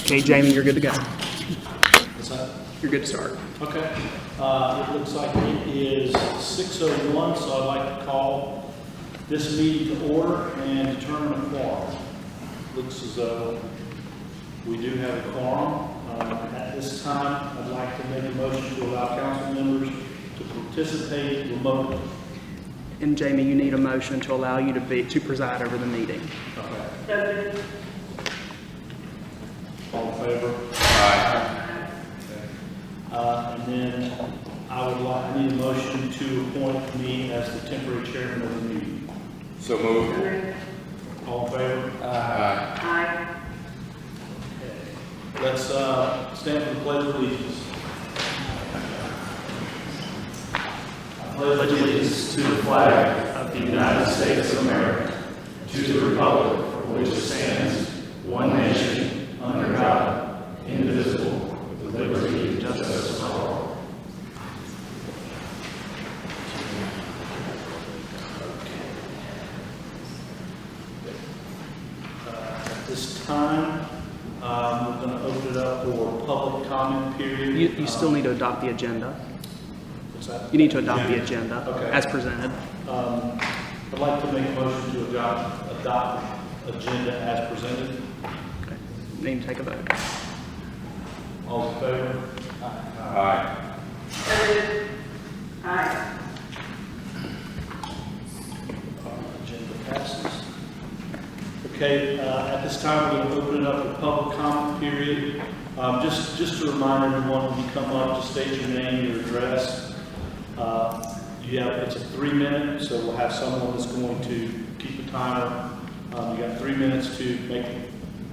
Okay, Jamie, you're good to go. What's that? You're good to start. Okay. It looks like it is 6:01, so I'd like to call this meeting to order and determine a quorum. Looks as though we do have a quorum. At this time, I'd like to make a motion to allow council members to participate remotely. And Jamie, you need a motion to allow you to preside over the meeting. Okay. All in favor? Aye. And then I need a motion to appoint me as the temporary chairman of the meeting. So moved. All in favor? Aye. Okay. Let's stand for the Pledge of Allegiance. I pledge allegiance to the flag of the United States of America, to the republic for which it stands, one nation, under God, indivisible, with liberty and justice for all. At this time, we're going to open it up for public comment period. You still need to adopt the agenda. What's that? You need to adopt the agenda Okay. as presented. I'd like to make a motion to adopt agenda as presented. Okay. Need to take a vote. All in favor? Aye. Agenda passes. Okay, at this time, we're going to open it up for public comment period. Just to remind everyone, when you come up, to state your name, your address. It's a 3-minute, so we'll have someone that's going to keep a timer. You got 3 minutes to make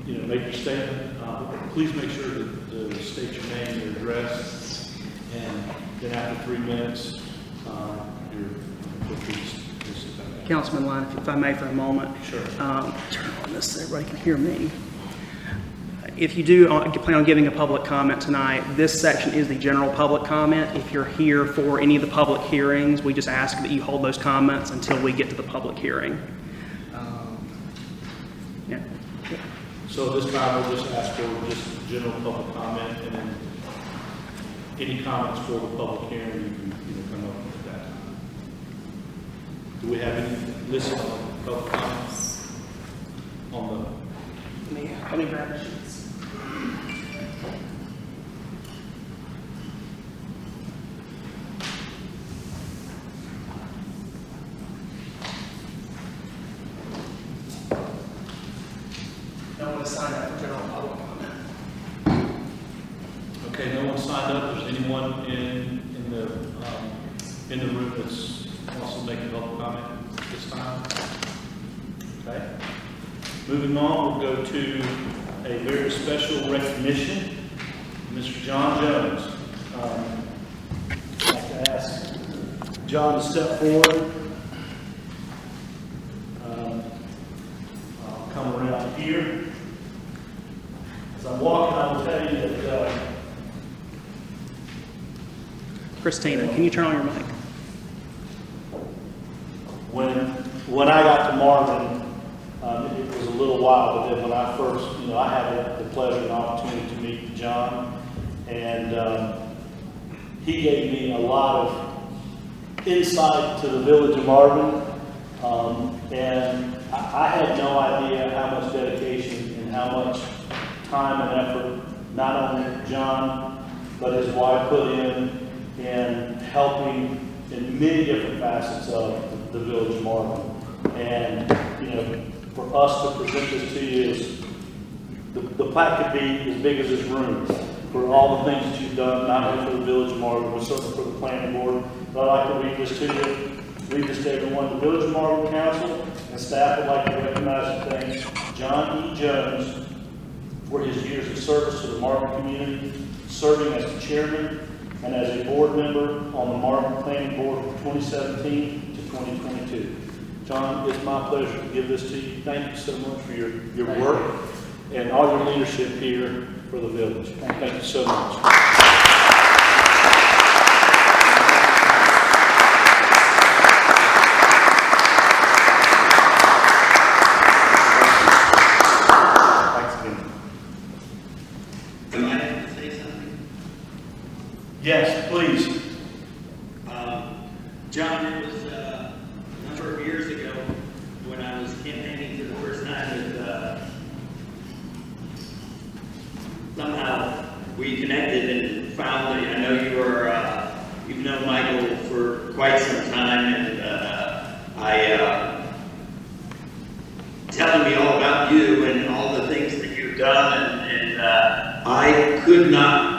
your statement. Please make sure to state your name, your address, and then after 3 minutes, you're please. Councilman Line, if I may for a moment. Sure. Turn on this so everybody can hear me. If you do plan on giving a public comment tonight, this section is the general public comment. If you're here for any of the public hearings, we just ask that you hold those comments until we get to the public hearing. Yeah. So this time we'll just ask for just general public comment, and then any comments for the public hearing, you can come up at that time. Do we have any listed on public comments on Let me grab the sheets. No one has signed up for general public comment. Okay, no one signed up. Is anyone in the room that's wants to make a public comment at this time? Okay. Moving on, we'll go to a very special recognition. Mr. John Jones. I'd like to ask John to step forward. I'll come around here. As I'm walking, I will tell you that Christina, can you turn on your mic? when I got to Marvin, it was a little while, but then when I first, I had the pleasure and opportunity to meet John, and he gave me a lot of insight to the village of Marvin, and I had no idea how much dedication and how much time and effort not only John but his wife put in helping in many different facets of the village of Marvin. And for us to present this to you is the plaque could be as big as this room for all the things that you've done, not only for the village of Marvin, but certainly for the planning board. But I'd like to read this to you. Read this to everyone. The Village of Marvin Council and staff would like to recognize and thank John E. Jones for his years of service to the Marvin community, serving as the chairman and as a board member on the Marvin Planning Board from 2017 to 2022. John, it's my pleasure to give this to you. Thank you so much for your work and all your leadership here for the village. Thank you so much. Am I going to say something? Yes, please. John, it was a number of years ago when I was campaigning for the first time with, somehow we connected and found that I know you were, you've known Michael for quite some time, and telling me all about you and all the things that you've done, and I could not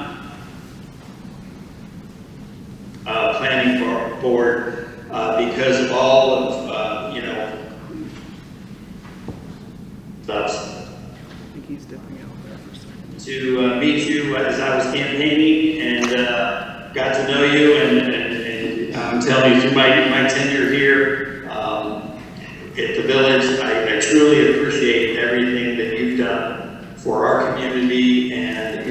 planning for board because of all of that's I think he's dipping out there for a second. to meet you as I was campaigning and got to know you, and I'm telling you through my tenure here at the village, I truly appreciate everything that you've done for our community, and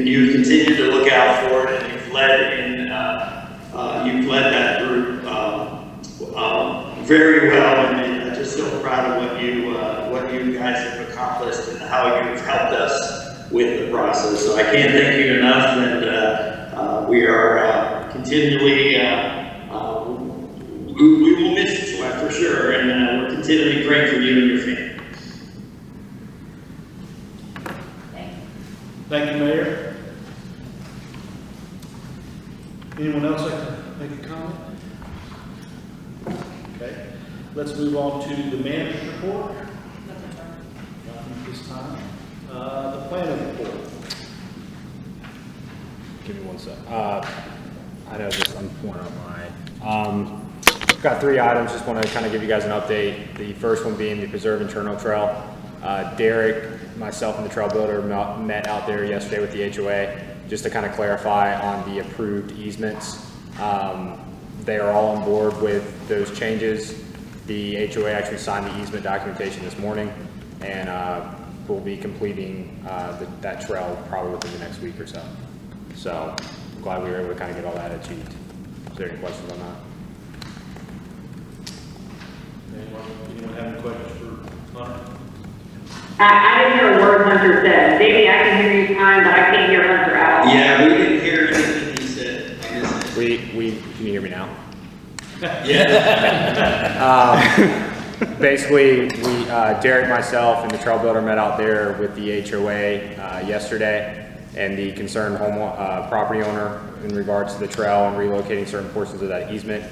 you continue to look out for it, and you've led that group very well, and I'm just so proud of what you guys have accomplished and how you've helped us with the process. So I can't thank you enough, and we are continually, we will miss you for sure, and we're continually praying for you and your family. Thank you, Mayor. Anyone else like to make a comment? Okay, let's move on to the manager's report. Nothing this time. The planning report. Give me one sec. I know this, I'm pulling up my, got 3 items, just want to kind of give you guys an update. The first one being the Preserve and Cherno Trail. Derek, myself, and the trail builder met out there yesterday with the HOA just to kind of clarify on the approved easements. They are all on board with those changes. The HOA actually signed the easement documentation this morning, and we'll be completing that trail probably within the next week or so. So I'm glad we were able to kind of get all that achieved. Is there any questions on that? Anyone have any questions for Hunter? I didn't hear a word Hunter said. Maybe I can hear you fine, but I can't hear Hunter out. Yeah, we didn't hear anything he said. Can you hear me now? Yeah. Basically, Derek, myself, and the trail builder met out there with the HOA yesterday, and the concerned property owner in regards to the trail and relocating certain portions of that easement.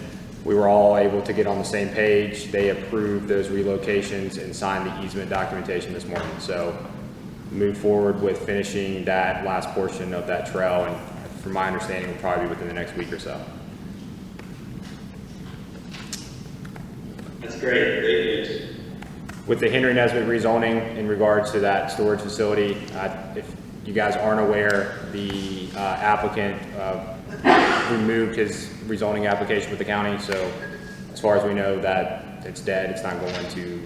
We were all able to get on the same page. They approved those relocations and signed the easement documentation this morning. So move forward with finishing that last portion of that trail, and from my understanding, will probably be within the next week or so. That's great, great news. With the Henry Nesbitt rezoning in regards to that storage facility, if you guys aren't aware, the applicant removed his rezoning application with the county. So as far as we know, that it's dead. It's not going to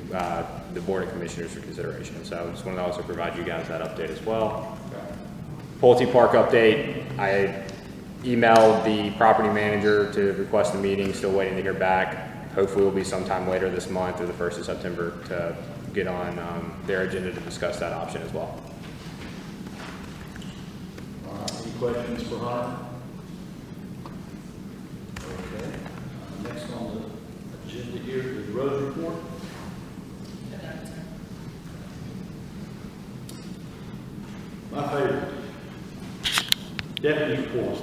the Board of Commissioners for consideration. So I just wanted to also provide you guys that update as well. Pulte Park update. I emailed the property manager to request a meeting. Still waiting to hear back. Hopefully, it will be sometime later this month or the 1st of September to get on their agenda to discuss that option as well. Any questions for Hunter? Okay. Next on the agenda here is the road report. My favorite. Deputy report.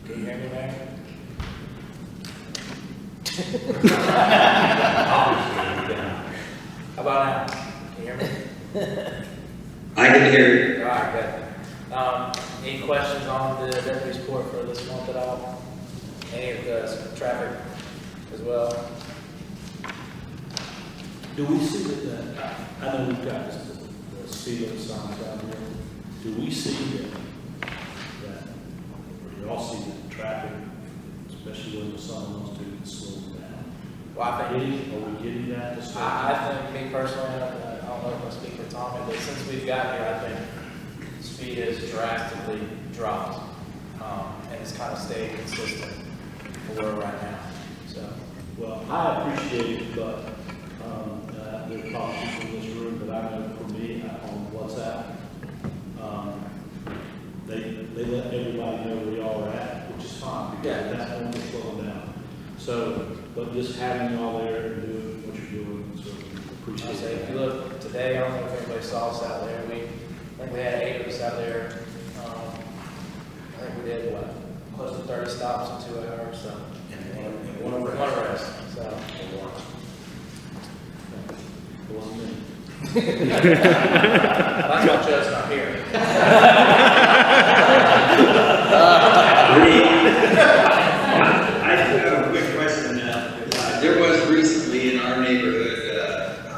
Can you hear me, Mayor? How about now? Can you hear me? I can hear you. All right, good. Any questions on the deputy's report for this month at all? Any of the traffic as well? Do we see that, I know we've got the speed limit signs out here. Do we see that, or you all see that the traffic, especially when the sun wants to, slow down? Well, I think, Are we getting that to slow I think, me personally, I don't know if I speak for Tommy, but since we've got here, I think speed has drastically dropped, and it's kind of stayed consistent for where we're at now. So, I appreciate it, but, there are probably people in this room that I know for me on WhatsApp. They let everybody know where y'all are at, which is fine, because that's when we're slowing down. So, but just having y'all there and doing what you're doing, so I'll appreciate say, if you it. look today, I don't know if anybody saw us out there, I think we had 8 of us out there. I think we did, what, close to 30 stops in 2 hours, so. And one arrest, so. It wasn't me. That's why Joe's not here. I have a quick question. There was recently in our neighborhood,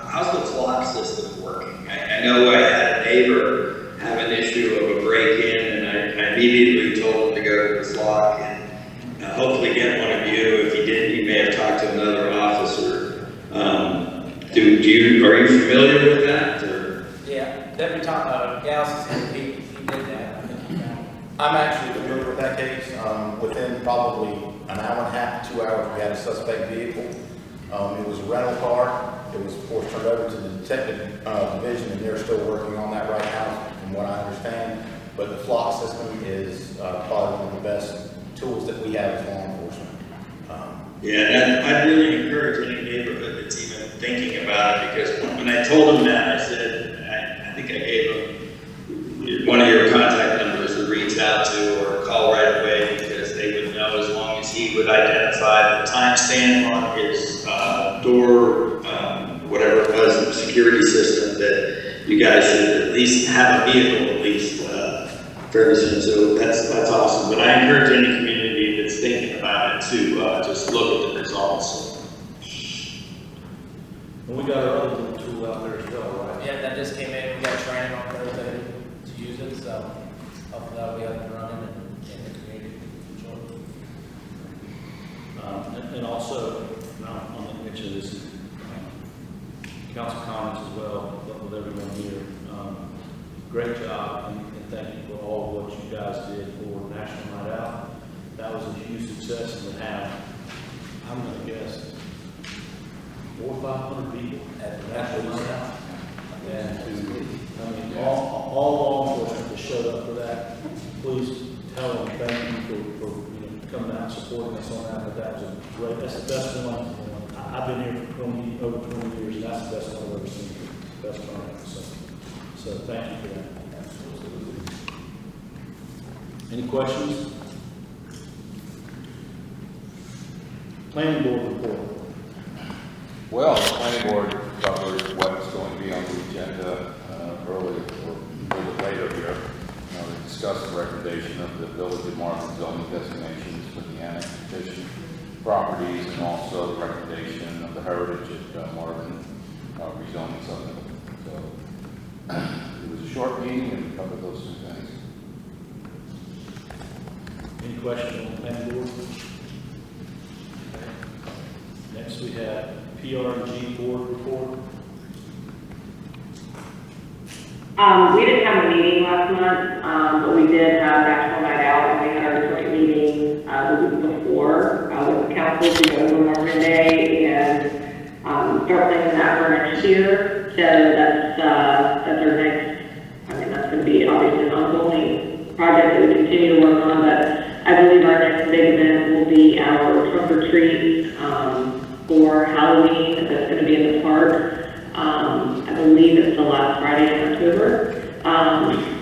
how's the clock system working? I know I had a neighbor have an issue of a break-in, and I immediately told him to go to the clock and hopefully get one of you. If he didn't, he may have talked to another officer. Are you familiar with that? Or? Yeah, Deputy Gals is here, he did that, I think he found. I'm actually familiar with that case. Within probably an hour and a half to 2 hours, we had a suspect vehicle. It was a rental car. It was, of course, turned over to the detective division, and they're still working on that right now, from what I understand. But the flock system is probably one of the best tools that we have as law enforcement. Yeah, and I'd really encourage any neighborhood that's even thinking about it, because when I told him that, I said, I think I gave him one of your contact numbers to reach out to or call right away, because they would know as long as he would identify the timestamp on his door, whatever it was, security system, that you guys should at least have a vehicle at least very soon. So that's awesome. But I encourage any community that's thinking about it to just look at the results. And we got our other little tool out there as well, right? Yeah, that just came in, we got training on Thursday to use it, so hopefully that'll be up and running in the community. And also, I'm going to mention this, council comments as well, with everyone here. Great job, and thank you for all of what you guys did for National Night Out. That was a huge success, and to have, I'm going to guess, 400 or 500 people at the National Night Out. And to, all law enforcement that showed up for that, please tell them thank you for coming out and supporting us on that. But that was a great, that's the best one. I've been here for over 20 years, and that's the best one I've ever seen. Best turnout. So thank you for that. Any questions? Planning board report. Well, the planning board covered what's going to be on the agenda early or a little bit later here. To discuss the recommendation of the Village of Marvin zoning designations for the annex petition properties, and also the recommendation of the Heritage at Marvin rezoning something. So it was a short meeting, and we covered those two things. Any questions on the planning board? Okay. Next, we have PRG board report. We didn't have a meeting last month, but we did have National Night Out, and we had our joint meeting the week before with the council to go over Marvin Day and start planning that for next year. So that's our next. I mean, that's going to be obviously an ongoing project that we continue to work on, but I believe our next big event will be our trunk or treat for Halloween. That's going to be in the park. I believe it's the last Friday in October.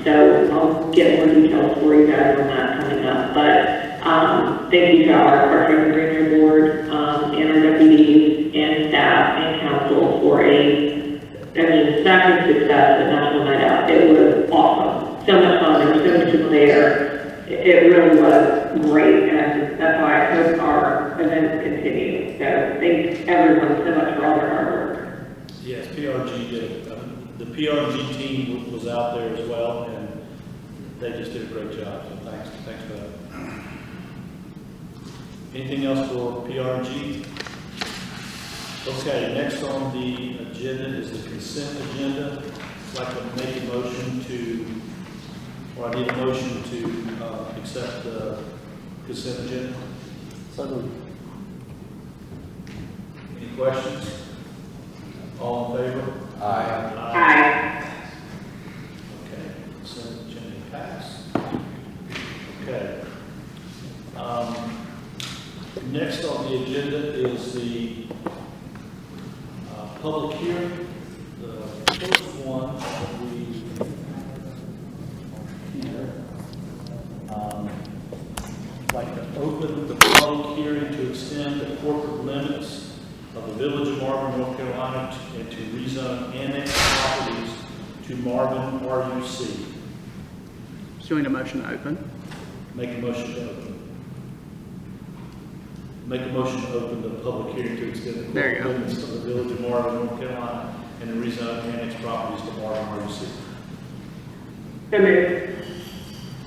So I'll get more details for you guys on that coming up. But thank you to our Park and Greenery Board and our deputies and staff and council for massive success at National Night Out. It was awesome. So much fun. There were so many people there. It really was great. And that's why I hope our events continue. So thank everyone so much for all their hard work. Yes, PRG did. The PRG team was out there as well, and they just did a great job. So thanks for that. Anything else for PRG? Okay, next on the agenda is the consent agenda. I'd like to make a motion I need a motion to accept the consent agenda. questions? All in favor? Aye. Aye. Okay, consent agenda passed. Okay. Next on the agenda is the public hearing. The first one that we here. Like to open the public hearing to extend the corporate limits of the Village of Marvin, North Carolina, and to rezone annex properties to Marvin RUC. So you need a motion to open? Make a motion to open. Make a motion to open the public hearing to extend the There you corporate go. limits of the Village of Marvin, North Carolina, and to rezone annex properties to Marvin RUC. So moved.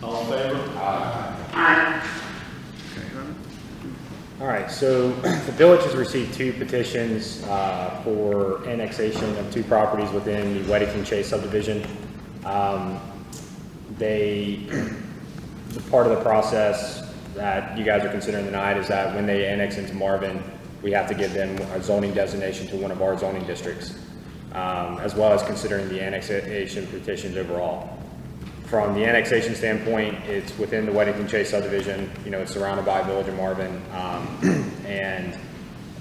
All in favor? Aye. All right, so the village has received 2 petitions for annexation of 2 properties within the Weddington Chase subdivision. The part of the process that you guys are considering tonight is that when they annex into Marvin, we have to give them a zoning designation to one of our zoning districts, as well as considering the annexation petitions overall. From the annexation standpoint, it's within the Weddington Chase subdivision. You know, it's surrounded by Village of Marvin, and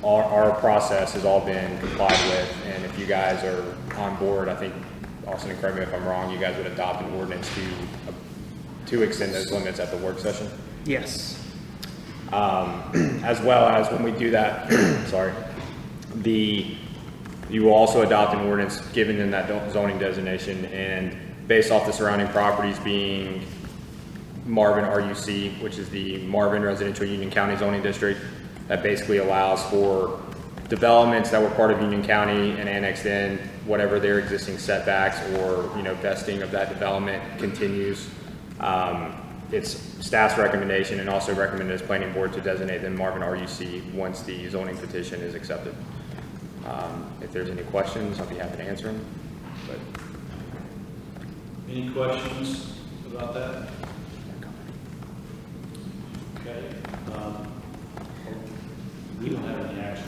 our process has all been complied with. And if you guys are on board, I think, Austin, and correct me if I'm wrong, you guys would adopt an ordinance to extend those limits at the work session. Yes. As well as when we do that, sorry, you will also adopt an ordinance giving them that zoning designation, and based off the surrounding properties being Marvin RUC, which is the Marvin Residential Union County zoning district, that basically allows for developments that were part of Union County and annexed in, whatever their existing setbacks or, you know, vesting of that development continues. It's staff's recommendation and also recommended as planning board to designate them Marvin RUC once the zoning petition is accepted. If there's any questions, I'll be happy to answer them. But Any questions about that? Okay. We don't have any action.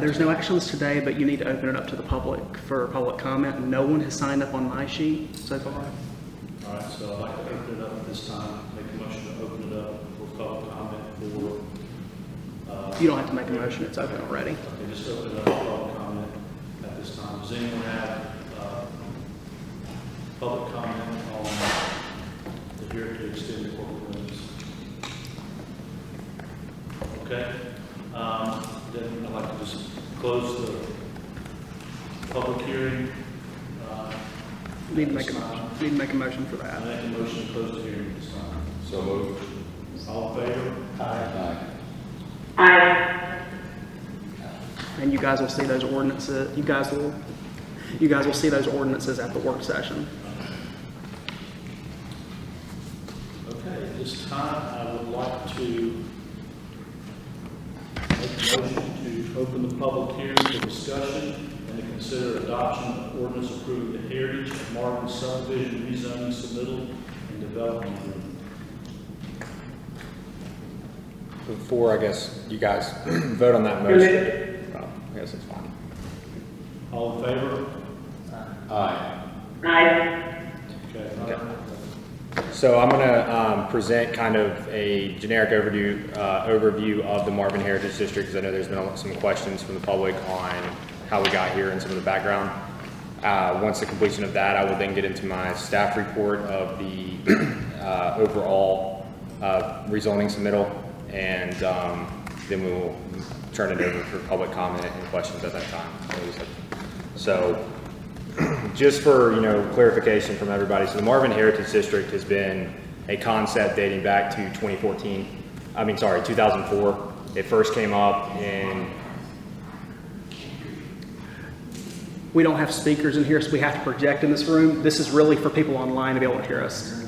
There's no actions today, but you need to open it up to the public for public comment. No one has signed up on my sheet so far. All right, so I'd like to open it up at this time, make a motion to open it up for public comment for, You don't have to make a motion, it's open already. okay, just open it up for public comment at this time. Does anyone have, public comment on the here to extend the corporate limits? Okay, then I'd like to just close the public hearing. Need to make a motion for I that. make a motion to close the hearing at this time. So moved. All in favor? Aye. Aye. And you guys will see those ordinances, you guys will see those ordinances at the work session. Okay, at this time, I would like to make a motion to open the public hearing for discussion and to consider adoption of ordinance approving the Heritage of Marvin subdivision rezoning submittal and development agreement. before, I guess, you guys vote on that motion, I guess it's fine. All in favor? Aye. Aye. Okay. So I'm going to present kind of a generic overview of the Marvin Heritage District, because I know there's been some questions from the public on how we got here and some of the background. Once the completion of that, I will then get into my staff report of the overall rezoning submittal, and then we will turn it over for public comment and questions at that time. So just for, clarification from everybody, so the Marvin Heritage District has been a concept dating back to 2004. It first came up in, We don't have speakers in here, so we have to project in this room. This is really for people online to be able to hear us.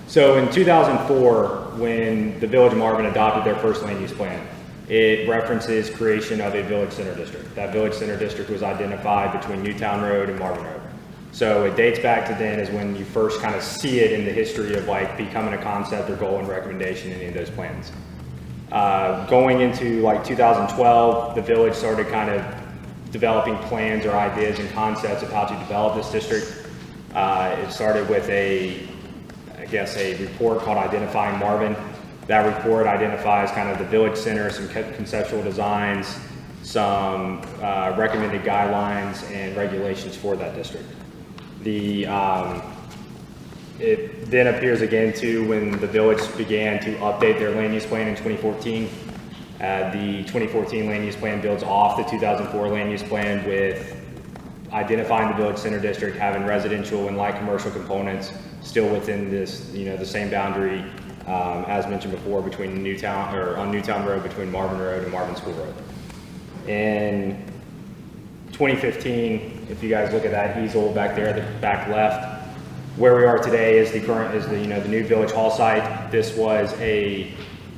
So in 2004, when the Village of Marvin adopted their first land use plan, it references creation of a village center district. That village center district was identified between Newtown Road and Marvin Road. So it dates back to then is when you first kind of see it in the history of like becoming a concept or goal and recommendation in any of those plans. Going into like 2012, the village started kind of developing plans or ideas and concepts of how to develop this district. It started with a report called Identifying Marvin. That report identifies kind of the village center, some conceptual designs, some recommended guidelines and regulations for that district. It then appears again too when the village began to update their land use plan in 2014. The 2014 land use plan builds off the 2004 land use plan with identifying the village center district, having residential and light commercial components still within this, the same boundary as mentioned before between Newtown or on Newtown Road between Marvin Road and Marvin School Road. In 2015, if you guys look at that easel back there at the back left, where we are today is the new village hall site. This was a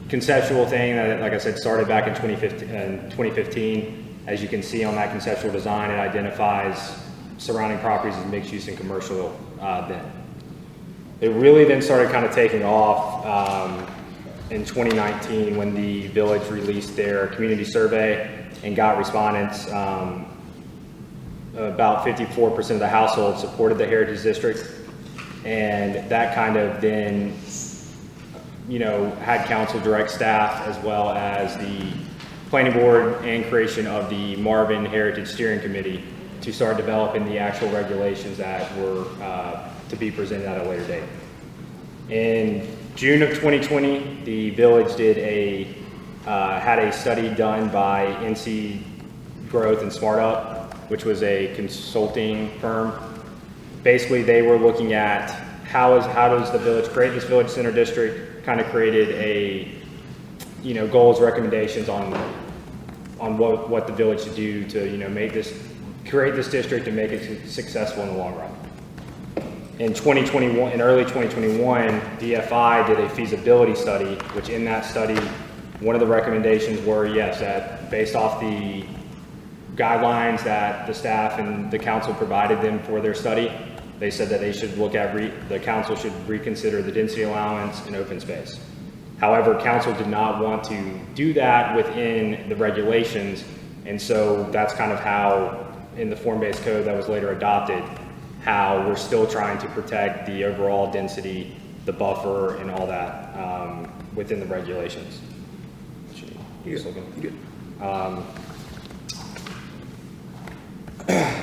conceptual thing that, like I said, started back in 2015. As you can see on that conceptual design, it identifies surrounding properties as mixed use and commercial then. It really then started kind of taking off in 2019 when the village released their community survey and got respondents. About 54% of the households supported the Heritage District, and that kind of then, had council direct staff as well as the planning board and creation of the Marvin Heritage Steering Committee to start developing the actual regulations that were to be presented at a later date. In June of 2020, the village had a study done by NC Growth and SmartUp, which was a consulting firm. Basically, they were looking at how does the village create this village center district, kind of created a, goals, recommendations on what the village should do to, create this district and make it successful in the long run. In early 2021, DFI did a feasibility study, which in that study, one of the recommendations were, yes, that based off the guidelines that the staff and the council provided them for their study, they said that they should look at, the council should reconsider the density allowance and open space. However, council did not want to do that within the regulations, and so that's kind of how, in the form-based code that was later adopted, how we're still trying to protect the overall density, the buffer, and all that within the regulations. Good.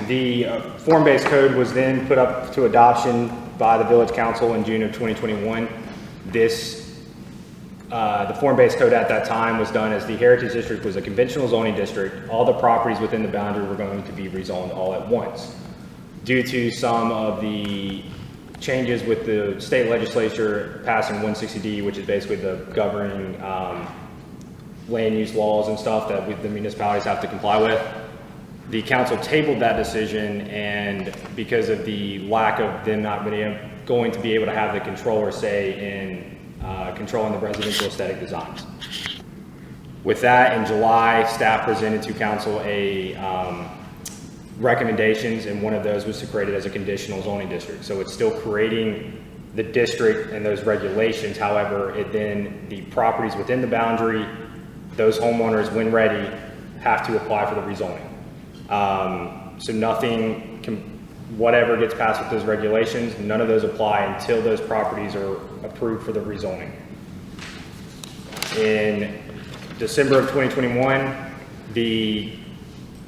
The form-based code was then put up to adoption by the village council in June of 2021. The form-based code at that time was done as the Heritage District was a conventional zoning district. All the properties within the boundary were going to be rezoned all at once. Due to some of the changes with the state legislature passing 160D, which is basically the governing land use laws and stuff that the municipalities have to comply with, the council tabled that decision, and because of the lack of them not going to be able to have the controller say in controlling the residential aesthetic designs. With that, in July, staff presented to council recommendations, and one of those was to create it as a conditional zoning district. So it's still creating the district and those regulations. However, the properties within the boundary, those homeowners, when ready, have to apply for the rezoning. So whatever gets passed with those regulations, none of those apply until those properties are approved for the rezoning. In December of 2021, the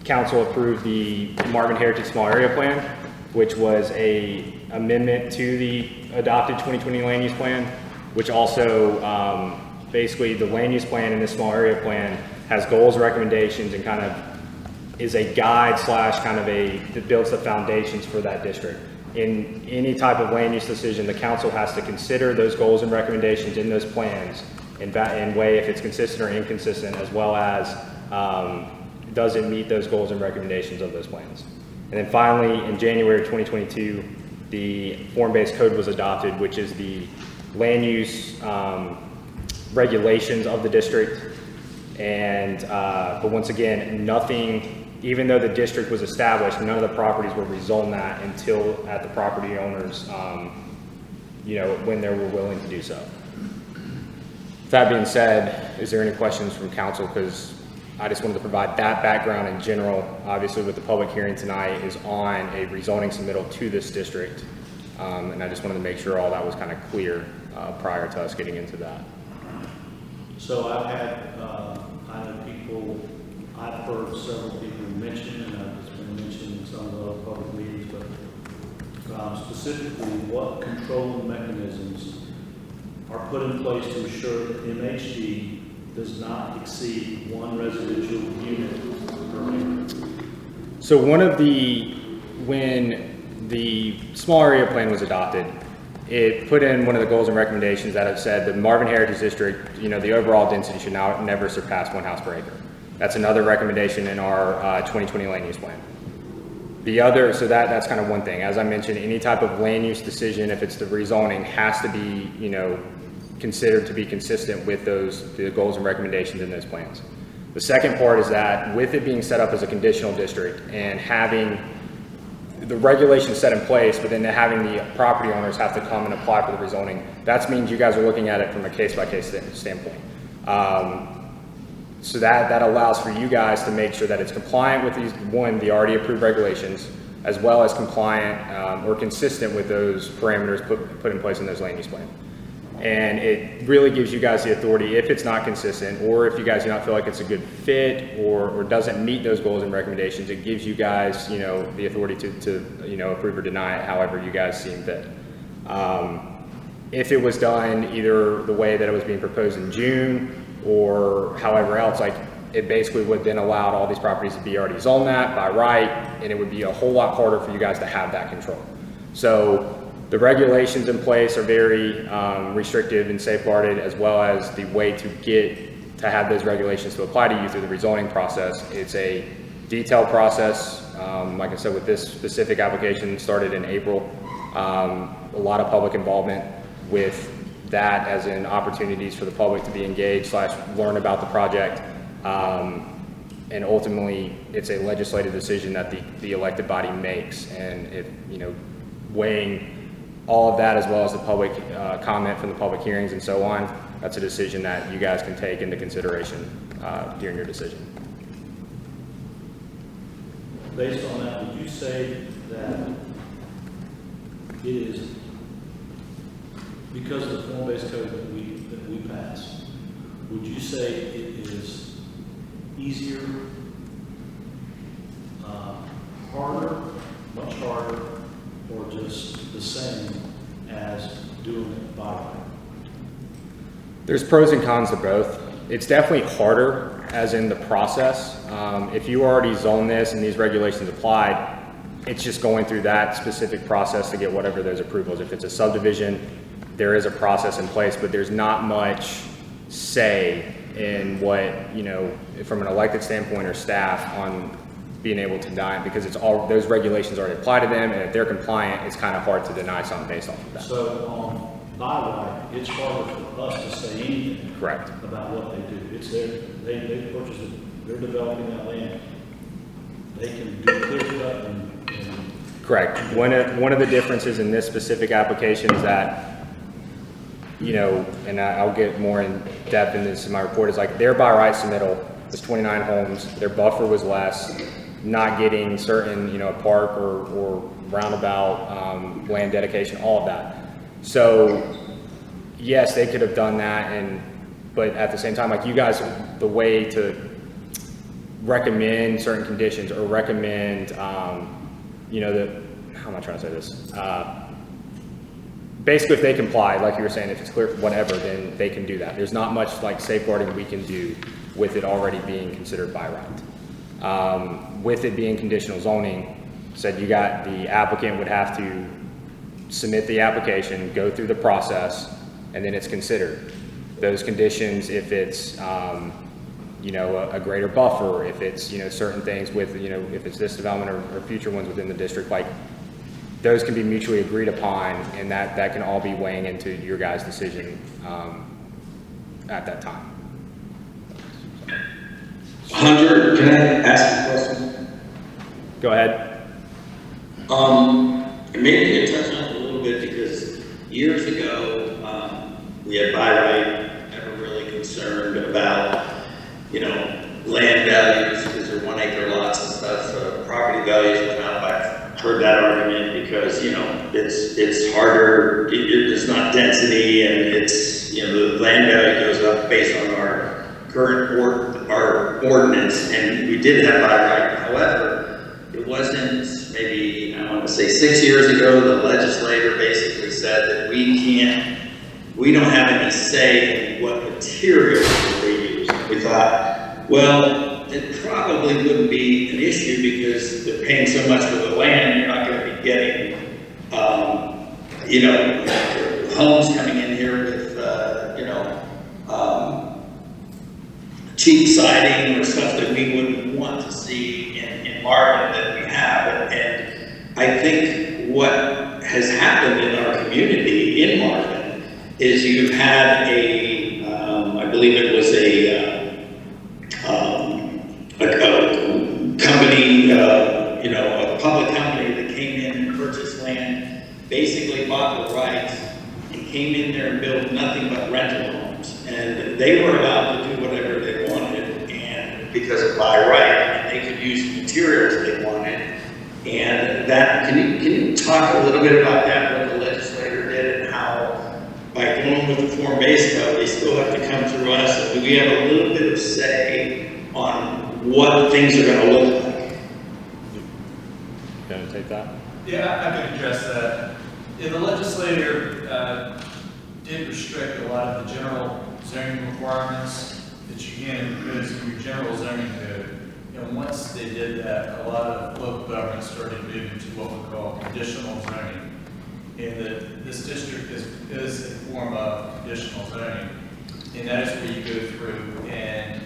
council approved the Marvin Heritage Small Area Plan, which was a amendment to the adopted 2020 land use plan, which also basically the land use plan and the small area plan has goals, recommendations, and kind of is a guide / kind of that builds the foundations for that district. In any type of land use decision, the council has to consider those goals and recommendations in those plans and weigh if it's consistent or inconsistent, as well as does it meet those goals and recommendations of those plans. And then finally, in January of 2022, the form-based code was adopted, which is the land use regulations of the district. And but once again, even though the district was established, none of the properties were rezoned that until at the property owners, when they were willing to do so. that being said, is there any questions from council? Because I just wanted to provide that background in general. Obviously, with the public hearing tonight is on a rezoning submittal to this district. And I just wanted to make sure all that was kind of clear prior to us getting into that. So I've had, I know people, I've heard several people mention, and it's been mentioned in some of the other public meetings, but specifically what control mechanisms are put in place to ensure that MHD does not exceed one residential unit per acre. So when the small area plan was adopted, it put in one of the goals and recommendations that it said the Marvin Heritage District, the overall density should now never surpass 1 house per acre. That's another recommendation in our 2020 land use plan. So that's kind of one thing. As I mentioned, any type of land use decision, if it's the rezoning, has to be, considered to be consistent with the goals and recommendations in those plans. The second part is that with it being set up as a conditional district and having the regulations set in place, but then having the property owners have to come and apply for the rezoning, that means you guys are looking at it from a case-by-case standpoint. So that allows for you guys to make sure that it's compliant with the already approved regulations, as well as compliant or consistent with those parameters put in place in those land use plans. And it really gives you guys the authority, if it's not consistent, or if you guys do not feel like it's a good fit or doesn't meet those goals and recommendations, it gives you guys, the authority to approve or deny it however you guys seem fit. If it was done either the way that it was being proposed in June or however else, it basically would then allow all these properties to be already zoned that by right, and it would be a whole lot harder for you guys to have that control. So the regulations in place are very restrictive and safeguarded, as well as the way to have those regulations to apply to you through the rezoning process. It's a detailed process. Like I said, with this specific application, started in April. A lot of public involvement with that, as in opportunities for the public to be engaged / learn about the project. And ultimately, it's a legislative decision that the elected body makes. And if, weighing all of that, as well as the public comment from the public hearings and so on, that's a decision that you guys can take into consideration during your decision. Based on that, would you say that it is, because of the form-based code that we passed, would you say it is easier, harder, much harder, or just the same as doing it by right? There's pros and cons to both. It's definitely harder, as in the process. If you already zone this and these regulations applied, it's just going through that specific process to get whatever those approvals. If it's a subdivision, there is a process in place, but there's not much say in what, from an elected standpoint or staff on being able to deny, because it's all, those regulations already apply to them, and if they're compliant, it's kind of hard to deny something based off of that. So by right, it's harder for us to say anything. Correct. About what they do. It's they purchase it, they're developing that land. They can do clear cut and Correct. One of the differences in this specific application is that, and I'll get more in depth in this in my report, is like their by right submittal was 29 homes, their buffer was less, not getting certain, park or roundabout, land dedication, all of that. So yes, they could have done that, but at the same time, like you guys, the way to recommend certain conditions or recommend, how am I trying to say this? Basically, if they comply, like you were saying, if it's clear, whatever, then they can do that. There's not much like safeguarding we can do with it already being considered by right. With it being conditional zoning, said the applicant would have to submit the application, go through the process, and then it's considered. Those conditions, if it's, a greater buffer, if it's, certain things with, if it's this development or future ones within the district, like those can be mutually agreed upon, and that can all be weighing into your guys' decision at that time. Hunter, can I ask a question? Go ahead. Maybe you can touch on it a little bit, because years ago, we had by right, never really 1 acre lots and stuff, property values went up. I've heard that argument because, you know, it's harder, there's not density, and it's, you know, the land value goes up based on our current our ordinance, and we did have by right. However, it wasn't maybe, I want to say 6 years ago, the legislator basically said that we don't have any say in what materials we use. We thought, well, it probably wouldn't be an issue because they're paying so much for the land, you're not going to be getting, you know, homes coming in here with, you know, cheap siding or stuff that we wouldn't want to see in Marvin that we have. And I think what has happened in our community in Marvin is you've had I believe it was a company, you know, a public company that came in and purchased land, basically bought the rights, and came in there and built nothing but rental homes. And they were allowed to do whatever they wanted, and because of by right, and they could use the materials they wanted. And that, can you talk a little bit about that, what the legislator did, and how by going with the form-based code, they still have to come through us, and do we have a little bit of say on what things are gonna look like? Gonna take that? Yeah, I can address that. Yeah, the legislator did restrict a lot of the general zoning requirements that you can impose in your general zoning code. You know, once they did that, a lot of local governments started moving to what we call conditional zoning. And that this district is a form of conditional zoning. And that is where you go through and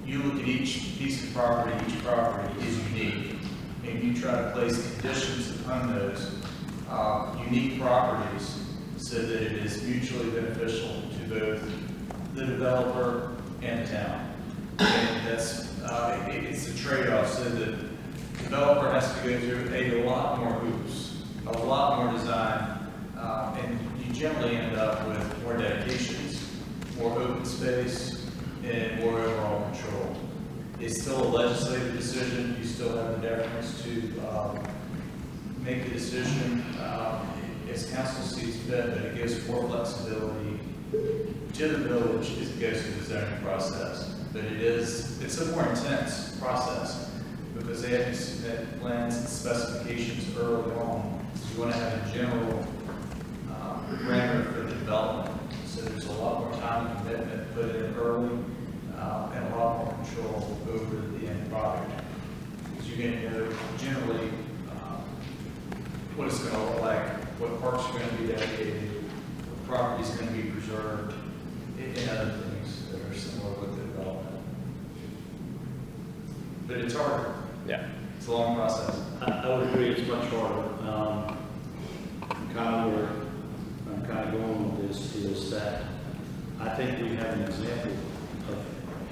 you look at each piece of property, each property is unique. And you try to place conditions upon those unique properties so that it is mutually beneficial to both the developer and the town. And that's, it's a trade-off, so the developer has to go through a lot more hoops, a lot more design, and you generally end up with more dedications, more open space, and more overall control. It's still a legislative decision. You still have the deference to make the decision as council sees fit, but it gives more flexibility to the village as it goes through the zoning process. But it's a more intense process because they have to submit plans and specifications early on. So you want to have a general parameter for the development. So there's a lot more time and commitment put in early and a lot more control over the end product. Because you're going to know generally what it's going to look like, what parks are going to be dedicated, what property is going to be preserved, and other things that are similar with the development. But it's hard. Yeah. It's a long process. I would agree, it's much harder. Kind of where I'm kind of going with this is that I think we have an example of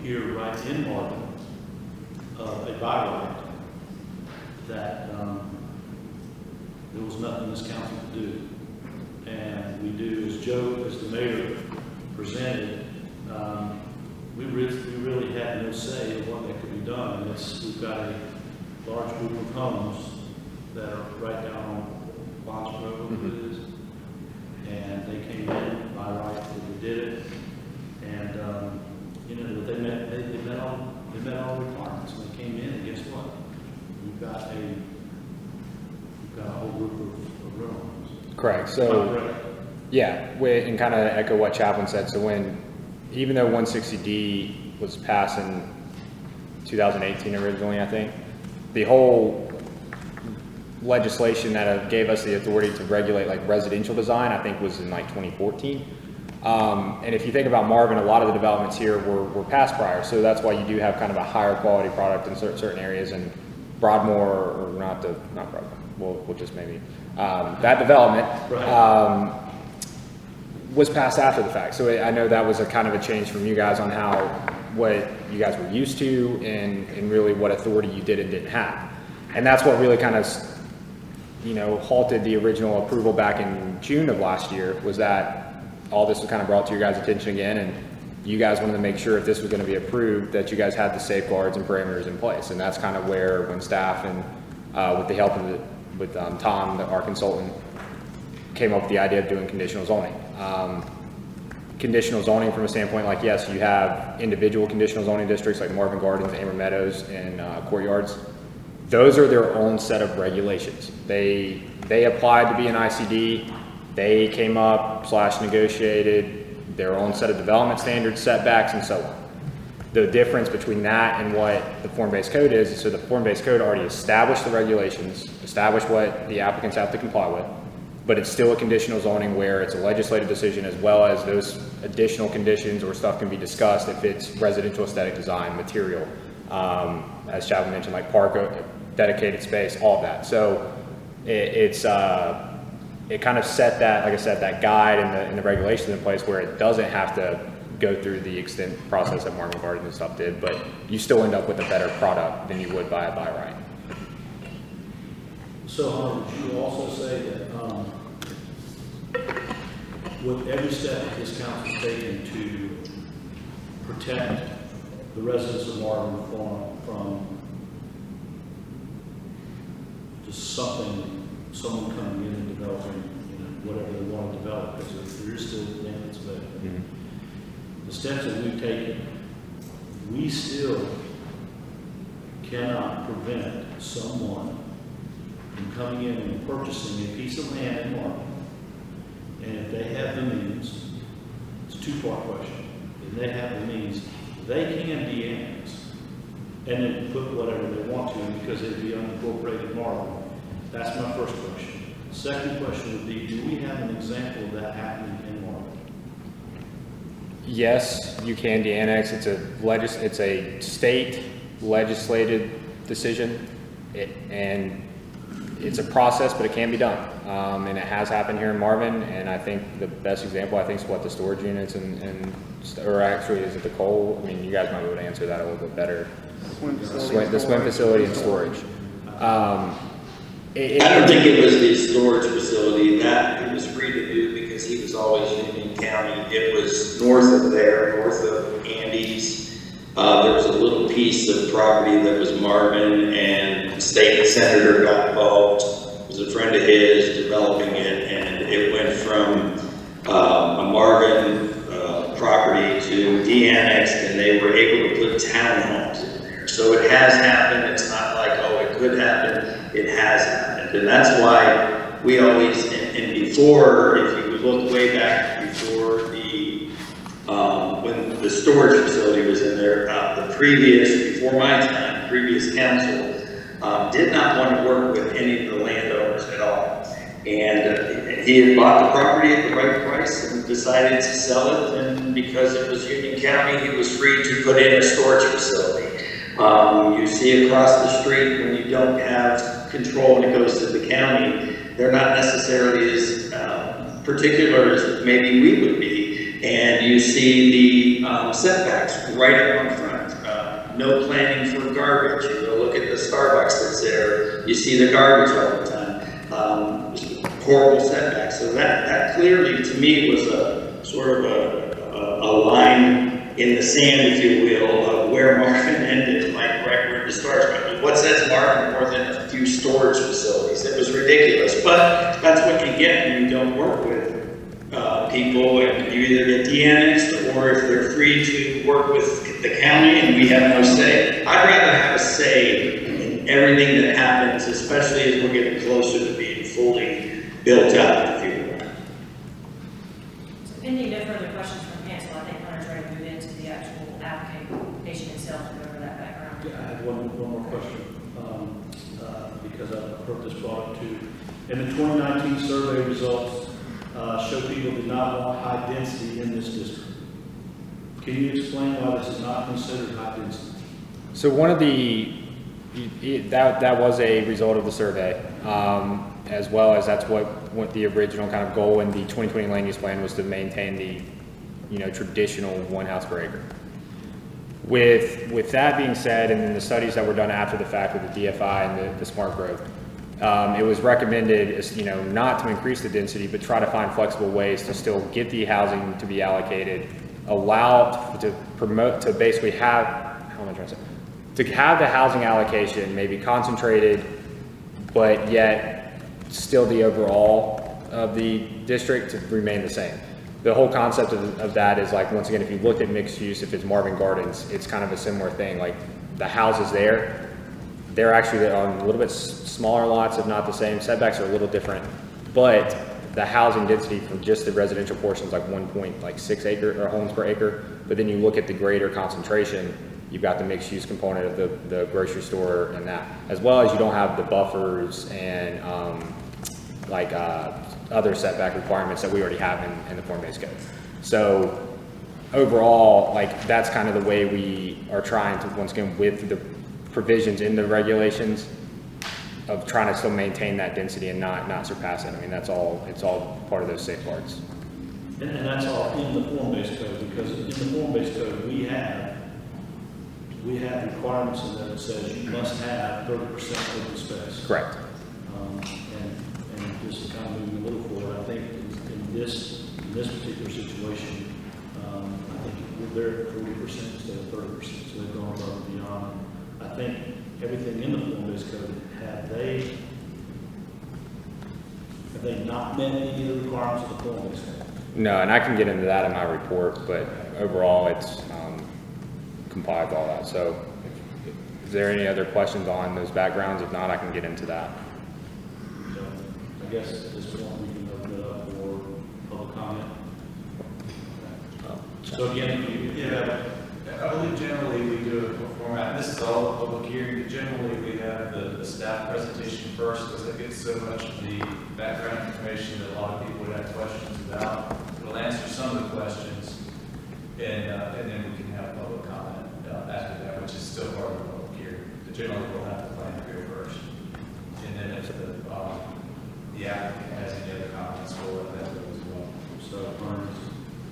here right in Marvin of a by right that there was nothing this council could do. And we do, as Joe, as the mayor presented, we really had no say in what that could be done. And we've got a large group of homes that are right down on Bonds Road, it is. And they came in by right, and they did it. And, you know, they met all the requirements. And they came in, and guess what? We've got a whole group of real homes. Correct. So, yeah, and kind of echo what Chaplain said. So even though 160D was passed in 2018 originally, I think, the whole legislation that gave us the authority to regulate like residential design, I think was in like 2014. And if you think about Marvin, a lot of the developments here were passed prior. So that's why you do have kind of a higher quality product in certain areas. And Broadmoor, or not Broadmoor, we'll just maybe, that development, was passed after the fact. So I know that was a kind of a change from you guys on what you guys were used to and really what authority you did and didn't have. And that's what really kind of, halted the original approval back in June of last year, was that all this was kind of brought to your guys' attention again. And you guys wanted to make sure if this was going to be approved, that you guys had the safeguards and parameters in place. And that's kind of where, when staff and with the help of Tom, our consultant, came up with the idea of doing conditional zoning. Conditional zoning from a standpoint like, yes, you have individual conditional zoning districts like Marvin Gardens, Amber Meadows, and Courtyards. Those are their own set of regulations. They applied to be an ICD. They came up / negotiated their own set of development standards, setbacks, and so on. The difference between that and what the form-based code is, so the form-based code already established the regulations, established what the applicants have to comply with, but it's still a conditional zoning where it's a legislative decision, as well as those additional conditions or stuff can be discussed if it's residential aesthetic design, material, as Chapman mentioned, like park, dedicated space, all of that. So it kind of set that, like I said, that guide and the regulations in place where it doesn't have to go through the extent process that Marvin Gardens and stuff did, but you still end up with a better product than you would buy right. So, would you also say that, with every step that this council is taking to protect the residents of Marvin from just someone coming in and developing, whatever they want to develop, because there is still land that's available. The steps that we've taken, we still cannot prevent someone from coming in and purchasing a piece of land in Marvin. And if they have the means, it's a two-part question. If they have the means, they can de-annex and then put whatever they want to because it'd be unincorporated Marvin. That's my first question. Second question would be, do we have an example of that happening in Marvin? Yes, you can de-annex. It's a state legislated decision, and it's a process, but it can be done. And it has happened here in Marvin, and I think the best example, is what the storage units or actually, is it the coal? I mean, you guys might be able to answer that a little bit better. The swim facility and storage. I don't think it was the storage facility that he was free to do because he was always Union County. It was north of there, north of Andes. There was a little piece of property that was Marvin, and the state senator got involved. It was a friend of his developing it, and it went from a Marvin property to de-annexed, and they were able to put townhomes in there. So it has happened. It's not like, oh, it could happen. It has happened. And that's why we always, and before, if you would look way back before when the storage facility was in there, before my time, previous council did not want to work with any of the landowners at all. And he had bought the property at the right price and decided to sell it, and because it was Union County, he was free to put in a storage facility. You see across the street, when you don't have control and it goes to the county, they're not necessarily as particular as maybe we would be. And you see the setbacks right up in front. No planning for garbage. You go look at the Starbucks that's there. You see the garbage all the time. Horrible setbacks. So that clearly, to me, was a sort of a line in the sand, if you will, of where Marvin ended, like right where the stars went. What sets Marvin more than a few storage facilities? It was ridiculous, but that's what you get when you don't work with people, and you either get de-annexed, or if they're free to work with the county and we have no say. I'd rather have a say in everything that happens, especially as we're getting closer to being fully built up, if you will. So pending no further questions from council, I think Hunter's ready to move into the actual application itself and go over that background. Yeah, I had one more question, because I've heard this brought up too. In the 2019 survey results, show people did not want high density in this district. Can you explain why this is not considered high density? So one of that was a result of the survey, as well as that's what the original kind of goal in the 2020 land use plan was, to maintain the traditional 1 house per acre. With that being said, and then the studies that were done after the fact with the DFI and the smart growth, it was recommended, not to increase the density, but try to find flexible ways to still get the housing to be allocated allow, to promote, to basically have, how am I trying to say? To have the housing allocation maybe concentrated, but yet still the overall of the district to remain the same. The whole concept of that is like, once again, if you look at mixed use, if it's Marvin Gardens, it's kind of a similar thing. Like the houses there, they're actually on a little bit smaller lots, if not the same. Setbacks are a little different, but the housing density from just the residential portion is like 1.6 acre or homes per acre. But then you look at the greater concentration, you've got the mixed use component of the grocery store and that, as well as you don't have the buffers and other setback requirements that we already have in the form-based code. So overall, like that's kind of the way we are trying to, once again, with the provisions in the regulations of trying to still maintain that density and not surpass it. I mean, that's all, it's all part of those safeguards. And that's all in the form-based code, because in the form-based code, we have requirements in there that says you must have 30% open space. Correct. And just to kind of move a little forward, I think in this particular situation, I think they're at 40% instead of 30%, so they've gone above and beyond. I think everything in the form-based code, have they not met any of the requirements of the form-based code? No, and I can get into that in my report, but overall it's complied with all that. So is there any other questions on those backgrounds? If not, I can get into that. So I guess at this point, we can open it up for public comment. So again, if you, Yeah, I believe generally we do a format, this is all public hearing, but generally we have the staff presentation first, because it gets so much of the background information that a lot of people would have questions about. We'll answer some of the questions, and then we can have public comment after that, which is still part of the public hearing. But generally, we'll have the plan to go first, and then if the applicant has any other comments, we'll let that go as well. so,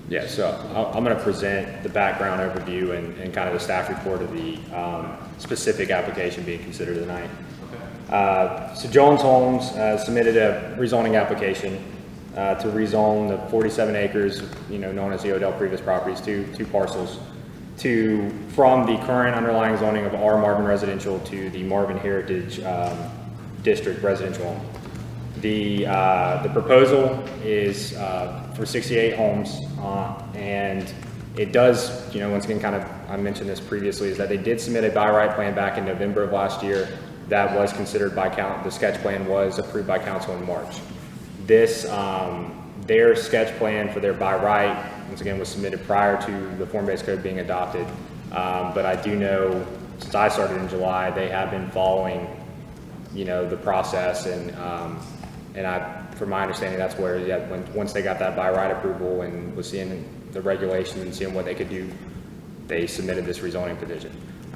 Yeah, so I'm going to present the background overview and kind of the staff report of the specific application being considered tonight. So Jones Homes submitted a rezoning application to rezone the 47 acres, known as the Odell Previous properties, two parcels, from the current underlying zoning of R Marvin Residential to the Marvin Heritage District Residential Home. The proposal is for 68 homes, and it does, once again, kind of, I mentioned this previously, is that they did submit a by right plan back in November of last year that was considered by the sketch plan was approved by council in March. This, their sketch plan for their by right, once again, was submitted prior to the form-based code being adopted, but I do know, since I started in July, they have been following, the process, and from my understanding, that's where, once they got that by right approval and was seeing the regulations and seeing what they could do, they submitted this rezoning petition.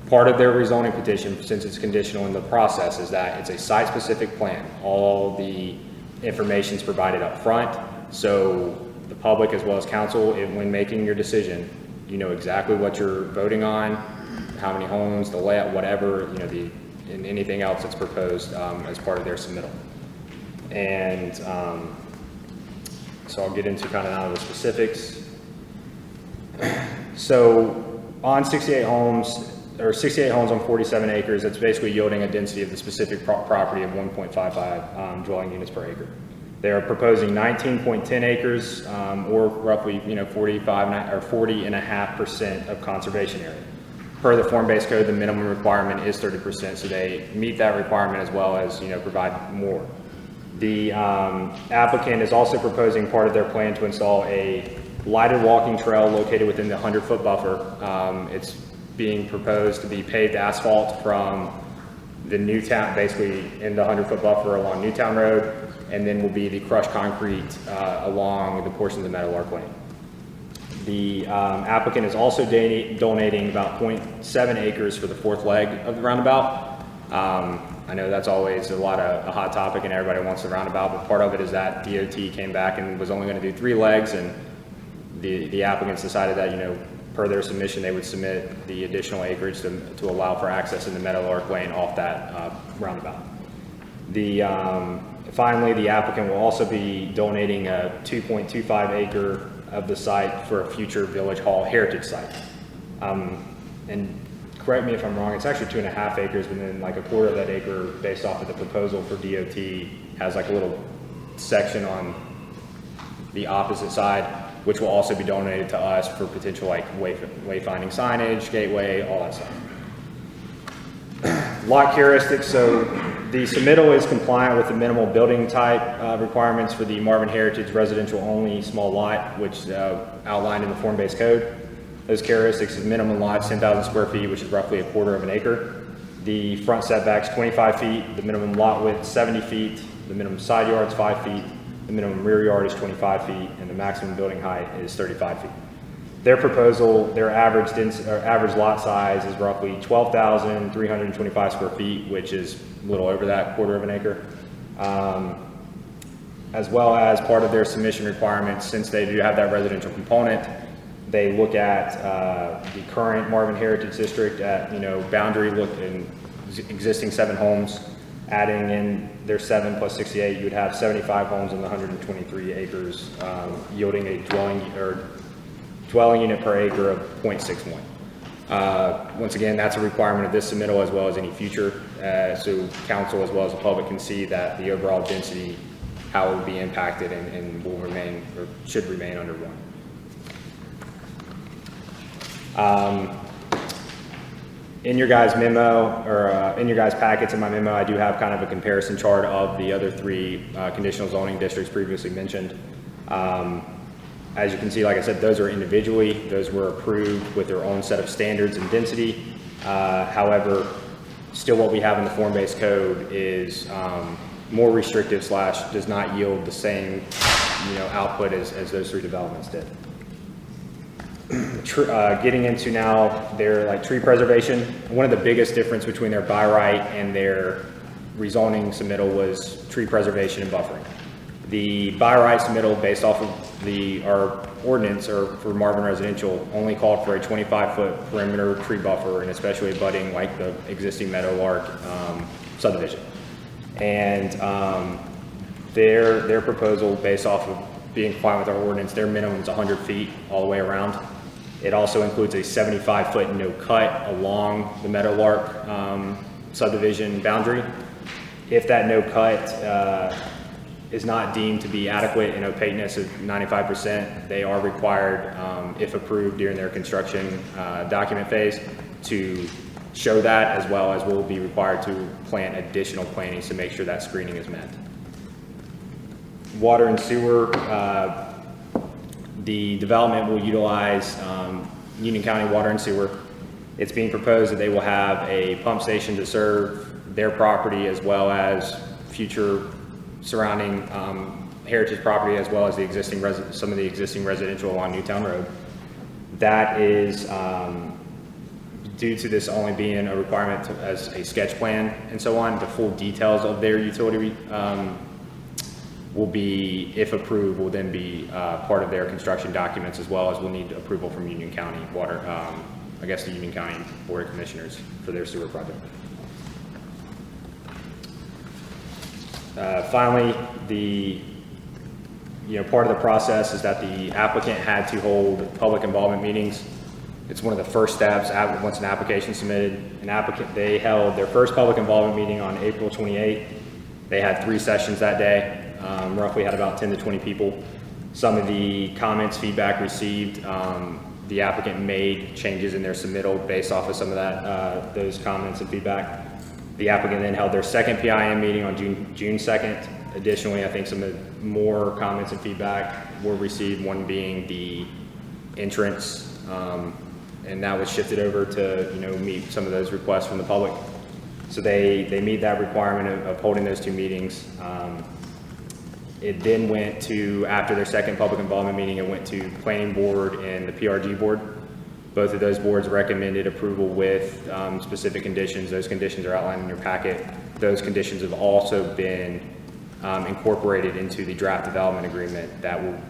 Part of their rezoning petition, since it's conditional in the process, is that it's a site-specific plan. All the information is provided up front, so the public as well as council, when making your decision, you know exactly what you're voting on, how many homes, the layout, whatever, and anything else that's proposed as part of their submittal. And so I'll get into kind of now the specifics. So on 68 homes on 47 acres, it's basically yielding a density of the specific property of 1.55 dwelling units per acre. They're proposing 19.10 acres, or roughly 40.5% of conservation area. Per the form-based code, the minimum requirement is 30%, so they meet that requirement as well as provide more. The applicant is also proposing part of their plan to install a lighted walking trail located within the 100-foot buffer. It's being proposed to be paved asphalt from the Newtown, basically in the 100-foot buffer along Newtown Road, and then will be the crushed concrete along the portions of Meadowlark Lane. The applicant is also donating about 0.7 acres for the fourth leg of the roundabout. I know that's always a hot topic and everybody wants the roundabout, but part of it is that DOT came back and was only going to do 3 legs, and the applicants decided that, per their submission, they would submit the additional acreage to allow for access in the Meadowlark Lane off that roundabout. Finally, the applicant will also be donating a 2.25 acre of the site for a future Village Hall heritage site. And correct me if I'm wrong, it's actually 2.5 acres, but then like a quarter of that acre, based off of the proposal for DOT, has like a little section on the opposite side, which will also be donated to us for potential like wayfinding signage, gateway, all that stuff. Lot characteristics, so the submittal is compliant with the minimal building type requirements for the Marvin Heritage residential only small lot, which outlined in the form-based code. Those characteristics is minimum lot 10,000 square feet, which is roughly a quarter of an acre. The front setbacks 25 feet, the minimum lot width 70 feet, the minimum side yard is 5 feet, the minimum rear yard is 25 feet, and the maximum building height is 35 feet. Their proposal, their average lot size is roughly 12,325 square feet, which is a little over that quarter of an acre. As well as part of their submission requirements, since they do have that residential component, they look at the current Marvin Heritage District at, boundary look in existing 7 homes, adding in their 7 plus 68, you would have 75 homes in the 123 acres, yielding a dwelling unit per acre of 0.61. Once again, that's a requirement of this submittal as well as any future, so council as well as the public can see that the overall density, how it will be impacted and will remain or should remain under 1. In your guys' memo, or in your guys' packets in my memo, I do have kind of a comparison chart of the other 3 conditional zoning districts previously mentioned. As you can see, like I said, those are individually, those were approved with their own set of standards and density. However, still what we have in the form-based code is more restrictive / does not yield the same output as those 3 developments did. Getting into now their tree preservation, one of the biggest difference between their by right and their rezoning submittal was tree preservation and buffering. The by right submittal based off of our ordinance or for Marvin Residential only called for a 25-foot perimeter tree buffer, and especially abutting like the existing Meadowlark subdivision. And their proposal based off of being compliant with our ordinance, their minimum is 100 feet all the way around. It also includes a 75-foot no cut along the Meadowlark subdivision boundary. If that no cut is not deemed to be adequate in opaqueness of 95%, they are required, if approved during their construction document phase, to show that, as well as will be required to plant additional plantings to make sure that screening is met. Water and sewer, the development will utilize Union County Water and Sewer. It's being proposed that they will have a pump station to serve their property as well as future surrounding heritage property, as well as the existing some of the existing residential along Newtown Road. That is due to this only being a requirement as a sketch plan and so on. The full details of their utility will be, if approved, will then be part of their construction documents, as well as will need approval from Union County Water, I guess the Union County Board of Commissioners for their sewer project. Finally, part of the process is that the applicant had to hold public involvement meetings. It's one of the first steps once an application is submitted. They held their first public involvement meeting on April 28th. They had 3 sessions that day. Roughly had about 10 to 20 people. Some of the comments, feedback received, the applicant made changes in their submittal based off of some of that, those comments and feedback. The applicant then held their second PIM meeting on June 2nd. Additionally, I think some more comments and feedback were received, one being the entrance, and that was shifted over to meet some of those requests from the public. So they meet that requirement of holding those 2 meetings. It then went to, after their second public involvement meeting, it went to Planning Board and the PRG Board. Both of those boards recommended approval with specific conditions. Those conditions are outlined in your packet. Those conditions have also been incorporated into the draft development agreement that will,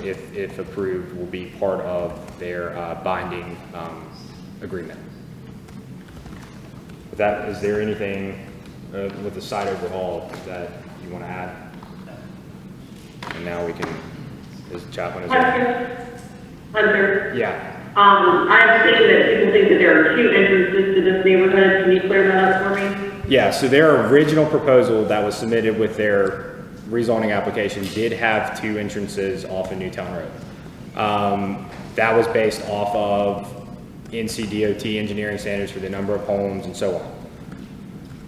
if approved, will be part of their binding agreement. With that, is there anything with the site overhaul that you want to add? And now we can, as Chaplain is there. Hunter, Yeah. I'm thinking that people think that there are 2 entrances to this neighborhood. Can you clear that up for me? Yeah, so their original proposal that was submitted with their rezoning application did have 2 entrances off of Newtown Road. That was based off of NCDOT engineering standards for the number of homes and so on.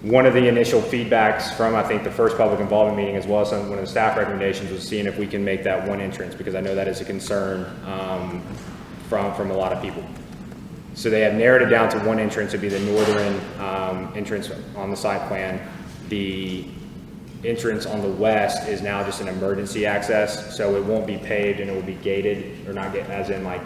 One of the initial feedbacks from, I think, the first public involvement meeting, as well as one of the staff recommendations, was seeing if we can make that 1 entrance, because I know that is a concern from a lot of people. So they have narrowed it down to 1 entrance. It'd be the northern entrance on the site plan. The entrance on the west is now just an emergency access, so it won't be paved and it will be gated, or not get, as in like,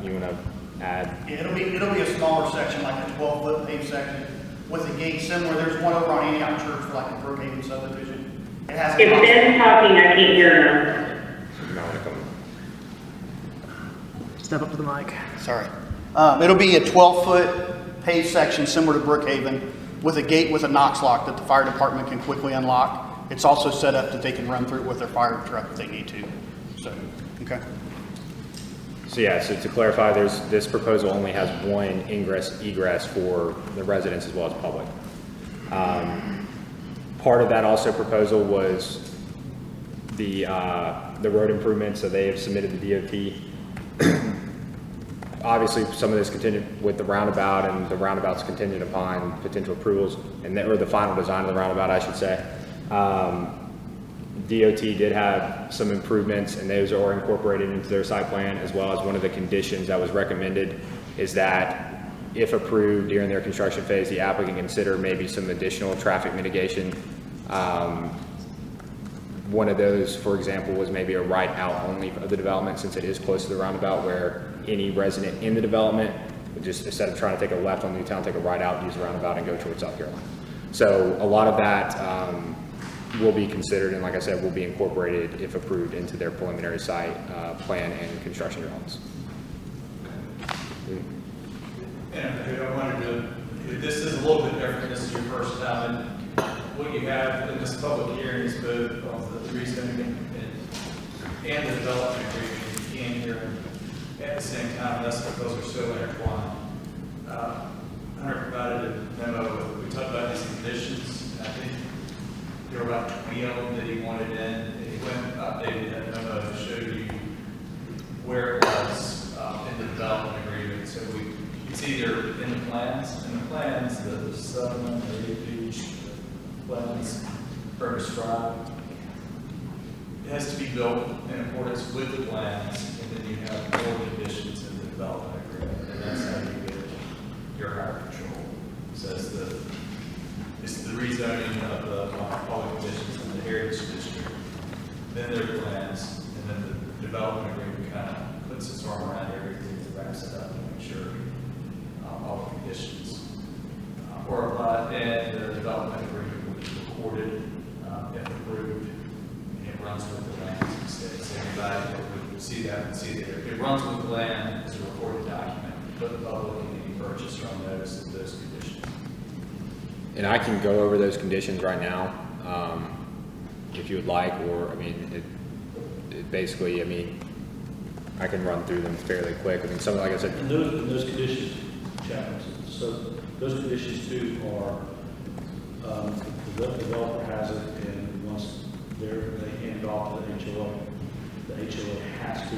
you want to add? Yeah, it'll be a smaller section, like a 12-foot paved section with a gate similar. There's one over on Antioch Church for like a Brookhaven subdivision. It has. If Ben's talking, I can't hear him. You might want to come. Step up to the mic. Sorry. It'll be a 12-foot paved section similar to Brookhaven with a gate with a Knox lock that the fire department can quickly unlock. It's also set up that they can run through it with their fire truck if they need to. So, okay. So yeah, so to clarify, this proposal only has 1 ingress egress for the residents as well as public. Part of that also proposal was the road improvements, so they have submitted the DOT. Obviously, some of this contingent with the roundabout, and the roundabout's contingent upon potential approvals, or the final design of the roundabout, I should say. DOT did have some improvements, and those are incorporated into their site plan, as well as one of the conditions that was recommended is that if approved during their construction phase, the applicant consider maybe some additional traffic mitigation. One of those, for example, was maybe a right out only of the development, since it is close to the roundabout, where any resident in the development would just, instead of trying to take a left on Newtown, take a right out, use the roundabout, and go towards South Carolina. So a lot of that will be considered, and like I said, will be incorporated, if approved, into their preliminary site plan and construction drawings. And I wanted to, this is a little bit different, this is your first time, and what you have in this public hearing is both of the rezoning and the development agreement. You can't hear them at the same time, that's because they're so intertwined. Hunter provided a memo, we talked about these conditions, and I think there were about 20 of them that he wanted in, and he went and updated that memo to show you where it was in the development agreement. So it's either in the plans, the settlement, the page plans are described. It has to be built in accordance with the plans, and then you have more conditions in the development agreement, and that's how you get your higher control. It says it's the rezoning of all the conditions in the heritage district, then their plans, and then the development agreement kind of puts its arm around everything to wraps it up and make sure all the conditions were applied, and the development agreement will be recorded if approved, and it runs with the land instead. So anybody that would see that would see that it runs with the land as a recorded document, put the public and any purchaser on notice of those conditions. And I can go over those conditions right now, if you would like, or, I mean, it basically, I mean, I can run through them fairly quick. I mean, some, like I said. And those conditions, Chapman, so those conditions too are, the developer has it, and once they hand it off to the HOA has to,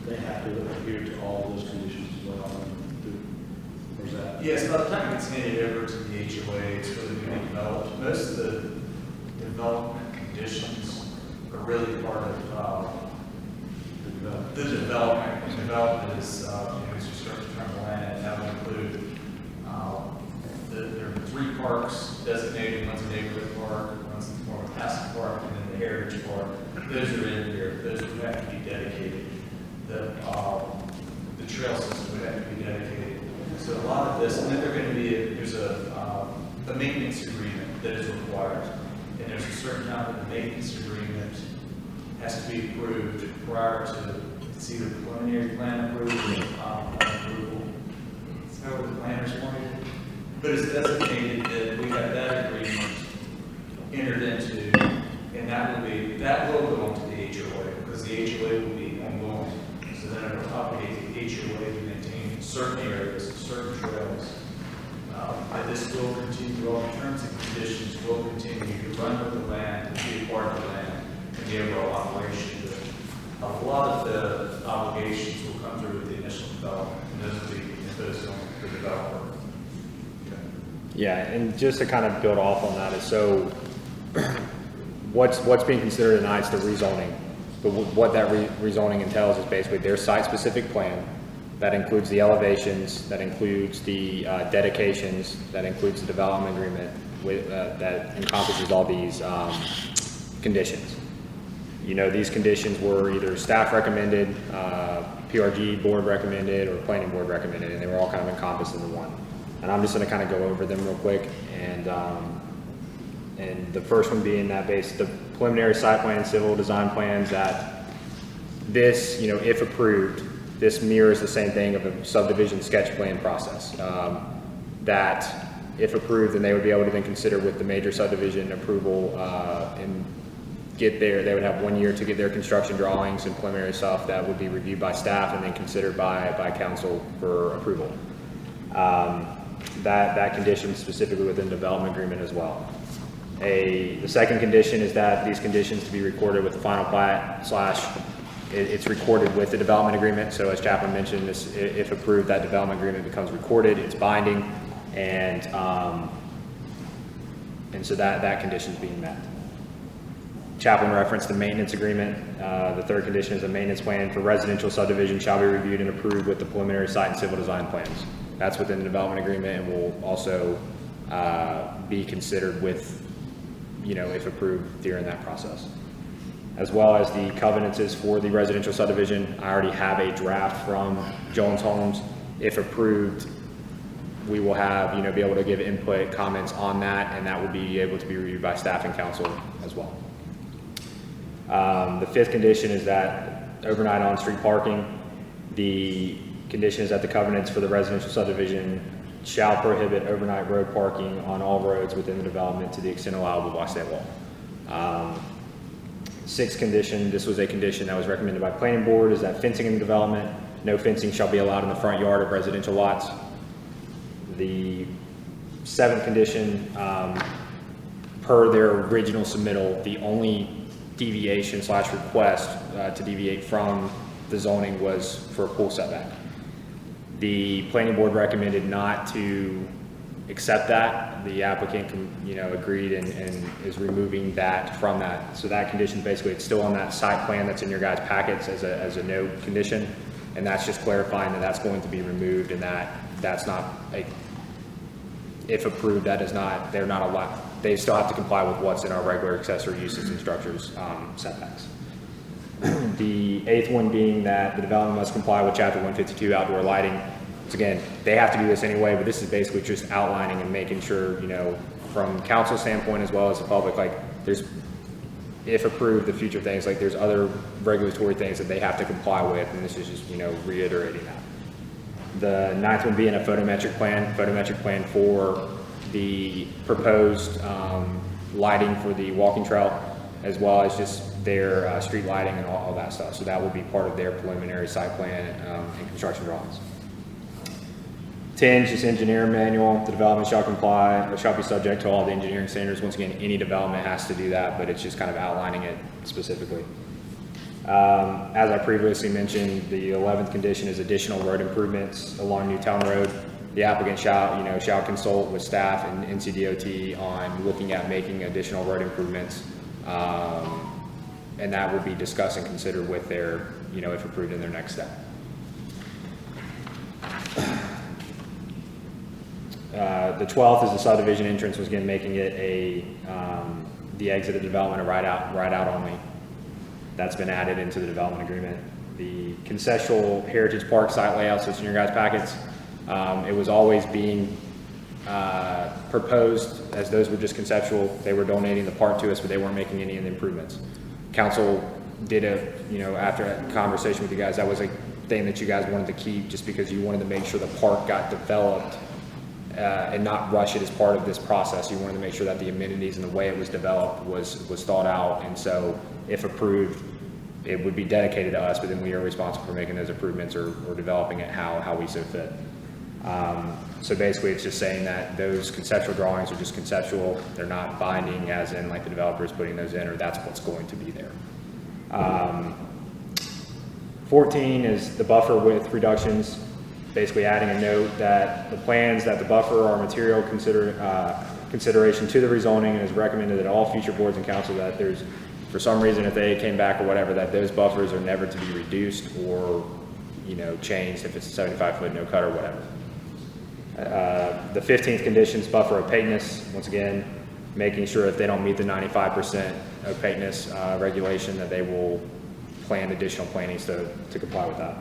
they have to adhere to all those conditions as well. Or is that? Yes, by the time it's handed over to the HOA, it's really going to be developed. Most of the development conditions are really part of the development. And development is, as you start to turn the land, and that will include, there are 3 parks designated. One's a neighborhood park, one's more of a passive park, and then the heritage park. Those are in here. Those would have to be dedicated. The trail system would have to be dedicated. So a lot of this, and then there's a maintenance agreement that is required. And there's a certain time that the maintenance agreement has to be approved prior to, it's either preliminary plan approval or plan approval. It's how the planners want it. But it's designated that we have that agreement entered into, and that will go onto the HOA, because the HOA will be on going. So then it will obligate the HOA to maintain certain areas, certain trails. That this will continue, all the terms and conditions will continue to run with the land, to be a part of the land, and the overall operation. But a lot of the obligations will come through with the initial development, and those will be imposed on the developer. Yeah, and just to kind of build off on that is, so what's being considered tonight is the rezoning. But what that rezoning entails is basically their site-specific plan. That includes the elevations, that includes the dedications, that includes the development agreement with, that encompasses all these conditions. You know, these conditions were either staff recommended, PRG board recommended, or planning board recommended, and they were all kind of encompassed into one. And I'm just going to kind of go over them real quick. And the first one being that the preliminary site plan, civil design plans, that this, you know, if approved, this mirrors the same thing of a subdivision sketch plan process. That if approved, then they would be able to then consider with the major subdivision approval and get there. They would have 1 year to get their construction drawings and preliminary stuff that would be reviewed by staff and then considered by council for approval. That condition specifically within the development agreement as well. The second condition is that these conditions to be recorded with the final plat / it's recorded with the development agreement. So as Chaplain mentioned, if approved, that development agreement becomes recorded, it's binding, and so that condition is being met. Chaplain referenced the maintenance agreement. The third condition is a maintenance plan for residential subdivision shall be reviewed and approved with the preliminary site and civil design plans. That's within the development agreement and will also be considered with, you know, if approved during that process. As well as the covenants for the residential subdivision. I already have a draft from Jones Homes. If approved, we will have, you know, be able to give input, comments on that, and that will be able to be reviewed by staff and council as well. The fifth condition is that overnight on-street parking. The condition is that the covenants for the residential subdivision shall prohibit overnight road parking on all roads within the development to the extent allowable by state law. Sixth condition, this was a condition that was recommended by planning board, is that fencing in the development, no fencing shall be allowed in the front yard of residential lots. The seventh condition, per their original submittal, the only deviation / request to deviate from the zoning was for a pool setback. The planning board recommended not to accept that. The applicant, you know, agreed and is removing that from that. So that condition, basically, it's still on that site plan that's in your guys' packets as a note condition, and that's just clarifying that that's going to be removed and that's not if approved, that is not, they're not allowed. They still have to comply with what's in our regular accessory uses and structures setbacks. The eighth one being that the development must comply with Chapter 152 outdoor lighting. So again, they have to do this anyway, but this is basically just outlining and making sure, you know, from council standpoint as well as the public, like there's, if approved, the future things, like there's other regulatory things that they have to comply with, and this is just, you know, reiterating that. The ninth one being a photometric plan for the proposed lighting for the walking trail, as well as just their street lighting and all that stuff. So that will be part of their preliminary site plan and construction drawings. 10 is just engineering manual. The development shall comply or shall be subject to all the engineering standards. Once again, any development has to do that, but it's just kind of outlining it specifically. As I previously mentioned, the 11th condition is additional road improvements along Newtown Road. The applicant shall consult with staff and NCDOT on looking at making additional road improvements, and that will be discussed and considered with their, you know, if approved in their next step. The 12th is the subdivision entrance, was again making it the exit of development a ride out only. That's been added into the development agreement. The concessional Heritage Park site layouts that's in your guys' packets. It was always being proposed as those were just conceptual. They were donating the park to us, but they weren't making any of the improvements. Council did after a conversation with you guys, that was a thing that you guys wanted to keep just because you wanted to make sure the park got developed and not rush it as part of this process. You wanted to make sure that the amenities and the way it was developed was thought out. And so if approved, it would be dedicated to us, but then we are responsible for making those improvements or developing it how we so fit. So basically, it's just saying that those conceptual drawings are just conceptual. They're not binding, as in like the developer's putting those in, or that's what's going to be there. 14 is the buffer width reductions, basically adding a note that the plans that the buffer are material consideration to the rezoning, and is recommended that all future boards and council that there's, for some reason, if they came back or whatever, that those buffers are never to be reduced or, changed if it's a 75-foot no cut or whatever. The 15th conditions buffer opaqueness, once again, making sure if they don't meet the 95% opaqueness regulation that they will plan additional plantings to comply with that.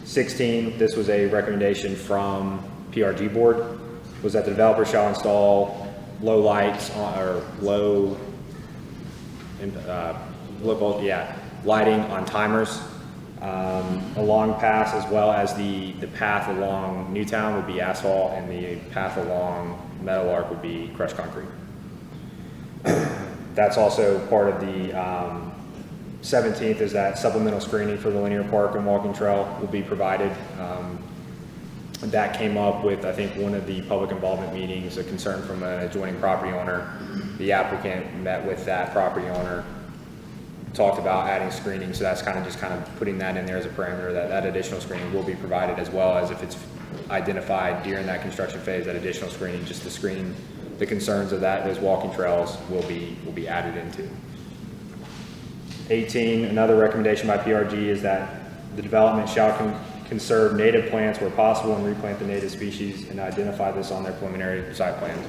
16, this was a recommendation from PRG board, was that the developer shall install low lights or low lighting on timers along paths, as well as the path along Newtown would be asphalt and the path along Meadowlark would be crushed concrete. That's also part of the 17th is that supplemental screening for the linear park and walking trail will be provided. That came up with, I think, one of the public involvement meetings, a concern from an adjoining property owner. The applicant met with that property owner, talked about adding screening, so that's kind of putting that in there as a parameter that additional screening will be provided, as well as if it's identified during that construction phase, that additional screening, just to screen the concerns of those walking trails will be added into. 18, another recommendation by PRG is that the development shall conserve native plants where possible and replant the native species and identify this on their preliminary site plans.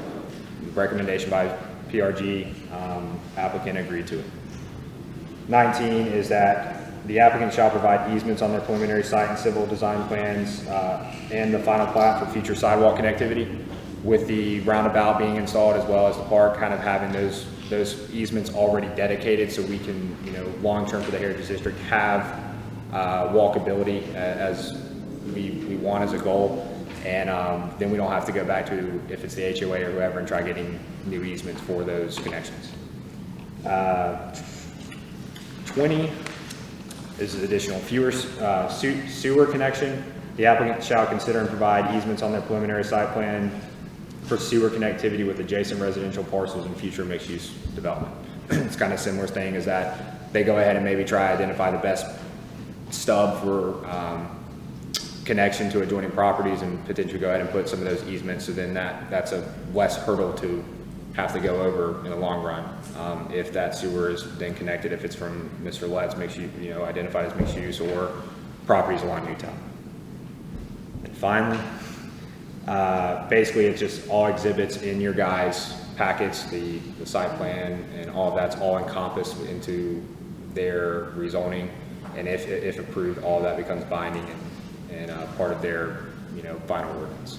Recommendation by PRG, applicant agreed to it. 19 is that the applicant shall provide easements on their preliminary site and civil design plans and the final plat for future sidewalk connectivity, with the roundabout being installed as well as the park kind of having those easements already dedicated, so we can, long-term for the Heritage District have walkability as we want as a goal, and then we don't have to go back to, if it's the HOA or whoever, and try getting new easements for those connections. 20 is additional sewer connection. The applicant shall consider and provide easements on their preliminary site plan for sewer connectivity with adjacent residential parcels and future mixed-use development. It's kind of similar thing, is that they go ahead and maybe try to identify the best stub for connection to adjoining properties and potentially go ahead and put some of those easements, so then that's a less hurdle to have to go over in the long run. If that sewer is then connected, if it's from Mr. Letts, identified as mixed use, or properties along Newtown. And finally, basically it's just all exhibits in your guys' packets, the site plan and all of that's all encompassed into their rezoning, and if approved, all of that becomes binding and part of their final ordinance.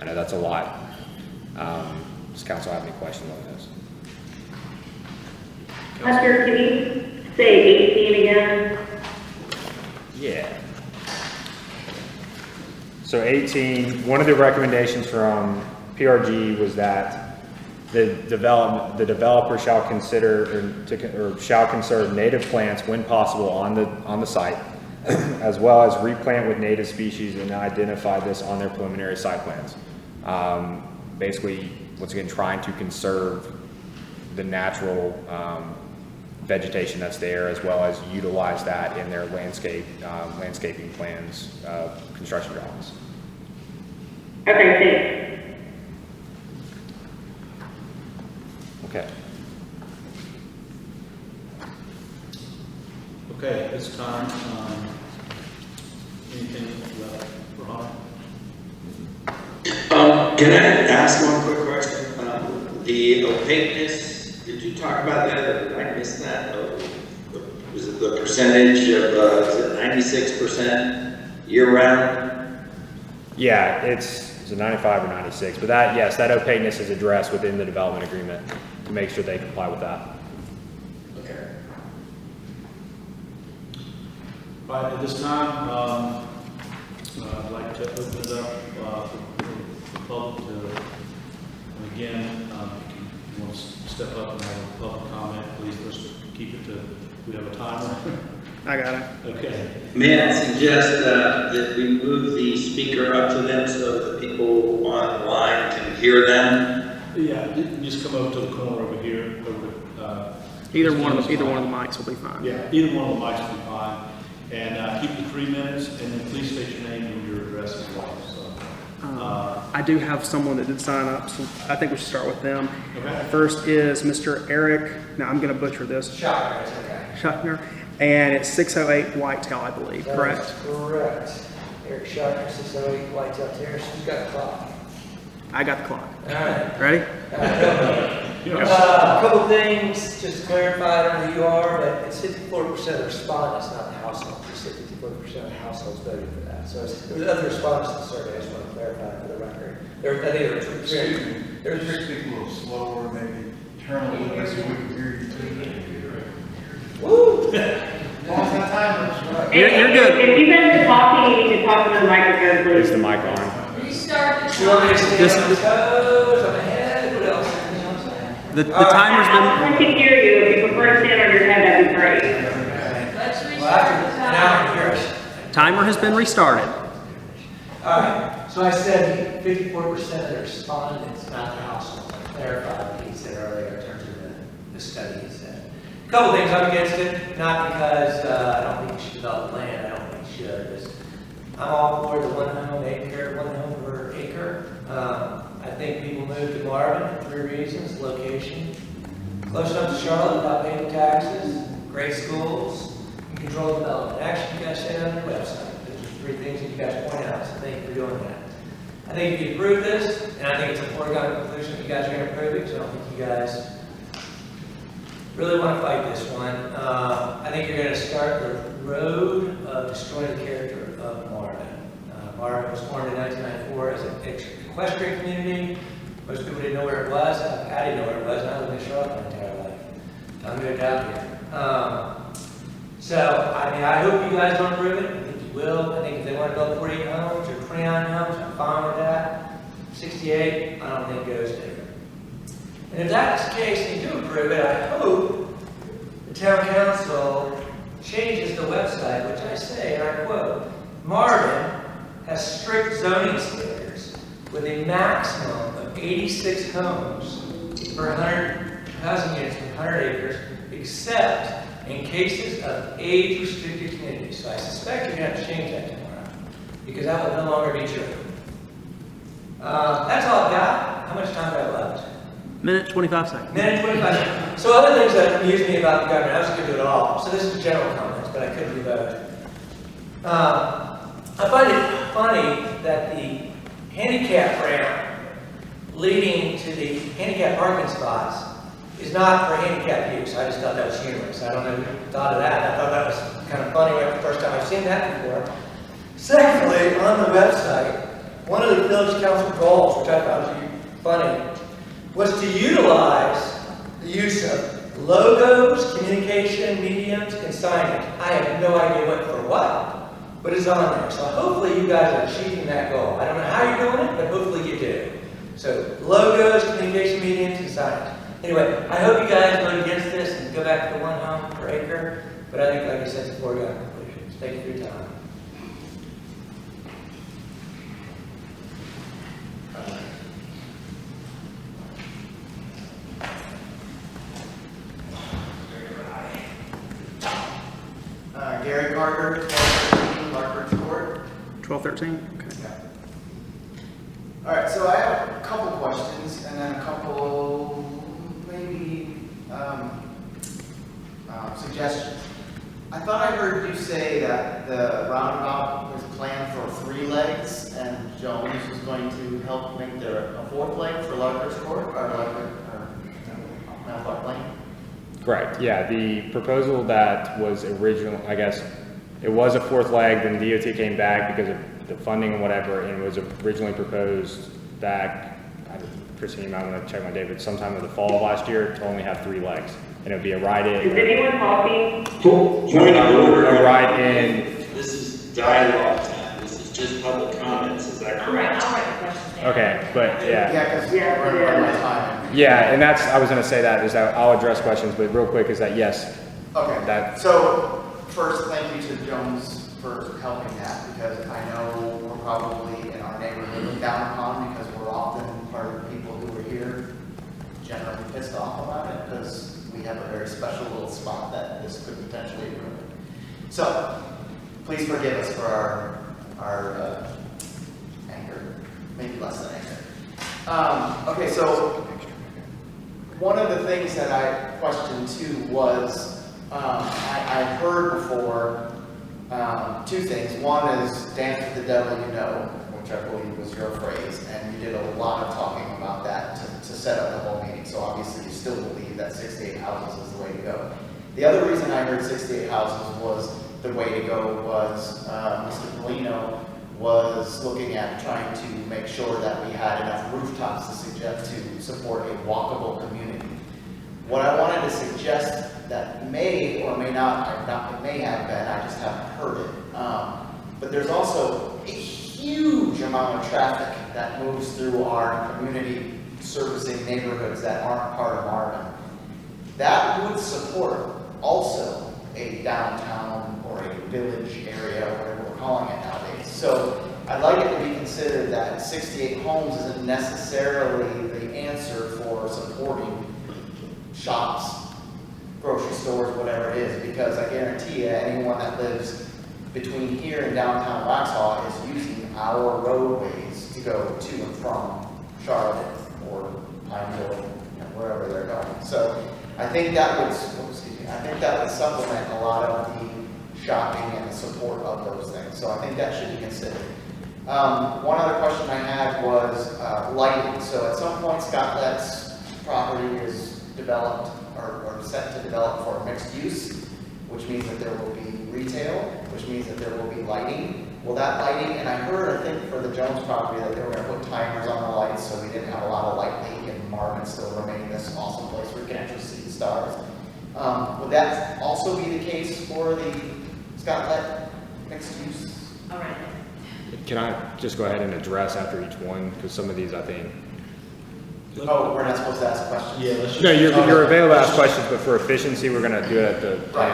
I know that's a lot. Does council have any questions on this? Lester, can you say 18 again? Yeah. So 18, one of the recommendations from PRG was that the developer shall consider or shall conserve native plants when possible on the site, as well as replant with native species and identify this on their preliminary site plans. Basically, once again, trying to conserve the natural vegetation that's there, as well as utilize that in their landscaping plans, construction drawings. Okay, thanks. Okay. Okay, at this time, anything left for Ron? Can I ask one quick question? The opaqueness, did you talk about that, or did I miss that? Was it the percentage of, is it 96% year-round? Yeah, it's a 95 or 96, but that opaqueness is addressed within the development agreement to make sure they comply with that. Okay. All right, at this time, I'd like to open it up for the public to, again, if you want to step up and have a public comment, please let's keep it to We have a timer? I got it. Okay. May I suggest that we move the speaker up to them so that people online can hear them? Yeah, just come over to the corner over here, Either one of the mics will be fine. Yeah, either one of the mics will be fine. And keep the 3 minutes, and then please state your name and your address as well. So, I do have someone that did sign up, so I think we should start with them. Okay. First is Mr. Eric, now I'm going to butcher this, Shocker, it's okay. Schuckner, and it's 608 Whitetail, I believe, That correct? is correct. Eric Shocker, 608 Whitetail Terrace, who's got the clock? I got the clock. All right. Ready? A couple things, just to clarify, I don't know who you are, but it's 54% of respondents, not the household. You said 54% of households voted for that. So there was other respondents to the survey, I just want to clarify for the record. I think there were three. Speak a little slower, maybe turn a little bit so we can hear you too. Woo! Long time. You're good. If you guys are talking, you can talk into the microphone, Is please. the mic on? Restart the You want me to stand Just- on the toes, on the head, what else? Anything else? The timer's been, I can hear you. If you prefer to stand on your head, that'd be great. Let's Well, restart after, the now I time. can hear us. timer has been restarted. All right, so I said 54% of the respondents, not the household. I clarified what he said earlier in terms of the study he said. A couple things I'm against it, not because I don't think you should develop land, I don't think you should. I'm all for the one home per acre. I think people move to Marvin for 3 reasons: location, close enough to Charlotte without paying taxes, great schools, and controlled development. Actually, you guys say that on your website. Those are 3 things that you guys point out, so thank you for doing that. I think if you approve this, and I think it's a foregone conclusion that you guys are going to approve it, so I don't think you guys really want to fight this one. I think you're going to start the road of destroying the character of Marvin. Marvin was formed in 1994 as an equestrian community. Most people didn't know where it was. I didn't know where it was, and I lived in Charlotte my entire life. I moved out here. So, I mean, I hope you guys don't approve it. I think you will. I think if they want to build 48 homes or 29 homes, I'm fine with that. 68, I don't think goes there. And if that's the case and you do approve it, I hope the town council changes the website, which I say, and I quote, Marvin has strict zoning standards with a maximum of 86 homes per 100 housing units per 100 acres, except in cases of age-restricted communities. So I suspect you're going to have to change that tomorrow, because that will no longer be true. That's all I've got. How much time do I have left? Minute, 25 seconds. Minute 25 seconds. So other things that amuse me about the government, I was going to do it all. So this is general comments, but I couldn't do both. I find it funny that the handicap ramp leading to the handicap parking spots is not for handicap use. I just thought that was humorous. I don't know who thought of that. I thought that was kind of funny. That's the first time I've seen that before. Secondly, on the website, one of the village council goals, which I thought was funny, was to utilize the use of logos, communication, mediums, and signage. I have no idea what for what, but it's on there. So hopefully you guys are achieving that goal. I don't know how you're doing it, but hopefully you do. So logos, communication, mediums, and signage. Anyway, I hope you guys vote against this and go back to the 1 home per acre, but I think, like I said, it's a foregone conclusion. So thank you for your time. Gary Carter, 1213 Larkbridge Court. 1213? Okay. Yeah. All right, so I have a couple questions and then a couple maybe suggestions. I thought I heard you say that the roundabout was planned for 3 legs and Jones was going to help make there a 4th leg for Larkbridge Court or Mount Lane. Correct, yeah, the proposal that was original, I guess, it was a 4th leg, then DOT came back because of the funding and whatever, and was originally proposed back, Christine, I'm gonna check my date, but sometime in the fall of last year, to only have 3 legs. And it would be a Is ride-in. anyone talking? Point of order. A ride-in, This is dialogue time. This is just public comments. Is that I'll write correct? the questions down. okay, but yeah. Yeah, because Yeah, we're it running out is. of time. Yeah, and that's, I was gonna say that, is that I'll address questions, but real quick is that yes, Okay, so first, thank you to Jones for helping that, because I know we're probably in our neighborhood looked down upon, because we're often part of the people who are here generally pissed off about it, because we have a very special little spot that this could potentially ruin. So, please forgive us for our anger, maybe less than anger. Okay, so one of the things that I questioned too was, I've heard before two things. One is dance with the devil you know, which I believe was your phrase, and you did a lot of talking about that to set up the whole meeting. So obviously you still believe that 68 houses is the way to go. The other reason I heard 68 houses was the way to go was Mr. Polino was looking at trying to make sure that we had enough rooftops to support a walkable community. What I wanted to suggest that may or may not, it may have been, I just haven't heard it, but there's also a huge amount of traffic that moves through our community servicing neighborhoods that aren't part of Marvin. That would support also a downtown or a village area, whatever we're calling it nowadays. So I'd like it to be considered that 68 homes isn't necessarily the answer for supporting shops, grocery stores, whatever it is, because I guarantee you anyone that lives between here and downtown Waxhaw is using our roadways to go to and from Charlotte or Pineville and wherever they're going. So I think that would, I think that would supplement a lot of the shopping and the support of those things. So I think that should be considered. One other question I had was lighting. So at some point, Scott Lett's property is developed or set to develop for mixed use, which means that there will be retail, which means that there will be lighting. Will that lighting, and I heard, I think for the Jones property, that they were going to put timers on the lights so we didn't have a lot of light leak and Marvin still remain this awesome place where you can actually see the stars. Would that also be the case for the Scott Lett mixed use? All right. Can I just go ahead and address after each one? Because some of these, I think. Oh, we're not supposed to ask questions? Yeah, let's just. No, you're available to ask questions, but for efficiency, we're going to do it at the Right.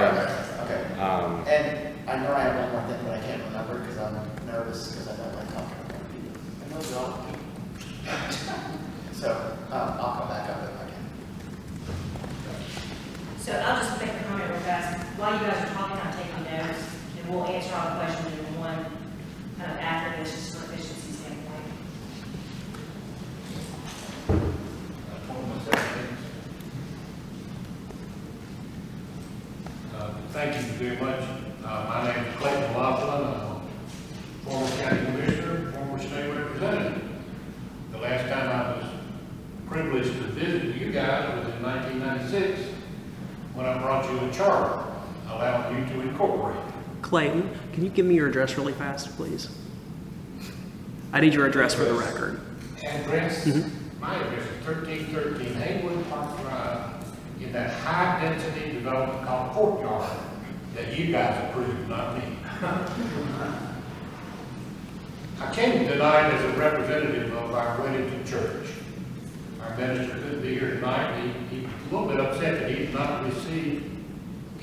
Okay. end. And I know I have one more thing, but I can't remember because I'm nervous because I don't like talking about people. I know you all people. So I'll come back up if I can. So I'll just make a comment real fast. While you guys are talking, I'm taking notes, and we'll answer all the questions in one kind of after this, just for efficiency standpoint. Thank you very much. My name is Clayton Laughlin. I'm a former county commissioner, former state representative. The last time I was privileged to visit you guys was in 1996 when I brought you a charter allowing you to incorporate. Clayton, can you give me your address really fast, please? I need your address for the record. Address, my address is 1313 Haywood Park Drive in that high-density development called Courtyard that you guys approved, not me. I came tonight as a representative of our Weddington Church. Our minister couldn't be here tonight. He's a little bit upset that he's not received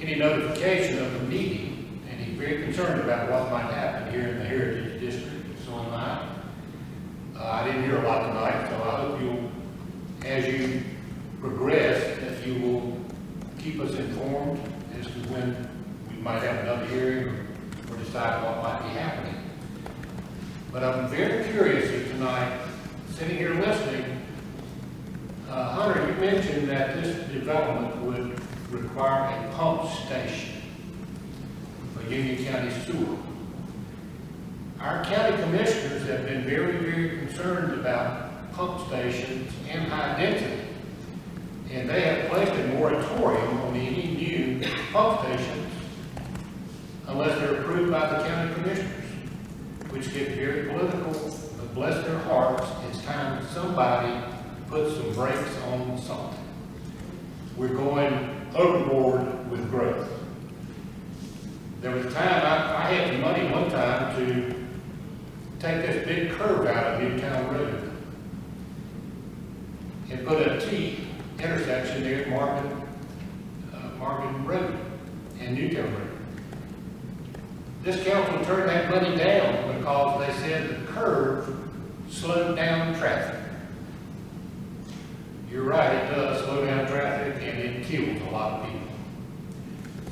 any notification of the meeting, and he's very concerned about what might happen here in the Heritage District, and so am I. I didn't hear a lot tonight, so I hope you'll, as you progress, that you will keep us informed as to when we might have another hearing or decide what might be happening. But I'm very curious if tonight, sitting here listening, Hunter, you mentioned that this development would require a pump station for Union County Sewer. Our county commissioners have been very, very concerned about pump stations and high density. And they have placed a moratorium on any new pump stations unless they're approved by the county commissioners, which gets very political, but bless their hearts, it's time that somebody puts some brakes on something. We're going overboard with growth. There was a time, I had some money one time to take this big curve out of Newtown Road and put a T intersection there at Marvin Road. in Newtown Road. This council turned that money down because they said the curve slowed down traffic. You're right, it does slow down traffic and it kills a lot of people.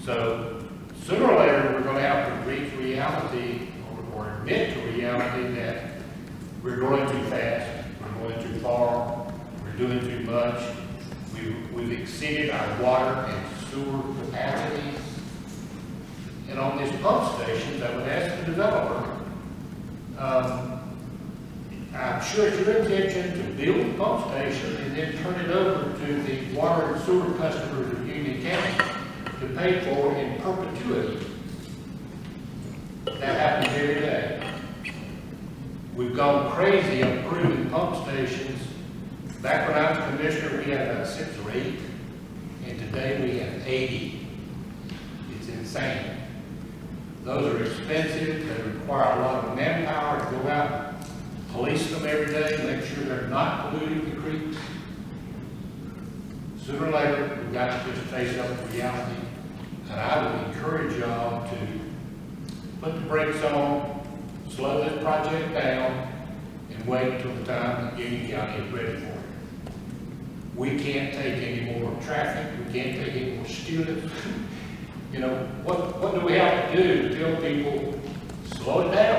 So sooner or later, we're gonna have to reach reality or admit to reality that we're going too fast, we're going too far, we're doing too much. We've exceeded our water and sewer capacities. And on these pump stations, I would ask the developer, I'm sure it's your intention to build a pump station and then turn it over to the water and sewer customers of Union County to pay for in perpetuity. That happens every day. We've gone crazy approving pump stations. Back when I was commissioner, we had about 6 or 8, and today we have 80. It's insane. Those are expensive, they require a lot of manpower to go out, police them every day, make sure they're not polluting the creeks. Sooner or later, we've got to just face up to reality, and I would encourage y'all to put the brakes on, slow this project down, and wait until the time that Union County is ready for it. We can't take any more traffic, we can't take any more students. You know, what do we have to do to tell people, slow it down?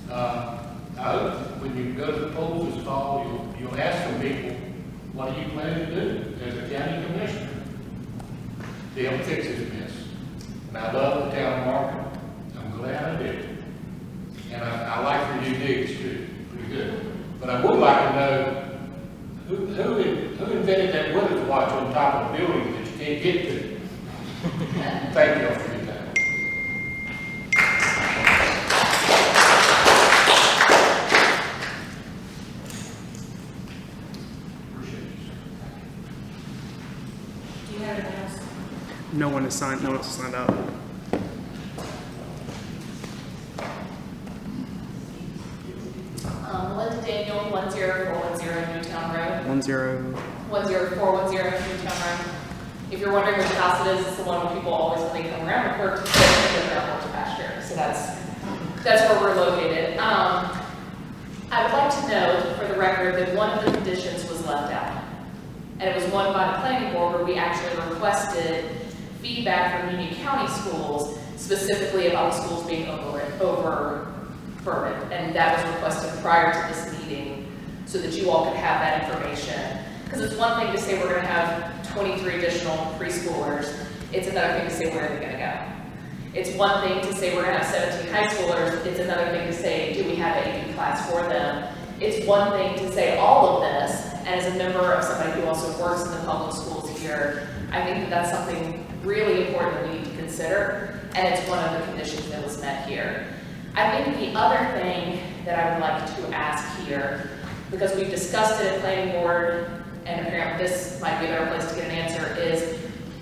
I hope when you go to the polls this fall, you'll ask some people, what do you plan to do as a county commissioner to help fix this mess? And I love the town of Marvin. I'm glad I did. And I like your new digs too, pretty good. But I would like to know who invented that weather watch on top of the building that you can't get to? Thank you all for your time. Do you have anything else? No one has signed up. Linda Daniel, 10410 Newtown Road. 10410 Newtown Road. If you're wondering which house it is, it's the one where people always, when they come around, refer to the pasture. So that's where we're located. I would like to note, for the record, that one of the conditions was left out. And it was one by the planning board where we actually requested feedback from Union County schools, specifically about the schools being over burdened. And that was requested prior to this meeting so that you all could have that information. Because it's one thing to say we're going to have 23 additional preschoolers. It's another thing to say where are they going to go. It's one thing to say we're going to have 17 high schoolers. It's another thing to say, do we have an AP class for them? It's one thing to say all of this, and as a member of somebody who also works in the public schools here, I think that that's something really important that we need to consider, and it's one of the conditions that was met here. I think the other thing that I would like to ask here, because we've discussed it at planning board, and apparently this might be a better place to get an answer, is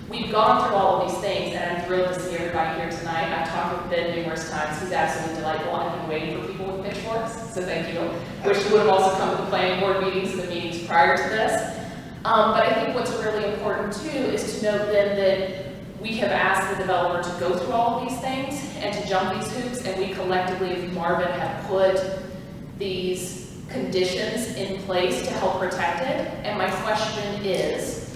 we've gone through all of these things, and I'm thrilled to see everybody here tonight. I've talked with Ben numerous times. He's absolutely delightful. I've been waiting for people with pitchforks, so thank you. Wish you would have also come to the planning board meetings and the meetings prior to this. But I think what's really important too is to note then that we have asked the developer to go through all of these things and to jump these hoops, and we collectively, as Marvin, have put these conditions in place to help protect it. And my question is,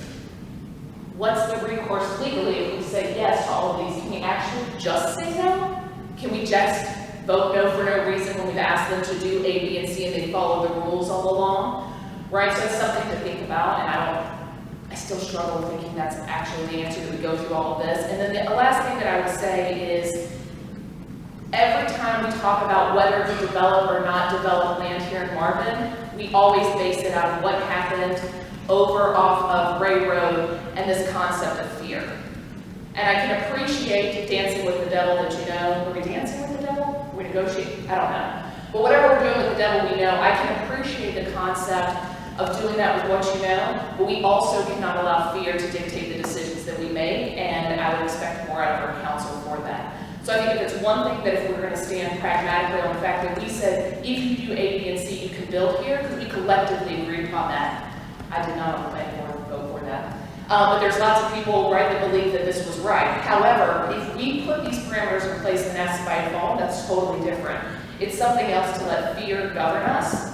what's the recourse legally if we say yes to all of these? Can we actually just say no? Can we just vote no for no reason when we've asked them to do A, B, and C and they follow the rules all along? Right, so it's something to think about, and I still struggle with thinking that's actually the answer that we go through all of this. And then the last thing that I would say is, every time we talk about whether to develop or not develop land here in Marvin, we always base it out of what happened over off of Ray Road and this concept of fear. And I can appreciate dancing with the devil that you know. Are we dancing with the devil? Are we negotiating? I don't know. But whatever we're doing with the devil we know, I can appreciate the concept of doing that with what you know, but we also cannot allow fear to dictate the decisions that we make, and I would expect more out of our council for that. So I think if it's one thing that if we're going to stand pragmatically on the fact that we said, if you do A, B, and C, you can build here, because we collectively agreed upon that. I did not on the planning board vote for that. But there's lots of people rightly believe that this was right. However, if we put these parameters in place and that's by phone, that's totally different. It's something else to let fear govern us,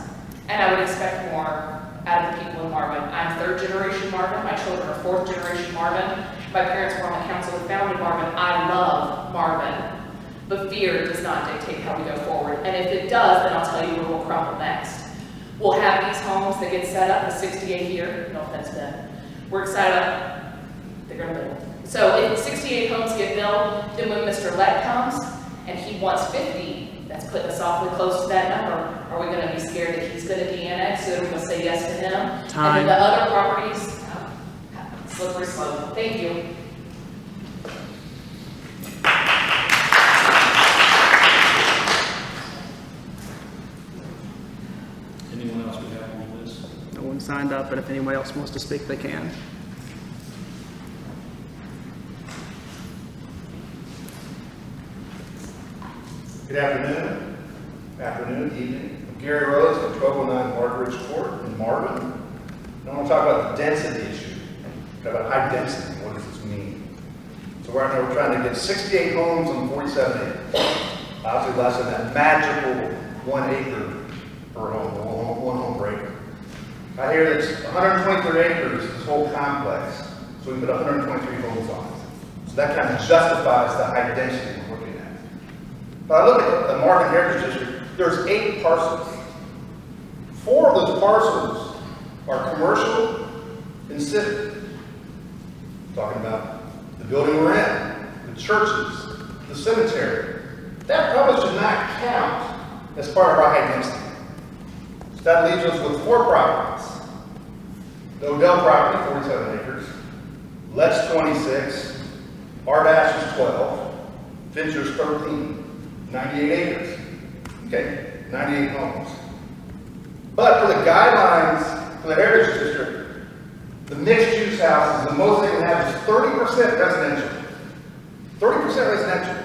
and I would expect more out of the people in Marvin. I'm third generation Marvin, my children are fourth generation Marvin. My parents were on the council that founded Marvin. I love Marvin, but fear does not dictate how we go forward. And if it does, then I'll tell you where we'll crumble next. We'll have these homes that get set up, the 68 here, no offense to them. We're set up, they're gonna build. So if 68 homes get built, then when Mr. Lett comes and he wants 50, that's putting us awfully close to that number. Are we gonna be scared that he's gonna de-annex, so that we're gonna say yes to him? Time. And then the other properties, slippery slope. Thank you. Anyone else we have on this? No one signed up, but if anyone else wants to speak, they can. Good afternoon, evening. I'm Gary Rose at 1209 Margaret's Court in Marvin. And I want to talk about the density issue. Talk about high density. What does this mean? So right now we're trying to get 68 homes on 47 acres. Obviously less than that magical 1 acre per home, one home per acre. I hear that it's 123 acres, this whole complex. So we put 123 homes on it. So that kind of justifies the high density we're looking at. But I look at the Marvin Heritage District, there's 8 parcels. 4 of those parcels are commercial and civic. Talking about the building we're in, the churches, the cemetery. That probably should not count as part of our high density. So that leaves us with 4 properties. The Odell property, 47 acres. Let's 26. R-Dash is 12. Fincher's 13. 98 acres. Okay, 98 homes. But for the guidelines for the Heritage District, the mixed-use houses, the most they can have is 30% residential. 30% residential.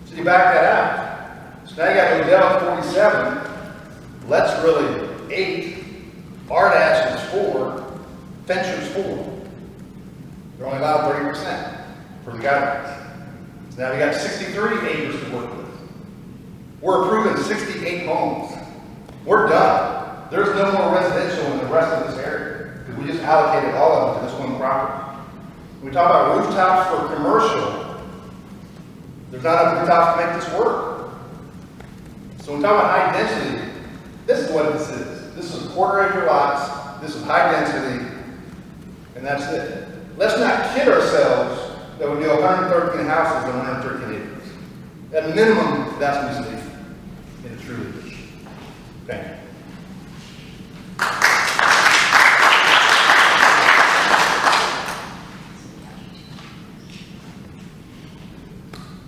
So you back that out. So now you got Odell 47. Let's really 8. R-Dash is 4. Fincher's 4. They're only allowed 30% for the guidelines. So now we got 63 acres to work with. We're approving 68 homes. We're done. There's no more residential in the rest of this area because we just allocated all of them to this one property. When we talk about rooftops for commercial, there's not enough rooftops to make this work. So when we talk about high density, this is what this is. This is quarter-acre lots. This is high density, and that's it. Let's not kid ourselves that would do 113 houses on 113 acres. At minimum, that's misleading. It truly is. Thank you.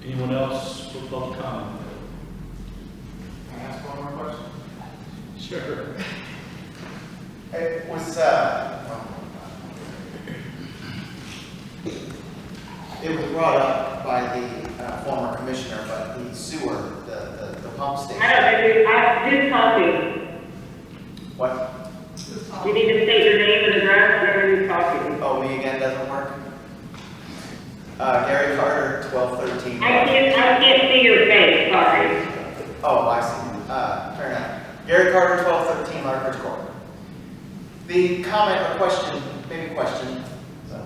Anyone else for public comment? Can I ask one more question? Sure. It was, it was brought up by the former commissioner, but the sewer, the pump station. I did talk to you. What? You need to state your name and address and who's talking. Oh, me again doesn't work? Gary Carter, 1213. I can't see your face, sorry. Oh, I see. Fair enough. Gary Carter, 1213 Larkridge Court. The comment or question, maybe question, so,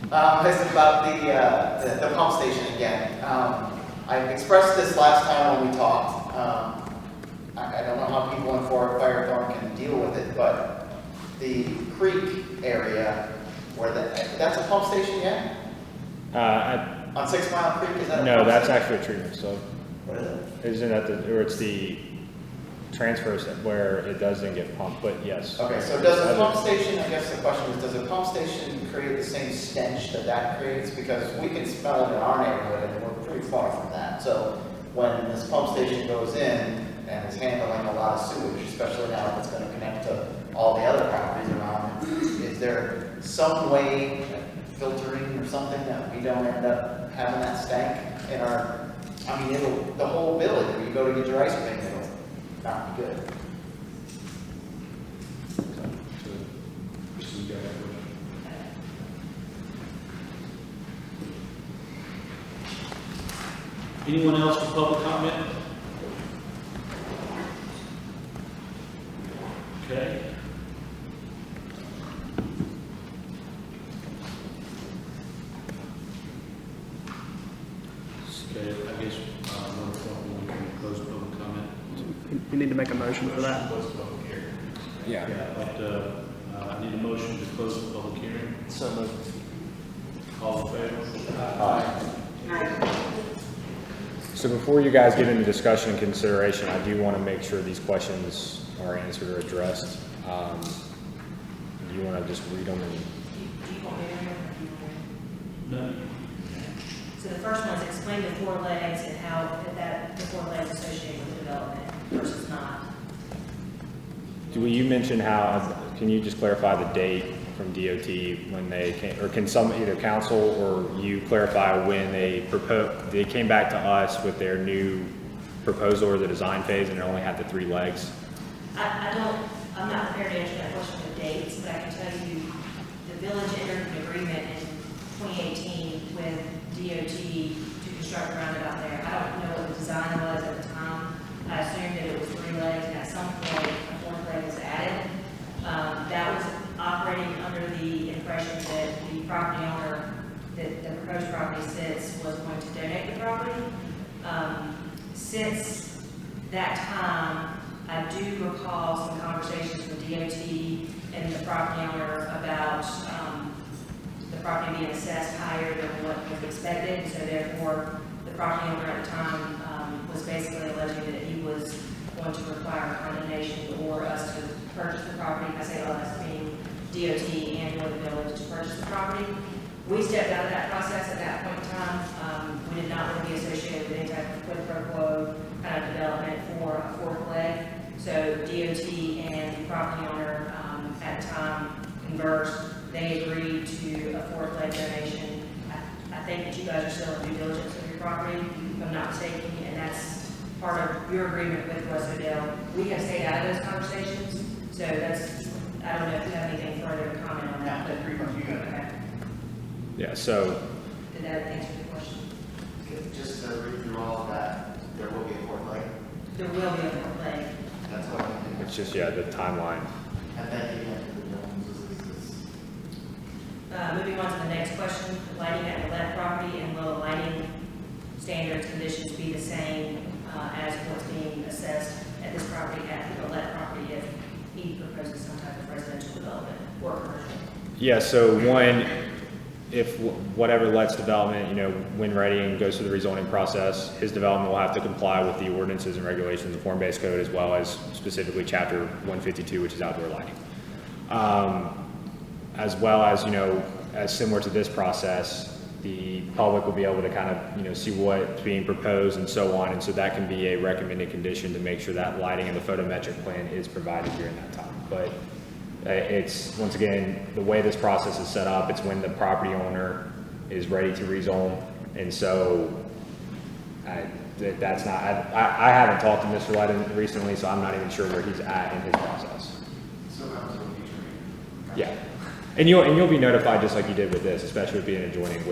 is about the pump station again. I expressed this last time when we talked. I don't know how people in Firethorn can deal with it, but the creek area where that's a pump station yet? On 6 Mile Creek, is that a No, pump that's station? actually a treatment, so. What is it? Isn't that or it's the transfers where it doesn't get pumped, but yes. Okay, so does a pump station, I guess the question is, does a pump station create the same stench that creates? Because we can smell it in our neighborhood and we're pretty far from that. So when this pump station goes in and is handling a lot of sewage, especially now if it's going to connect to all the other properties around it, is there some way, filtering or something, that we don't end up having that stank in our, I mean, the whole village, when you go to get your ice cream, it'll not be good. This is Anyone else for public comment? Okay. Okay, I guess, we can close public comment. You need to make a motion for that. Close the public hearing. Yeah. But, I need a motion to close the public hearing. So moved. All in favor? So before you guys get into discussion and consideration, I do want to make sure these questions are answered or addressed. Do you want to just read them and? Do you want me to read them or do you want me to? No. So the first one is explain the 4 legs and how that the 4 legs associated with the development versus not. Do you mention how, can you just clarify the date from DOT when they came, or can some, either council or you clarify when they came back to us with their new proposal or the design phase and it only had the 3 legs? I'm not prepared to answer that question with dates, but I can tell you the village entered an agreement in 2018 with DOT to construct a roundabout there. I don't know what the design was at the time. I assumed that it was 3 legs and at some point a 4th leg was added. That was operating under the impression that the property owner that the proposed property sits was going to donate the property. Since that time, I do recall some conversations with DOT and the property owner about the property being assessed higher than what was expected. So therefore, the property owner at the time was basically alleging that he was going to require condemnation or us to purchase the property. I say us being DOT and or the village to purchase the property. We stepped out of that process at that point in time. We did not want to be associated with any type of quid pro quo kind of development for a 4th leg. So DOT and the property owner at the time conversed. They agreed to a 4th leg donation. I think that you guys are still in due diligence of your property, if I'm not mistaken, and that's part of your agreement with West Odell. We have stayed out of those conversations, so that's, I don't know if you have anything further to comment on that, but pretty much you got it. Yeah, so. Did that answer the question? Just to read through all of that, there will be a 4th leg. There will be a 4th leg. That's what I'm thinking. It's just, yeah, the timeline. And then you have the Jones is Moving on to the next question, lighting at the left property, and will the lighting standards conditions be the same as what's being assessed at this property at the left property if he proposes some type of residential development or commercial? Yeah, so one, if whatever lets development, when ready and goes through the rezoning process, his development will have to comply with the ordinances and regulations of the form-based code as well as specifically chapter 152, which is outdoor lighting. As well as, as similar to this process, the public will be able to kind of, see what's being proposed and so on. And so that can be a recommended condition to make sure that lighting in the photometric plan is provided during that time. But it's, once again, the way this process is set up, it's when the property owner is ready to rezone. And so that's not, I haven't talked to Mr. Lighting recently, so I'm not even sure where he's at in his process. So that was a future meeting. Yeah. And you'll be notified just like you did with this, especially with being adjoining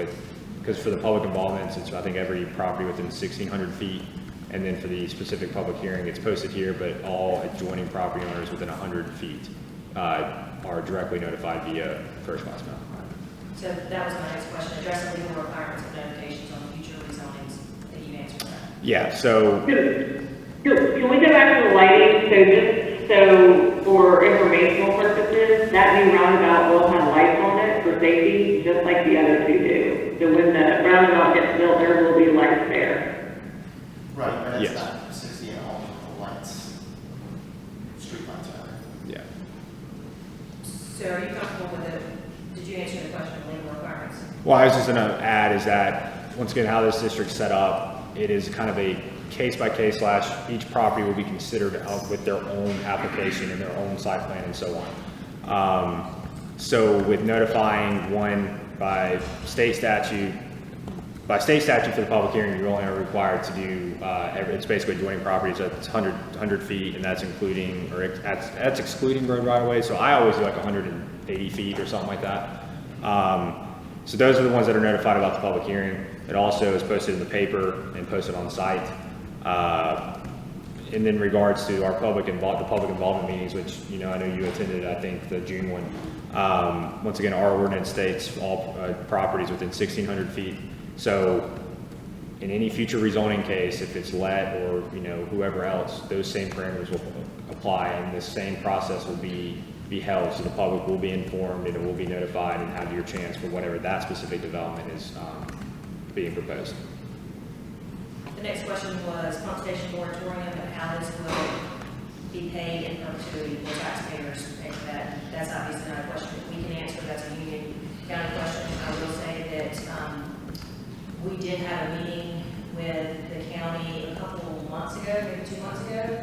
because for the public involvements, it's, I think, every property within 1,600 feet. And then for the specific public hearing, it's posted here, but all adjoining property owners within 100 feet are directly notified via first-class mail. So that was my next question, address the legal requirements of notifications on future rezonings that you answered that. Yeah, so. Can we go back to the lighting? So for informational purposes, that new roundabout will have lights on it for safety, just like the other 2 do. So when the roundabout gets built, there will be lights there. Right, but it's Yes. not 60 and all the lights, street lights rather. Yeah. So are you comfortable with it? Did you answer the question of legal requirements? Well, I was just going to add is that, once again, how this district's set up, it is kind of a case-by-case / each property will be considered with their own application and their own site plan and so on. So with notifying one by state statute for the public hearing, you only are required to do, it's basically adjoining properties that's 100 feet, and that's including, or that's excluding road right of way. So I always do like 180 feet or something like that. So those are the ones that are notified about the public hearing. It also is posted in the paper and posted on the site. And in regards to our the public involvement meetings, which, I know you attended, I think, the June one. Once again, our ordinance states all properties within 1,600 feet. So in any future rezoning case, if it's let or, whoever else, those same parameters will apply, and the same process will be held. So the public will be informed and it will be notified and have your chance for whatever that specific development is being proposed. The next question was pump station moratorium and how this will be paid in perpetuity for taxpayers pay for that. That's obviously not a question that we can answer. That's a Union County question. I will say that we did have a meeting with the county a couple of months ago, maybe 2 months ago,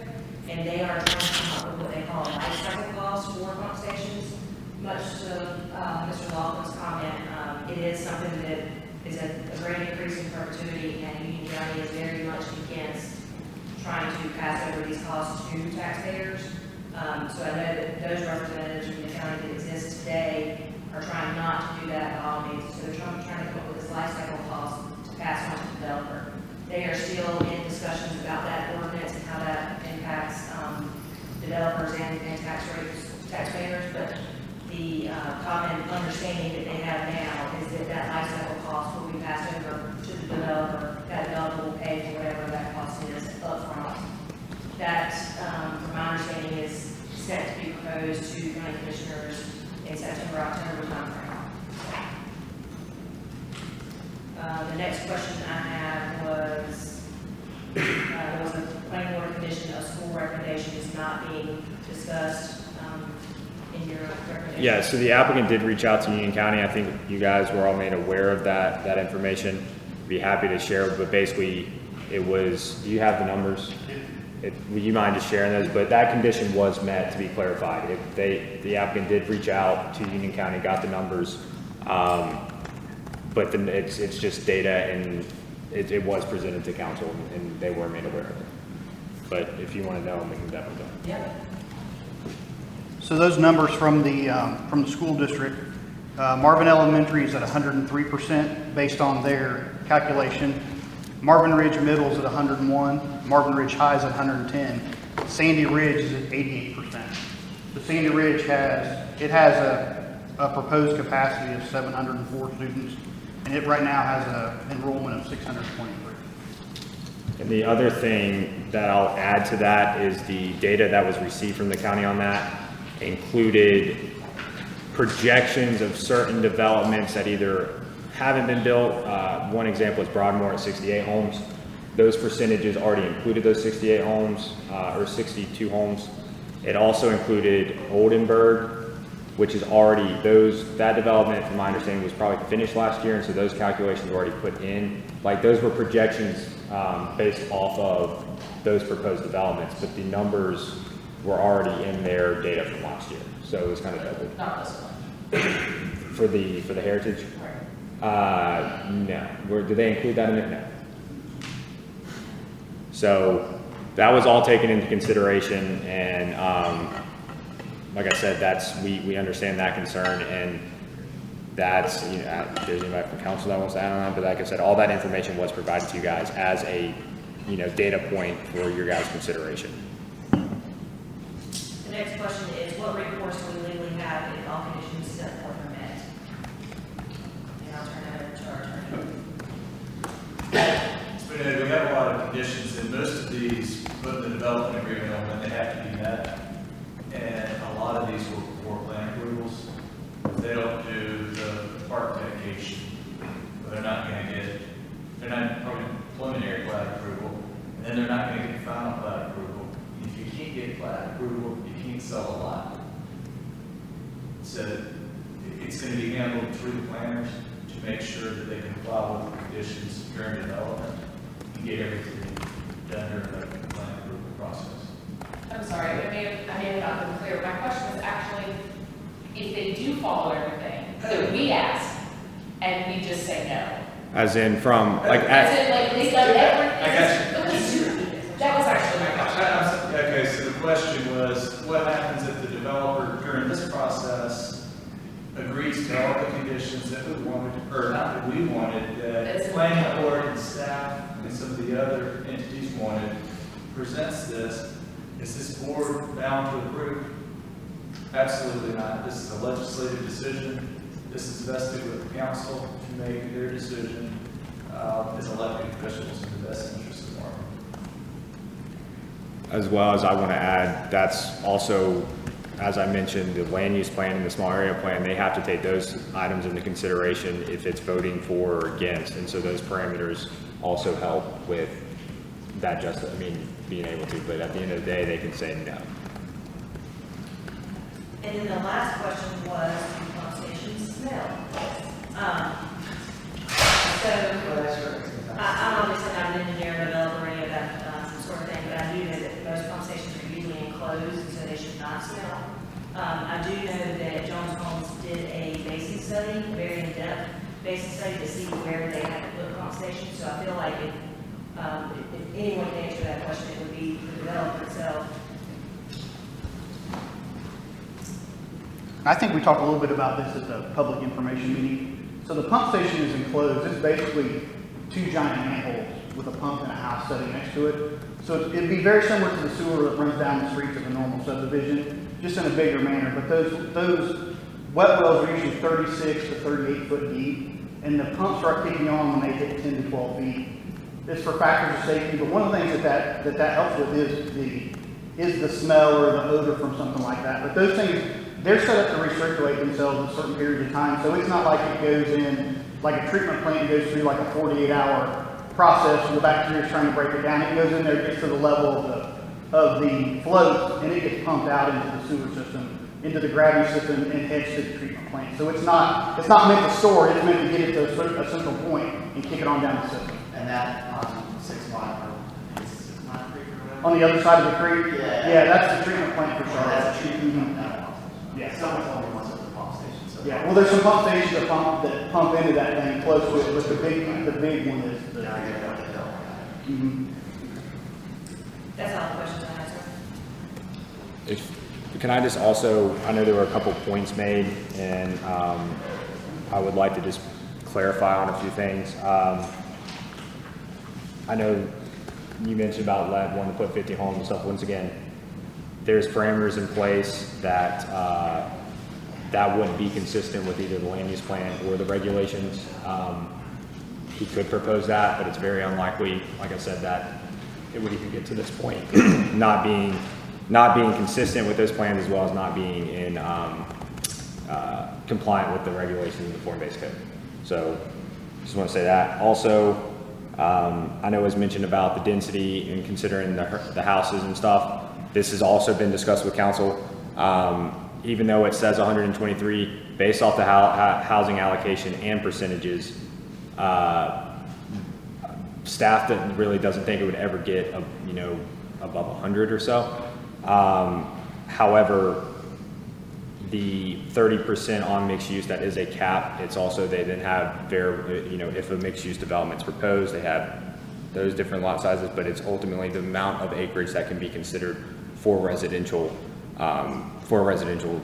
and they are trying to come up with what they call a life cycle cost for pump stations. Much to Mr. Laughlin's comment, it is something that is a great increase in perpetuity, and Union County is very much against trying to pass over these costs to taxpayers. So I know that those representatives from the county that exist today are trying not to do that by all means. So they're trying to come up with this life cycle cost to pass on to the developer. They are still in discussions about that ordinance and how that impacts developers and taxpayers, but the common understanding that they have now is that that life cycle cost will be passed over to the developer. That developer will pay for whatever that cost is upfront. That, from my understanding, is set to be proposed to county commissioners in September, October timeframe. The next question I had was, there was a planning board condition of school recommendation is not being discussed in your recommendation. Yeah, so the applicant did reach out to Union County. I think you guys were all made aware of that information. Be happy to share, but basically it was, do you have the numbers? Would you mind just sharing those? But that condition was met, to be clarified. The applicant did reach out to Union County, got the numbers, but then it's just data, and it was presented to council, and they were made aware of it. But if you want to know, we can definitely go. Yeah. So those numbers from the school district, Marvin Elementary is at 103% based on their calculation. Marvin Ridge Middle is at 101. Marvin Ridge High is at 110. Sandy Ridge is at 88%. So Sandy Ridge has a proposed capacity of 704 students, and it right now has an enrollment of 623. And the other thing that I'll add to that is the data that was received from the county on that included projections of certain developments that either haven't been built. One example is Broadmoor at 68 homes. Those percentages already included those 68 homes, or 62 homes. It also included Oldenburg, which is already, that development, from my understanding, was probably finished last year, and so those calculations were already put in. Like, those were projections based off of those proposed developments, but the numbers were already in their data from last year. So it was kind of double. Not this one. For the heritage? No. Do they include that in it? No. So that was all taken into consideration, and like I said, we understand that concern, and that's, if there's anybody from council that wants to add on that, but like I said, all that information was provided to you guys as a data point for your guys' consideration. The next question is, what recourse do we legally have if all conditions set forth are met? And I'll turn it over to our attorney. We have a lot of conditions, and most of these put in the development agreement on when they have to be met. And a lot of these were before plan approvals. If they don't do the park dedication, they're not probably preliminary plat approval, and then they're not going to get final plat approval. If you can't get plat approval, you can't sell a lot. So it's going to be handled through the planners to make sure that they can follow the conditions during development and get everything done during the plan approval process. I'm sorry, I may have not been clear. My question was actually, if they do follow everything, so we ask, and we just say no. As in from, like, As in, like, they done everything. I got you. That was actually my question. Okay, so the question was, what happens if the developer during this process agrees to all the conditions that we wanted, or not that we wanted, that It's- planning board and staff and some of the other entities wanted, presents this. Is this board bound to approve? Absolutely not. This is a legislative decision. This is vested with the council to make their decision as elected officials in the best interest of Marvin. As well as I want to add, that's also, as I mentioned, the land use plan and the small area plan, they have to take those items into consideration if it's voting for or against. And so those parameters also help with that being able to, but at the end of the day, they can say no. And then the last question was, do pump stations smell? I'm obviously not an engineer, developer, or any of that sort of thing, but I do know that most pump stations are usually enclosed, and so they should not smell. I do know that Jones Homes did a basin study, a very in-depth basin study to see where they had to put pump stations, so I feel like if anyone can answer that question, it would be the developer itself. I think we talked a little bit about this at the public information meeting. So the pump station is enclosed. It's basically two giant manholes with a pump and a house sitting next to it. So it'd be very similar to the sewer that runs down the streets of a normal subdivision, just in a bigger manner. But those wet wells are usually 36 to 38 foot deep, and the pumps start kicking on when they hit 10 to 12 feet. It's for factors of safety, but one of the things that helps with is the smell or the odor from something like that. But those things, they're set up to recirculate themselves in certain periods of time, so it's not like it goes in, like a treatment plant goes through like a 48-hour process where the bacteria is trying to break it down. It goes in there, gets to the level of the float, and it gets pumped out into the sewer system, into the gravity system, and heads to the treatment plant. So it's not meant to store, it's meant to get it to a central point and kick it on down the system. And that on 6 Mile, is it 6 Mile Creek or whatever? On the other side of the creek? Yeah. Yeah, that's the treatment plant for Well, sure. that's a treatment plant, Mhm. not a pump station. Yeah. Someone told me once it was a pump station, so. Yeah, well, there's some pump stations that pump into that thing close to it, but the big one is the. Now I get what they don't. Mhm. That's all the questions I have, sir. Can I just also, I know there were a couple points made, and I would like to just clarify on a few things. I know you mentioned about wanting to put 50 homes and stuff. Once again, there's parameters in place that that wouldn't be consistent with either the land use plan or the regulations. He could propose that, but it's very unlikely, like I said, that it would even get to this point, not being consistent with those plans, as well as not being in compliant with the regulations of the form-based code. So just want to say that. Also, I know it was mentioned about the density and considering the houses and stuff. This has also been discussed with council. Even though it says 123, based off the housing allocation and percentages, staff really doesn't think it would ever get above 100 or so. However, the 30% on mixed use, that is a cap. It's also, they then have if a mixed use development's proposed, they have those different lot sizes, but it's ultimately the amount of acreage that can be considered for a residential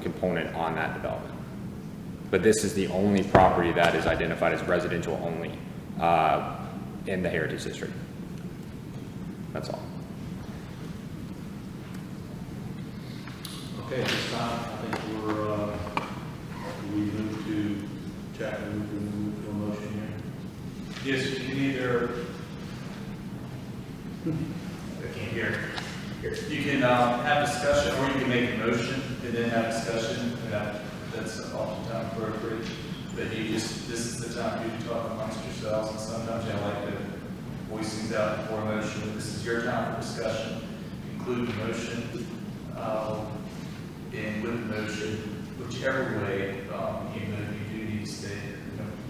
component on that development. But this is the only property that is identified as residential only in the Heritage District. That's all. Okay, this time, I think we move to, Jack, we move to a motion here. Yes, you can either, I can't hear. You can have discussion, or you can make a motion and then have discussion. That's oftentimes appropriate. But this is the time for you to talk amongst yourselves, and sometimes I like to voice things out before a motion. This is your time for discussion. Include the motion, and with the motion, whichever way, you do need to state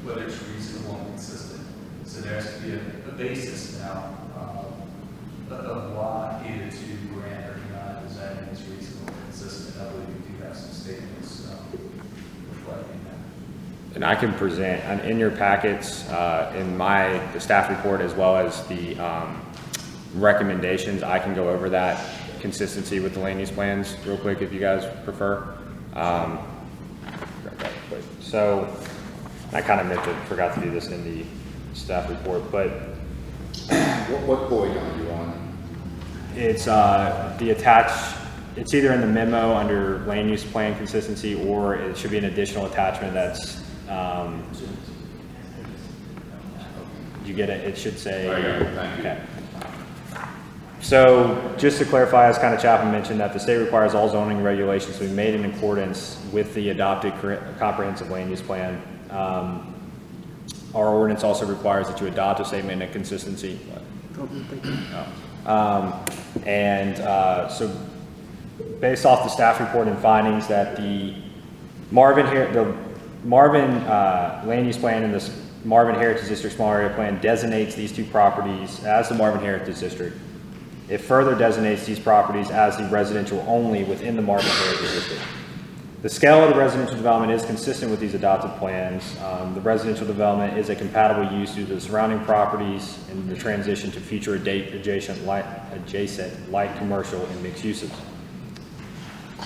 whether it's reasonable and consistent. So there has to be a basis now of why either to grant or deny the zoning is reasonable and consistent. I believe we do have some statements reflecting that. And I can present in your packets, in the staff report, as well as the recommendations. I can go over that consistency with the land use plans real quick if you guys prefer. So I kind of forgot to do this in the staff report, but What point are you on? it's the attached, it's either in the memo under land use plan consistency, or it should be an additional attachment that's, you get it, it should say. I got it, thank you. Okay. So just to clarify, as kind of Chapman mentioned, that the state requires all zoning regulations to be made in accordance with the adopted comprehensive land use plan. Our ordinance also requires that you adopt a statement of consistency. So based off the staff report and findings that the Marvin land use plan and this Marvin Heritage District Small Area Plan designates these two properties as the Marvin Heritage District. It further designates these properties as the residential only within the Marvin Heritage District. The scale of the residential development is consistent with these adopted plans. The residential development is a compatible use due to the surrounding properties and the transition to future adjacent light commercial and mixed uses.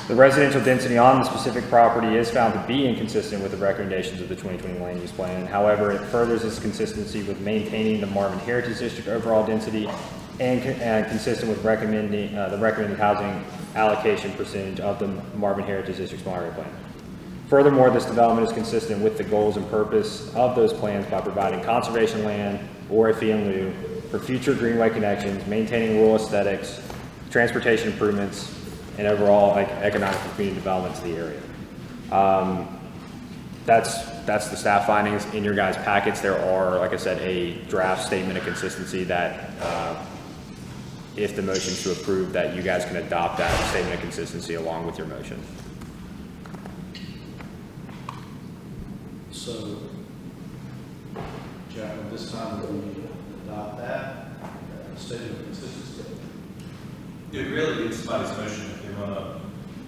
The residential density on the specific property is found to be inconsistent with the recommendations of the 2020 land use plan. However, it furthers its consistency with maintaining the Marvin Heritage District overall density and consistent with the recommended housing allocation percentage of the Marvin Heritage District Small Area Plan. Furthermore, this development is consistent with the goals and purpose of those plans by providing conservation land or a fee in lieu for future greenway connections, maintaining rural aesthetics, transportation improvements, and overall economic and community development to the area. That's the staff findings. In your guys' packets, there are, like I said, a draft statement of consistency that if the motion's to approve, that you guys can adopt that statement of consistency along with your motion. So, Chapman, this time we adopt that statement of consistency. It really needs somebody's motion if they want to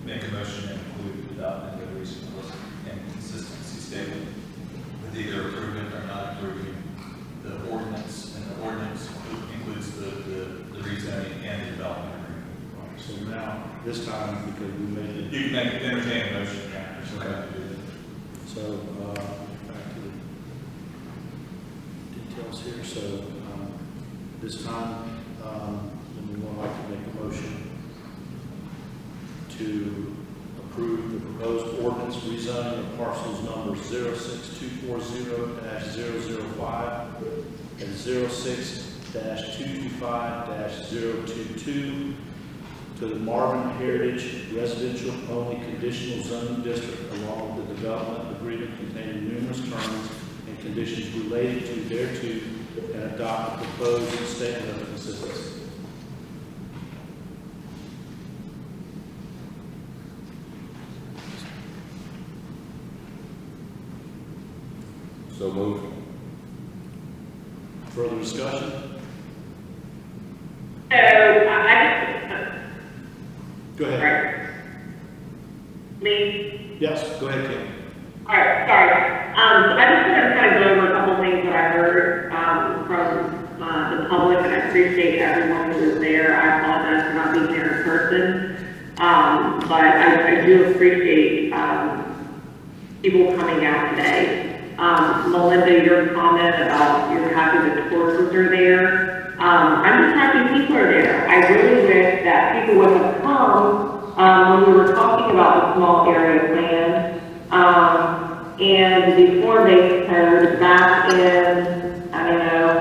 make a motion and include adopting the reasonableness and consistency statement with either approving or not approving the ordinance, and the ordinance includes the rezoning and the development agreement. So now, this time, because we made it. You can entertain a motion after, so Okay. have to do that. So, back to the details here. So, this time, we would like to make a motion to approve the proposed ordinance rezoning of parcels numbers 06240-005 and 06-225-022 to the Marvin Heritage Residential Only Conditional Zoning District, along with the development agreement containing numerous terms and conditions related to thereto, and adopt the proposed statement of consistency. So moved. Further discussion? So, I Go ahead. me, Yes, go ahead, Kim. all right, sorry. So I just want to kind of go over a couple things that I heard, from, the public, and I appreciate everyone who was there. I apologize for not being there in person. But I do appreciate, people coming out today. Melinda, your comment about you're happy that the horses are there. I'm just happy people are there. I really wish that people would have come, when we were talking about the small area plan, and the form-based code back in, I don't know,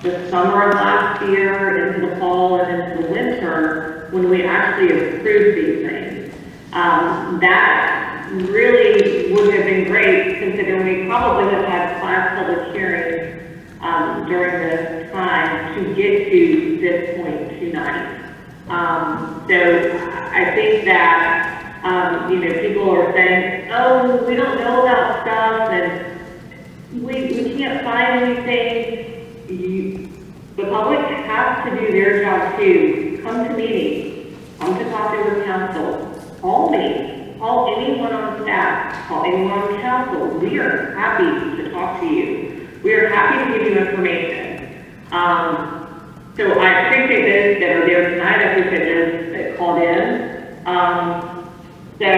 the summer of last year, into the fall and into the winter, when we actually approved these things. That really would have been great, considering we probably have had 5 public hearings during this time to get to this point tonight. So I think that, people are saying, oh, we don't know about stuff, and we can't find anything. The public has to do their job too. Come to meetings, come to talk to the council, call me, call anyone on staff, call anyone on council. We are happy to talk to you. We are happy to give you information. So I appreciate those that are there tonight. I appreciate those that called in. So I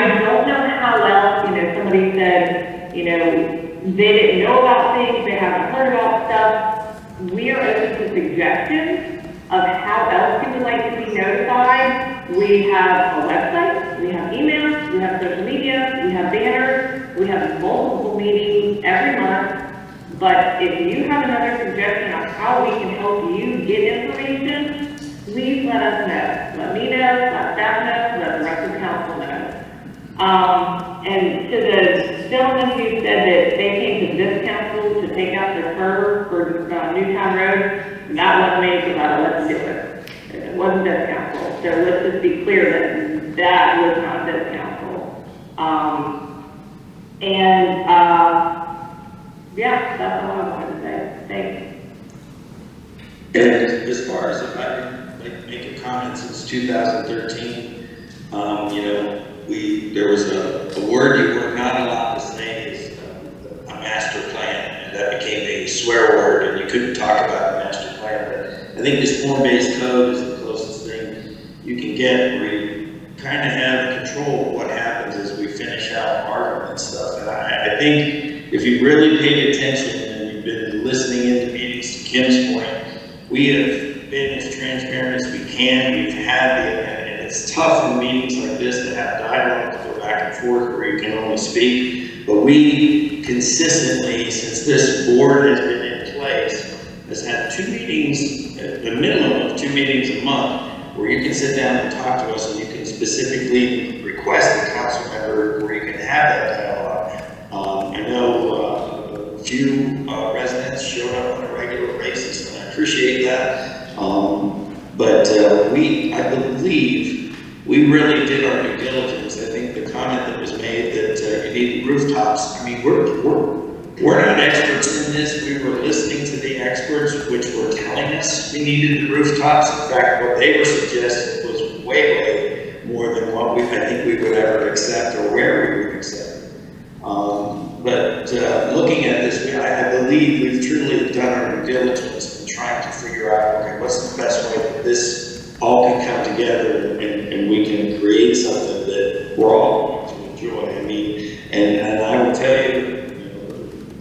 don't know how else, somebody said, they didn't know about things, they haven't heard about stuff, we are open to suggestions of how else you would like to be notified. We have a website, we have emails, we have social media, we have banners, we have multiple meetings every month. But if you have another suggestion on how we can help you get information, please let us know. Let me know, let staff know, let the rest of the council know. And to the gentleman who said that they came to this council to take out the curb for Newtown Road, that wasn't me, because I let them do it. It wasn't this council. So let's just be clear that that was not this council. Yeah, that's all I wanted to say. Thanks. And as far as if I can make a comment, since 2013, there was a word you were not allowed to say is a master plan, and that became a swear word, and you couldn't talk about a master plan. But I think this form-based code is the closest thing you can get, where you kind of have control of what happens as we finish out Marvin and stuff. And I think if you really paid attention and you've been listening into meetings, to Kim's point, we have been as transparent as we can. We've had and it's tough in meetings like this to have dialogue, to go back and forth where you can only speak. But we consistently, since this board has been in place, has had 2 meetings, a minimum of 2 meetings a month, where you can sit down and talk to us, and you can specifically request a council member where you can have that dialogue. I know a few residents showed up on a regular basis, and I appreciate that. But I believe we really did our due diligence. I think the comment that was made that you need rooftops, I mean, we're not experts in this. We were listening to the experts, which were telling us we needed the rooftops. In fact, what they were suggesting was way more than what I think we would ever accept or where we would accept. But looking at this, I believe we've truly done our due diligence in trying to figure out, okay, what's the best way that this all can come together and we can create something that we're all going to enjoy. I mean, and I will tell you,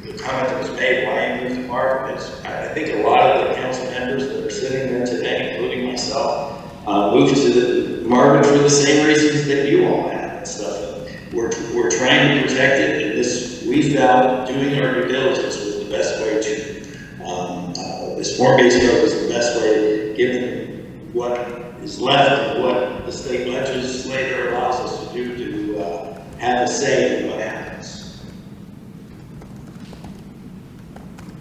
the comment that was made, why you moved to Marvin, is I think a lot of the council members that are sitting there today, including myself, moved to Marvin for the same reasons that you all have and stuff. We're trying to protect it, and this, we felt doing our due diligence was the best way to, this form-based code was the best way, given what is left and what the state legislature allows us to do to have a say in what happens.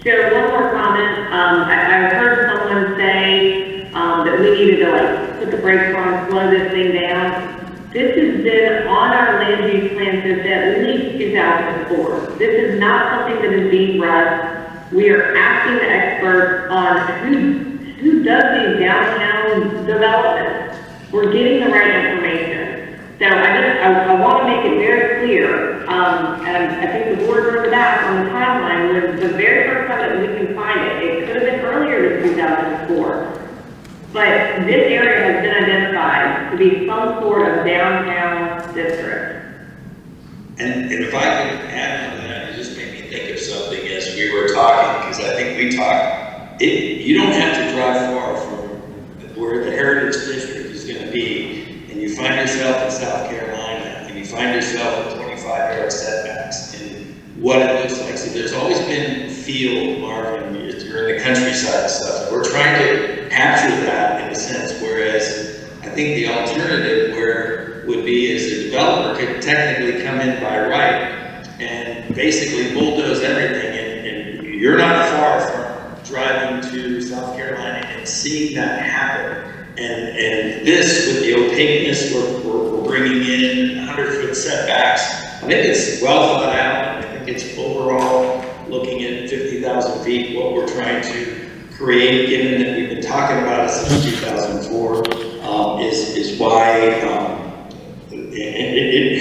Chair, one more comment. I heard someone say that we needed to put the brakes on, slow this thing down. This has been on our land use plan since at least 2004. This is not something that is being rushed. We are asking the experts on who does these downtown developments. We're getting the right information. So I want to make it very clear, and I think the board heard back on the timeline was the very first time that we can find it. It could have been earlier than 2004. But this area has been identified to be some sort of downtown district. And if I could add on that, it just made me think of something as we were talking, because I think we talked, you don't have to drive far from where the Heritage District is going to be, and you find yourself in South Carolina, and you find yourself with 25-yard setbacks, and what it looks like. So there's always been field, Marvin, you're in the countryside and stuff. We're trying to capture that in a sense, whereas I think the alternative would be is the developer could technically come in by right and basically bulldoze everything, and you're not far from driving to South Carolina and seeing that happen. And this, with the opaqueness we're bringing in 100-foot setbacks, I think it's well thought out. I think it's overall looking at 50,000 feet, what we're trying to create, given that we've been talking about it since 2004, is why it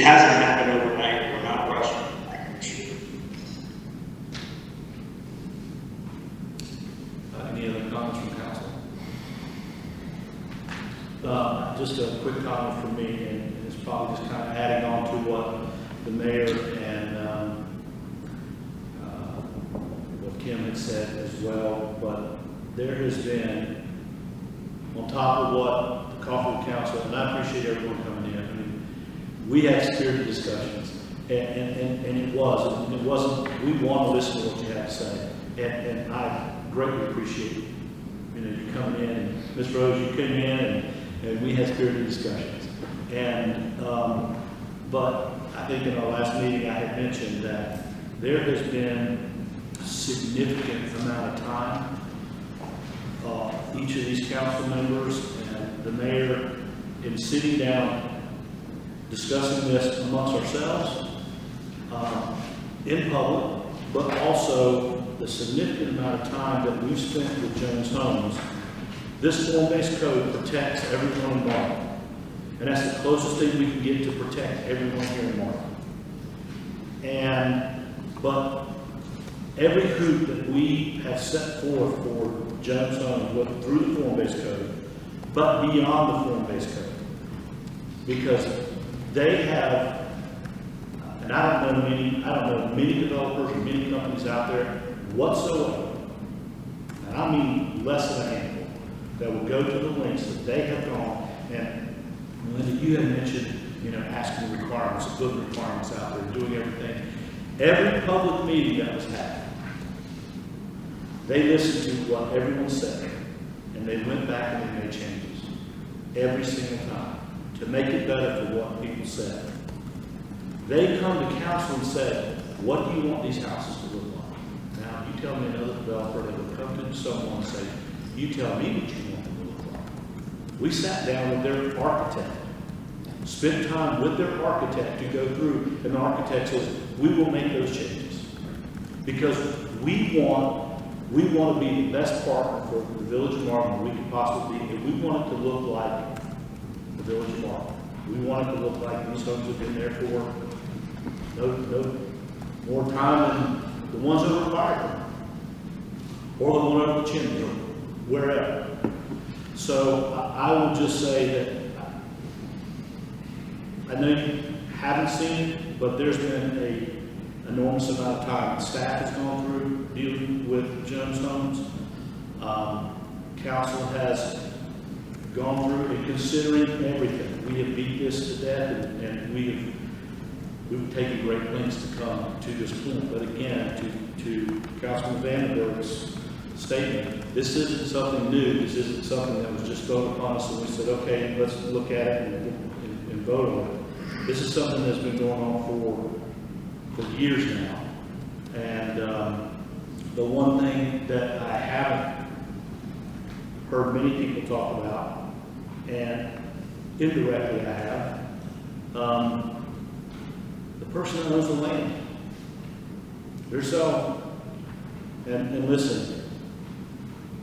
hasn't happened overnight. We're not rushing. I can assure you. Any other comments from council? Just a quick comment from me, and it's probably just kind of adding on to what the mayor and there has been, on top of what the Kaufman Council, and I appreciate everyone coming in, I mean, we had spirited discussions, and it wasn't, we want to listen to what you have to say, and I greatly appreciate, you know, you coming in, and Ms. Rose, you came in, and we had spirited discussions, and, but I think in our last meeting, I had mentioned that there has been a significant amount of time, each of these council members and the mayor in sitting down, discussing this amongst ourselves, in public, but also the significant amount of time that we've spent with Jones Homes. This form-based code protects everyone in Marvin. And that's the closest thing we can get to protect everyone here in Marvin. But every hoop that we have set forth for Jones Homes, whether through the form-based code, but beyond the form-based code, because they have, and I don't know many developers or many companies out there whatsoever, and I mean less than a handful, that will go to the lengths that they have gone. And Linda, you had mentioned, you know, asking the requirements, putting requirements out there, doing everything. Every public meeting that was had, they listened to what everyone said, and they went back and they made changes every single time to make it better for what people said. They come to council and said, what do you want these houses to look like? Now, you tell me another developer that would come to someone and say, you tell me what you want them to look like. We sat down with their architect, spent time with their architect to go through, and the architect says, we will make those changes. Because we want to be the best partner for the Village of Marvin we could possibly be, and we want it to look like the Village of Marvin. We want it to look like these homes have been there for no more time than the ones over fire, or the one over the chimney, or wherever. So I will just say that I know you haven't seen it, but there's been an enormous amount of time staff has gone through dealing with Jones Homes. Council has gone through and considering everything. We have beat this to death, and we've taken great lengths to come to this point. But again, to Councilman Vandenberg's statement, this isn't something new. This isn't something that was just thrown upon us and we said, okay, let's look at it and vote on it. This is something that's been going on for years now. And the one thing that I haven't heard many people talk about, and indirectly I have, the person that owns the land. They're selling. And listen,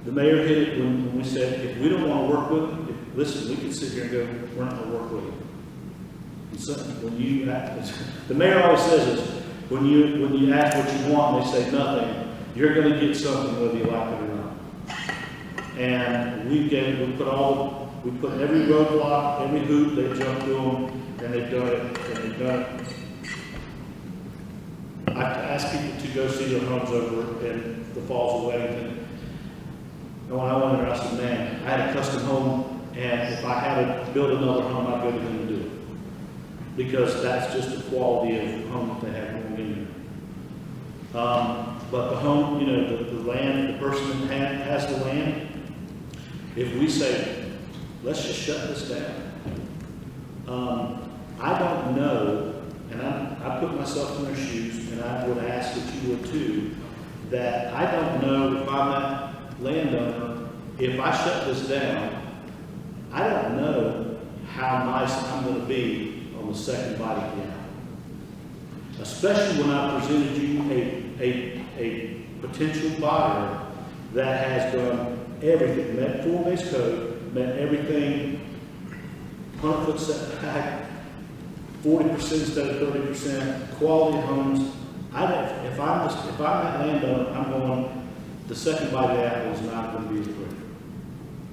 the mayor hit it when we said, if we don't want to work with them, listen, we can sit here and go, we're not going to work with you. And so when you ask, the mayor always says this, when you ask what you want and they say nothing, you're going to get something whether you like it or not. And we put every roadblock, every hoop, they jumped through them, and they've done it, I've asked people to go see their homes over in the Falls of Wellington. And when I went there, I said, man, I had a custom home, and if I had to build another home, I'd go to them to do it. Because that's just the quality of home that they have going in there. But the home, you know, the land, the person that has the land, if we say, let's just shut this down, I don't know, and I put myself in their shoes, and I would ask that you would too, that I don't know if I'm that landowner, if I shut this down, I don't know how nice I'm going to be on the second bite of the apple. Especially when I presented you a potential buyer that has done everything, met form-based code, met everything, 100-foot setback, 40% instead of 30%, quality homes. If I'm that landowner, I'm going, the second bite of the apple is not going to be as quick.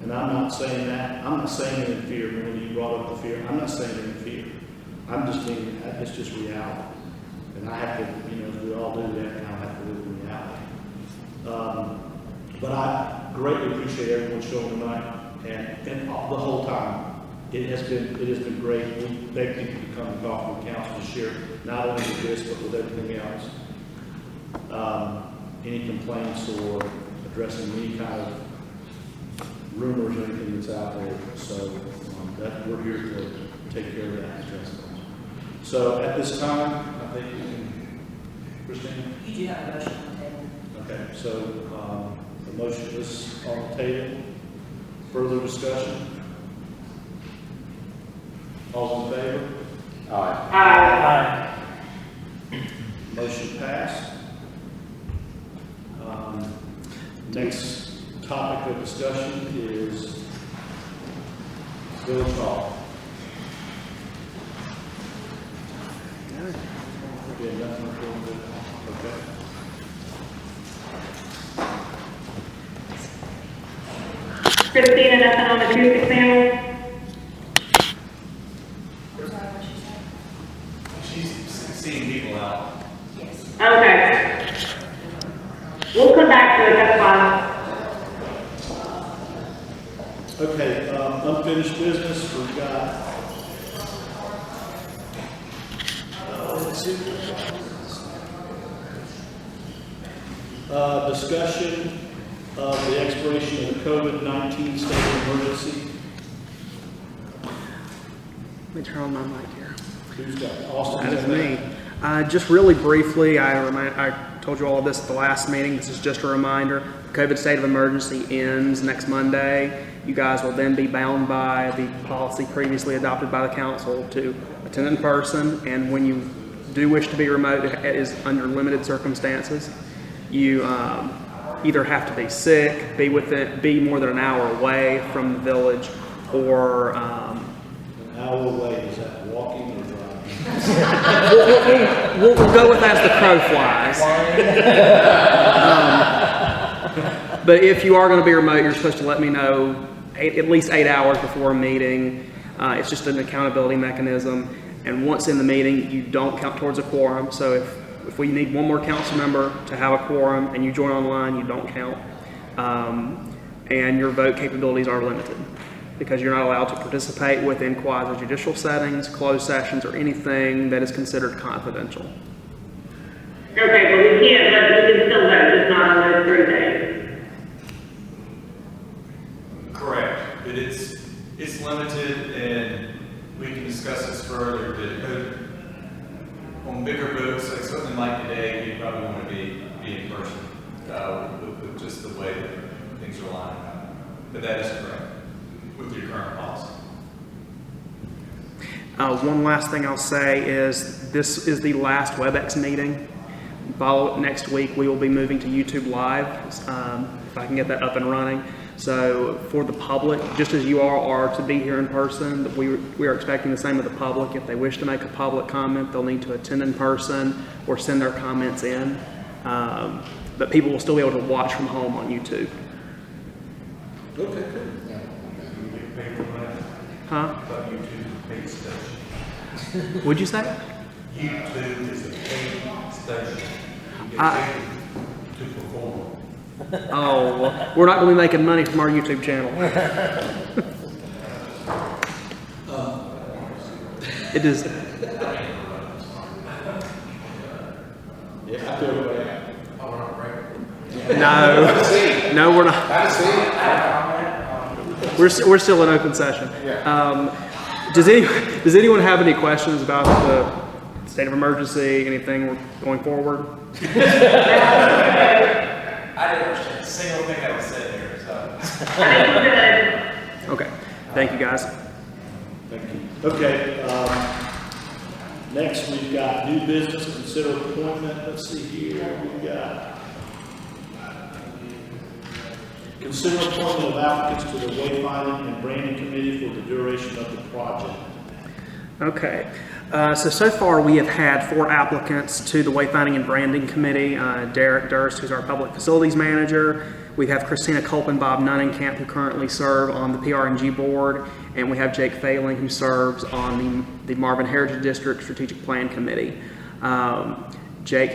And I'm not saying that. I'm not saying it in fear. When you brought up the fear, I'm not saying it in fear. I'm just being, it's just reality. And I have to, you know, as we all do that, I have to live in reality. But I greatly appreciate everyone showing tonight, and the whole time. It has been great. We beg people to come and talk with council to share not only with this, but with everything else. Any complaints or addressing any kind of rumors or anything that's out there. So that we're here to take care of that and address those. So at this time, I think we can, Christine? You do have a motion on the table. Okay, so the motion is on the table. Further discussion? All in favor? Aye. Aye. Motion passed. Next topic of discussion is Village Hall. Okay, nothing reported. Okay. Christina, nothing on the acoustic panel? She's seeing people out. Okay. We'll come back to it, that's fine. Okay, unfinished business, we've got, let's see. Discussion of the expiration of the COVID-19 state of emergency. Let me turn on my mic here. Who's got it? Austin? That is me. Just really briefly, I told you all of this at the last meeting. This is just a reminder. The COVID state of emergency ends next Monday. You guys will then be bound by the policy previously adopted by the council to attend in person. And when you do wish to be remote, it is under limited circumstances. You either have to be sick, be more than an hour away from the village, or An hour away, is that walking or driving? we'll go with as the crow flies. But if you are going to be remote, you're supposed to let me know at least 8 hours before a meeting. It's just an accountability mechanism. And once in the meeting, you don't count towards a quorum. So if we need one more council member to have a quorum and you join online, you don't count. And your vote capabilities are limited, because you're not allowed to participate within quasi-judicial settings, closed sessions, or anything that is considered confidential. Okay, but we can still vote, just not on those 3 days. Correct, but it's limited, and we can discuss this further, but on bigger votes, like something like today, you probably want to be in person, with just the way that things are lining up. But that is correct, with your current policy. One last thing I'll say is this is the last WebEx meeting. Follow next week, we will be moving to YouTube Live, if I can get that up and running. So for the public, just as you all are to be here in person, we are expecting the same of the public. If they wish to make a public comment, they'll need to attend in person or send their comments in. But people will still be able to watch from home on YouTube. Okay, good. Huh? YouTube is a paid station. What'd you say? YouTube is a paid station. You get paid to perform. Oh, well, we're not going to be making money from our YouTube channel. It is. Yeah, I feel bad. No, we're not. We're still in open session. Does anyone have any questions about the state of emergency? Anything going forward? I didn't understand a single thing that was said here, so. Okay. Thank you, guys. Thank you. Okay, next we've got new business, consider appointment, let's see here, we've got consider appointment of applicants to the wayfinding and branding committee for the duration of the project. Okay. So far we have had 4 applicants to the Wayfinding and Branding Committee. Derek Durst, who's our Public Facilities Manager. We have Christina Culp and Bob Nunnenkamp, who currently serve on the PRNG board. And we have Jake Failing, who serves on the Marvin Heritage District Strategic Plan Committee. Jake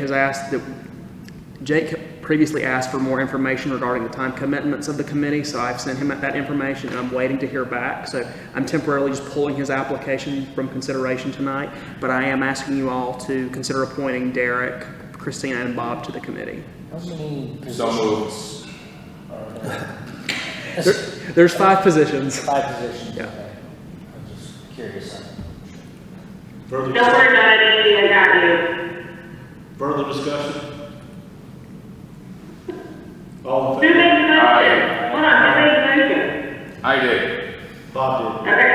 previously asked for more information regarding the time commitments of the committee, so I've sent him that information, and I'm waiting to hear back. So I'm temporarily just pulling his application from consideration tonight, but I am asking you all to consider appointing Derek, Christina, and Bob to the committee. How many So positions are there? There's 5 positions. 5 positions, Yeah. okay. I'm just curious. Further Don't worry about it, Andy, I got you. Further discussion? All in Who favor? made the motion? Hold on, who made the motion? I did. Bob Okay.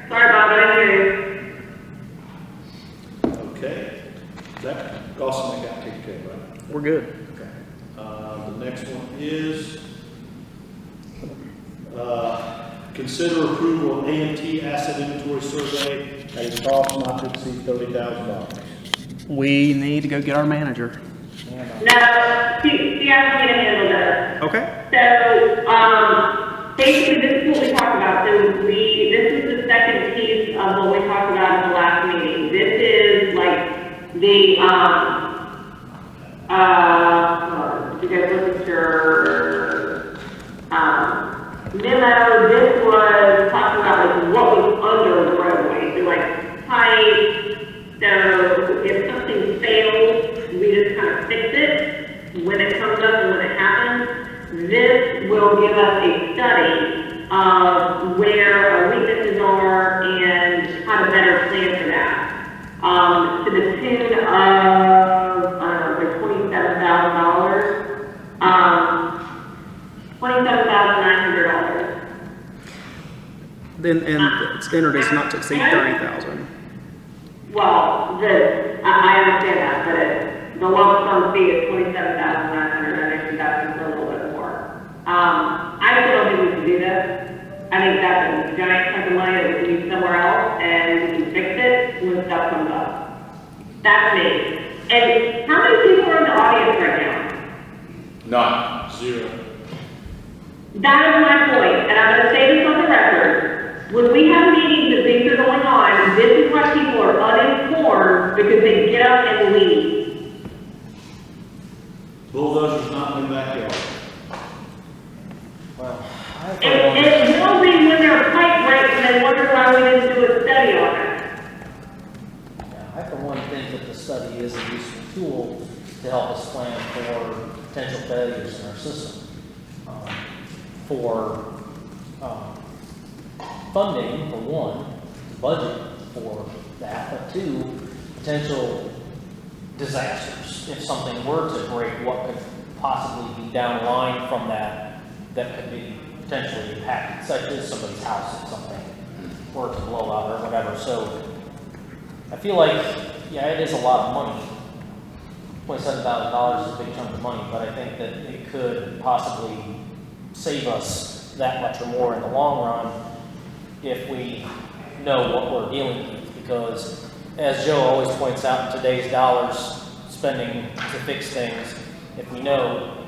Sorry, Bob, I didn't hear you. did. Okay. That also got taken care of, right? We're good. Okay. The next one is, consider approval of AMT asset inventory survey at a cost not to exceed $30,000. We need to go get our manager. No, see, I want me to handle this. Okay. So, basically, this is what we talked about. So this is the second piece of what we talked about at the last meeting. This is like the, you guys look at your, memo. This was talking about like what was under the roadway. So like pipe. So if something fails, we just kind of fix it when it comes up and when it happens. This will give us a study of where our weaknesses are and how to better plan for that. To the tune of, like $27,000, $27,900. Then, and standard is not to exceed 30,000. Well, I understand that, but the lump sum fee is $27,900, I think that's a little bit more. I still don't think we can do this. I think that's a giant chunk of money that we can use somewhere else, and we can fix it when stuff comes up. That's me. And how many people are in the audience right now? None. 0. That is my point, and I'm gonna say this on the record. When we have meetings and things are going on, this is why people are uninformed, because they get up and leave. Bulldozer's not in the backyard. Well, And they'll leave when their pipe breaks and they wonder why we didn't do a study on it. I for one think that the study is a useful tool to help us plan for potential failures in our system. For funding, for one, budget for that, but 2, potential disasters. If something were to break, what could possibly be down the line from that could be potentially impacted, such as somebody's house if something were to blow out or whatever. So I feel like, yeah, it is a lot of money. $27,000 is a big chunk of money, but I think that it could possibly save us that much or more in the long run if we know what we're dealing with. Because as Joe always points out, in today's dollars spending to fix things, if we know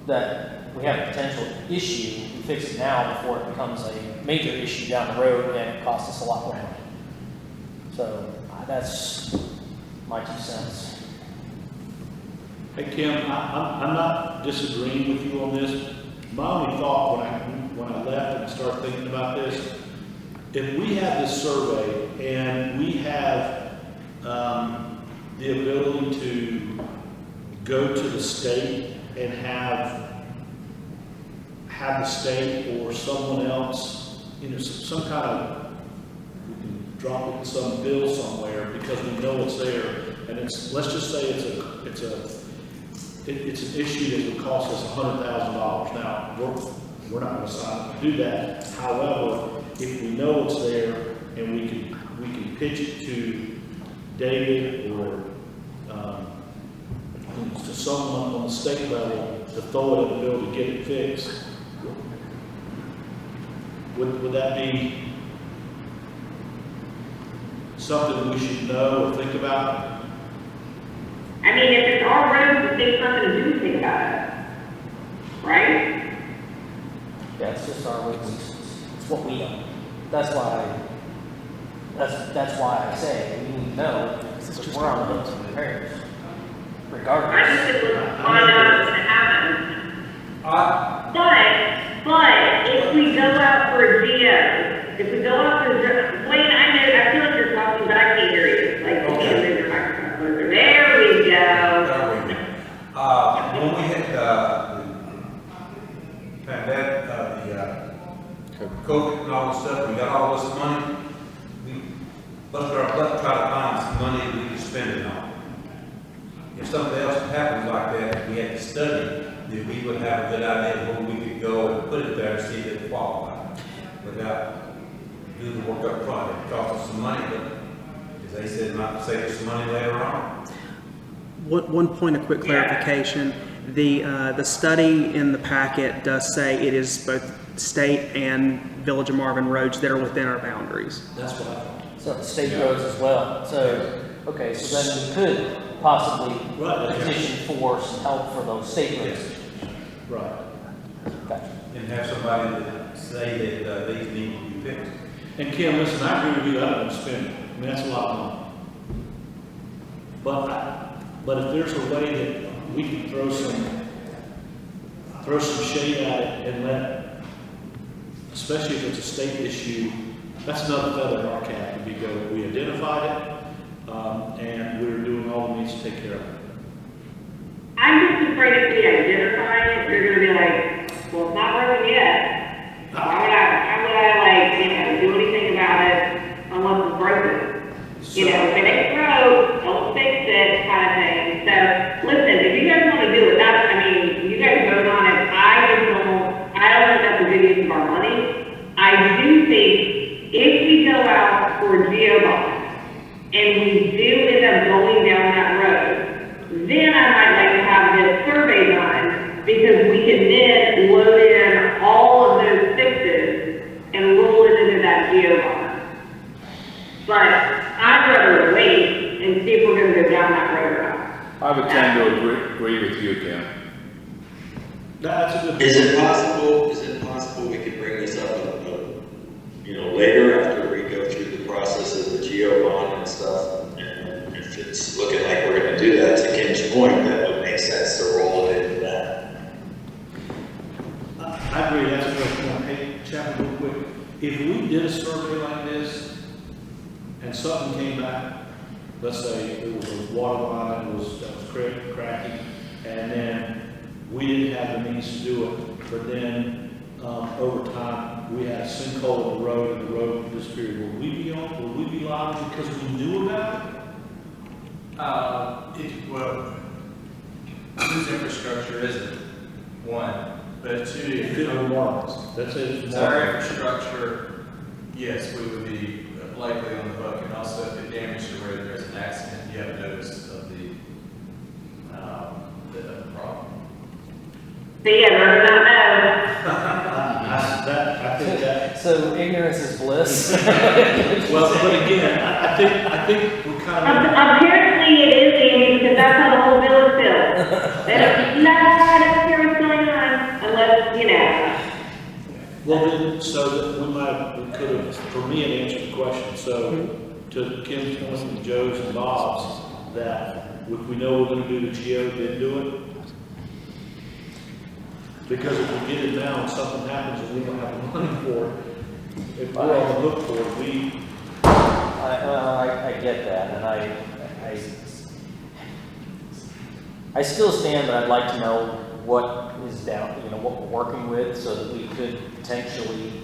that we have a potential issue, we fix it now before it becomes a major issue down the road and it costs us a lot more money. So that's my 2 cents. Hey, Kim, I'm not disagreeing with you on this. My only thought when I left and started thinking about this, if we have this survey and we have the ability to go to the state and have the state or someone else, some kind of, we can drop it in some bill somewhere because we know it's there, and let's just say it's an issue that would cost us $100,000. Now, we're not going to sign up to do that. However, if we know it's there and we can pitch it to David or to someone on the state level to throw it in the bill to get it fixed, would that be something we should know or think about? I mean, if it's our road, there's something to do, think about it. Right? Yeah, it's just our weaknesses. It's what we know. That's why I say we need to know because we're on the hooks for repairs. Regardless. I just think it was on us to But if we go out for a GO, if we go out for Wayne, I feel like you're talking, but I can't hear you. Like, you can't move your microphone closer. There we go. There we go. When we had, COVID and all this stuff, we got all this money, we busted our butt trying to find some money we could spend it on. If something else happens like that, if we had to study, then we would have a good idea of where we could go and put it there and see if it qualified. Without doing the work up front, it cost us some money, but as they said, might save us some money later on. One point of quick clarification. The study in the packet does say it is both state and Village of Marvin roads that are within our boundaries. That's what I thought. So the state roads as well. So, okay, so then we could possibly petition for some help for those state roads. Right. Gotcha. And have somebody that say that these need to be fixed. And Kim, listen, I agree with you, I don't spend it, I mean, that's a lot of money. But if there's a way that we can throw some shade at it and let, especially if it's a state issue, that's another feather in our cap to be good. We identified it, and we're doing all we need to take care of it. I'm just afraid if we identify it, they're gonna be like, well, it's not broken yet. How would I do anything about it unless it's broken? If it ain't broke, don't fix it, kind of thing. So, listen, if you guys wanna do it, you guys vote on it. I don't think that's a good use of our money. I do think if we go out for a GO bond, and we do end up going down that road, then I might like to have this survey done, because we can then load in all of those fixes and roll it into that GO bond. But I'd rather wait and see if we're gonna go down that road or not. I would tend to agree with you, Kim. That's a good. Is it possible we could bring this up, later after we go through the process of the GO bond and stuff? And if it's looking like we're gonna do that, to Kim's point, that would make sense to roll it into that. I agree, that's a good point. Hey, Chapman, real quick, if we did a survey like this, and something came back, let's say it was a water line that was cracky, and then we didn't have the means to do it, but then, over time, we had a sinkhole in the road, and the road disappeared. Would we be liable because we knew about it? Whose infrastructure is it? One, but two, If it were Marvin's, that's it. it's our infrastructure, yes, we would be likely on the hook, and also if it damaged the road, there's an accident, you have notice of the problem. So yeah, we're not know. I think that. So ignorance is bliss. Well, but again, I think we kind of. Apparently it is, Andy, because that's how the whole village feels. They don't care what's going on unless, Well, then, so that we could have, for me, it answered the question. So to Kim's point and Joe's and Bob's, that if we know we're gonna do the GO, then do it. Because if we get it now and something happens and we don't have the money for it, if we're on the hook for it, I get that, and I still stand, but I'd like to know what is down, what we're working with, so that we could potentially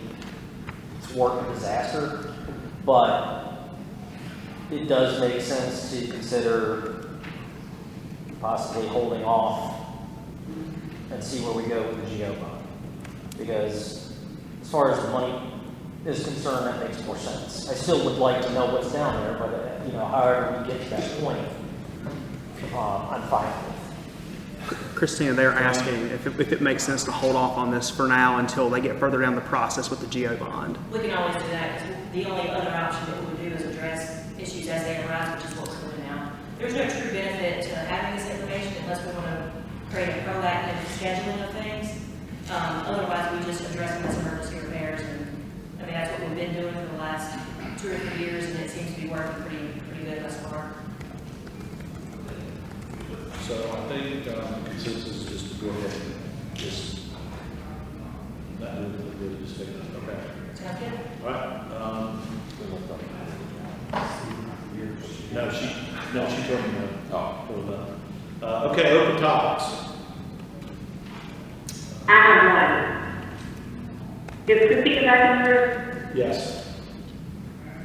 thwart a disaster. But it does make sense to consider possibly holding off and see where we go with the GO bond. Because as far as the money is concerned, that makes more sense. I still would like to know what's down there, but however we get to that point, I'm fine with. Christina, they're asking if it makes sense to hold off on this for now until they get further down the process with the GO bond. We can always do that, because the only other option that we would do is address issues as they arise, which is what we're doing now. There's no true benefit to having this information unless we want to create a proactive scheduling of things. Otherwise, we just address them as emergency repairs, and that's what we've been doing for the last 2 or 3 years, and it seems to be working pretty good thus far. so I think consensus is just to go ahead and just we'll just take that, okay. Sounds good? All right, no, she told me no. Oh. Okay, open topics. I have one. Is Christina back in here? Yes.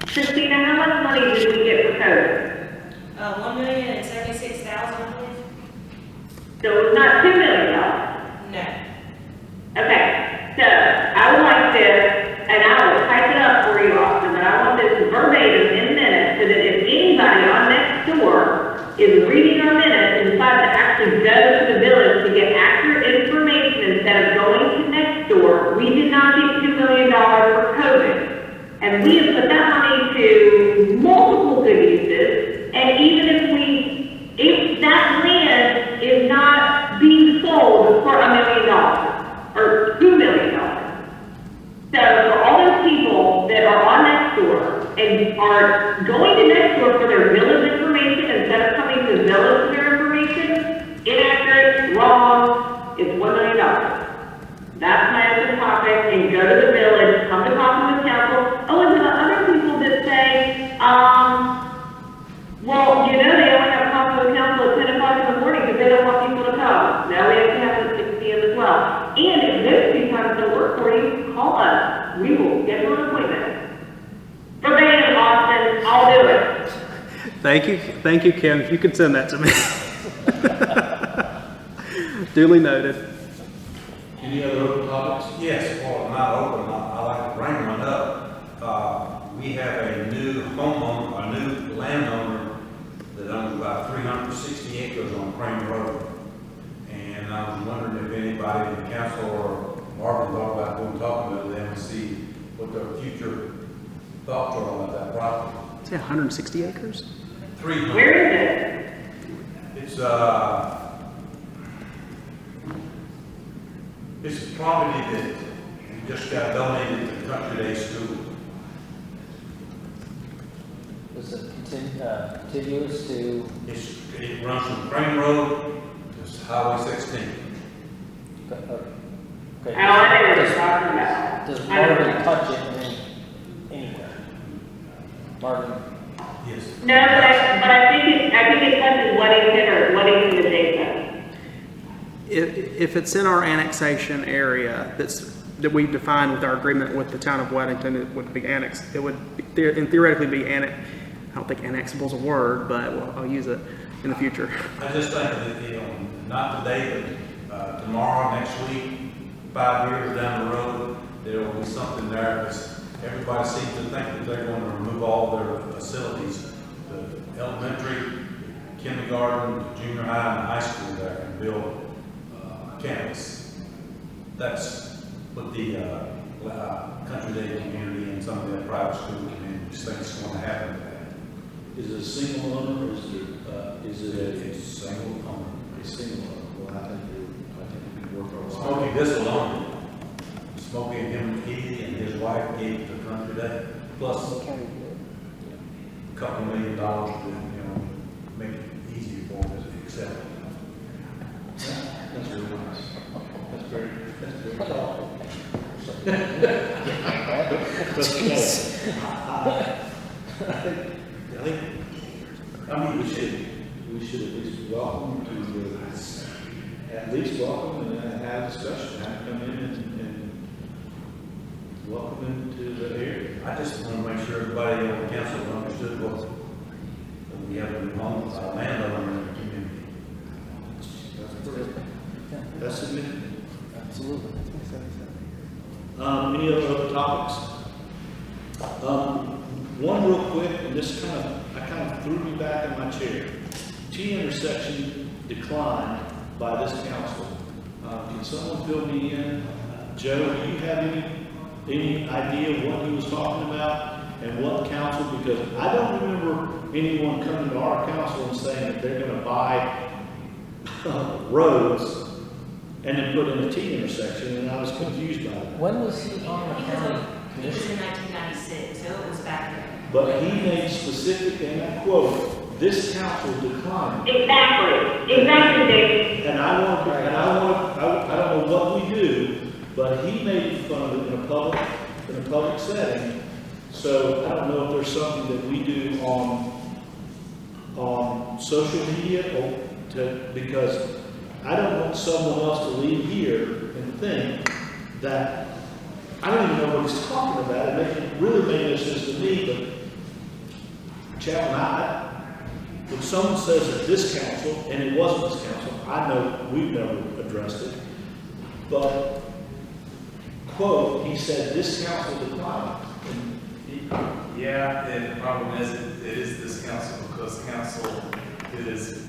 Christina, how much money did we get for COVID? $1,076,000, I believe. So it's not $2 million. No. Okay, so I would like this, and I will type it up for you, Austin, but I want this verbatim in minutes, so that if anybody on next door is reading our minutes and decides to actually go to the village to get accurate information instead of going to next door, we did not get $2 million for COVID. And we have put that money to multiple good uses, and even if that land is not being sold for $1 million, or $2 million. So for all those people that are on Nextdoor and are going to Nextdoor for their village information instead of coming to village for their information, inaccurate, wrong, it's $1 million. That's my open topic, and go to the village, come to talk to the council. Oh, and the other people that say, well, they only have to talk to the council at 10 o'clock in the morning because they don't want people to come. Now we have to have it at 6 p.m. as well. And if those two times don't work for you, call us. We will schedule an appointment. Verbatim, Austin, I'll do it. Thank you, Kim. If you could send that to me. Duly noted. Any other open topics? Yes, well, not open, I like to bring one up. We have a new homeowner, a new landowner that owns about 360 acres on Crane Road. And I was wondering if anybody in the council or Marvin thought about going talking to them and see what their future thoughts are about that property. Say 160 acres? 300. Where is it? It's a property that just got donated to Country Day School. Was it contiguous to? It runs from Crane Road to Highway 16. Okay. Oh, I know what you're talking about. Does Marvin touch it anywhere? Marvin? Yes. No, but I think it touches Weddington or Weddington adjacent. If it's in our annexation area that we defined with our agreement with the town of Weddington, it would be annexed. It would theoretically be I don't think annexable is a word, but I'll use it in the future. I just think that, not today, but tomorrow, next week, 5 years down the road, there will be something there, because everybody seems to think that they're going to remove all their facilities, the elementary, kindergarten, junior high, and high school there, and build campus. That's what the Country Day community and some of the private school communities think is going to happen. Is it a single owner or is it a Single owner. A single owner? Well, I think we can work our way. Smokey, this alone, Smokey and him, he and his wife gave to Country Day, plus a couple $1 million to, make it easier for them to accept. That's really nice. That's very thoughtful. I mean, we should at least welcome and have discussion, have come in and welcome them to the area. I just want to make sure everybody on the council understood what we have in common with our landowner in the community. That's submitted. Absolutely. Any other open topics? One real quick, and this kind of threw me back in my chair. T intersection declined by this council. Can someone fill me in? Joe, do you have any idea what he was talking about and what council? Because I don't remember anyone coming to our council and saying that they're going to buy roads and then put in a T intersection, and I was confused by that. When was he on the county It was commission? in 1996, so it was back then. But he made specific, and I quote, this council declined. Exactly, Dave. And I don't know what we do, but he made fun of it in a public setting. So I don't know if there's something that we do on social media because I don't want someone else to leave here and think that I don't even know what he's talking about. It really made no sense to me, but Chapman, when someone says that this council, and it wasn't this council, I know we've never addressed it, but, quote, he said, this council declined. Yeah, and the problem is, it is this council, because council is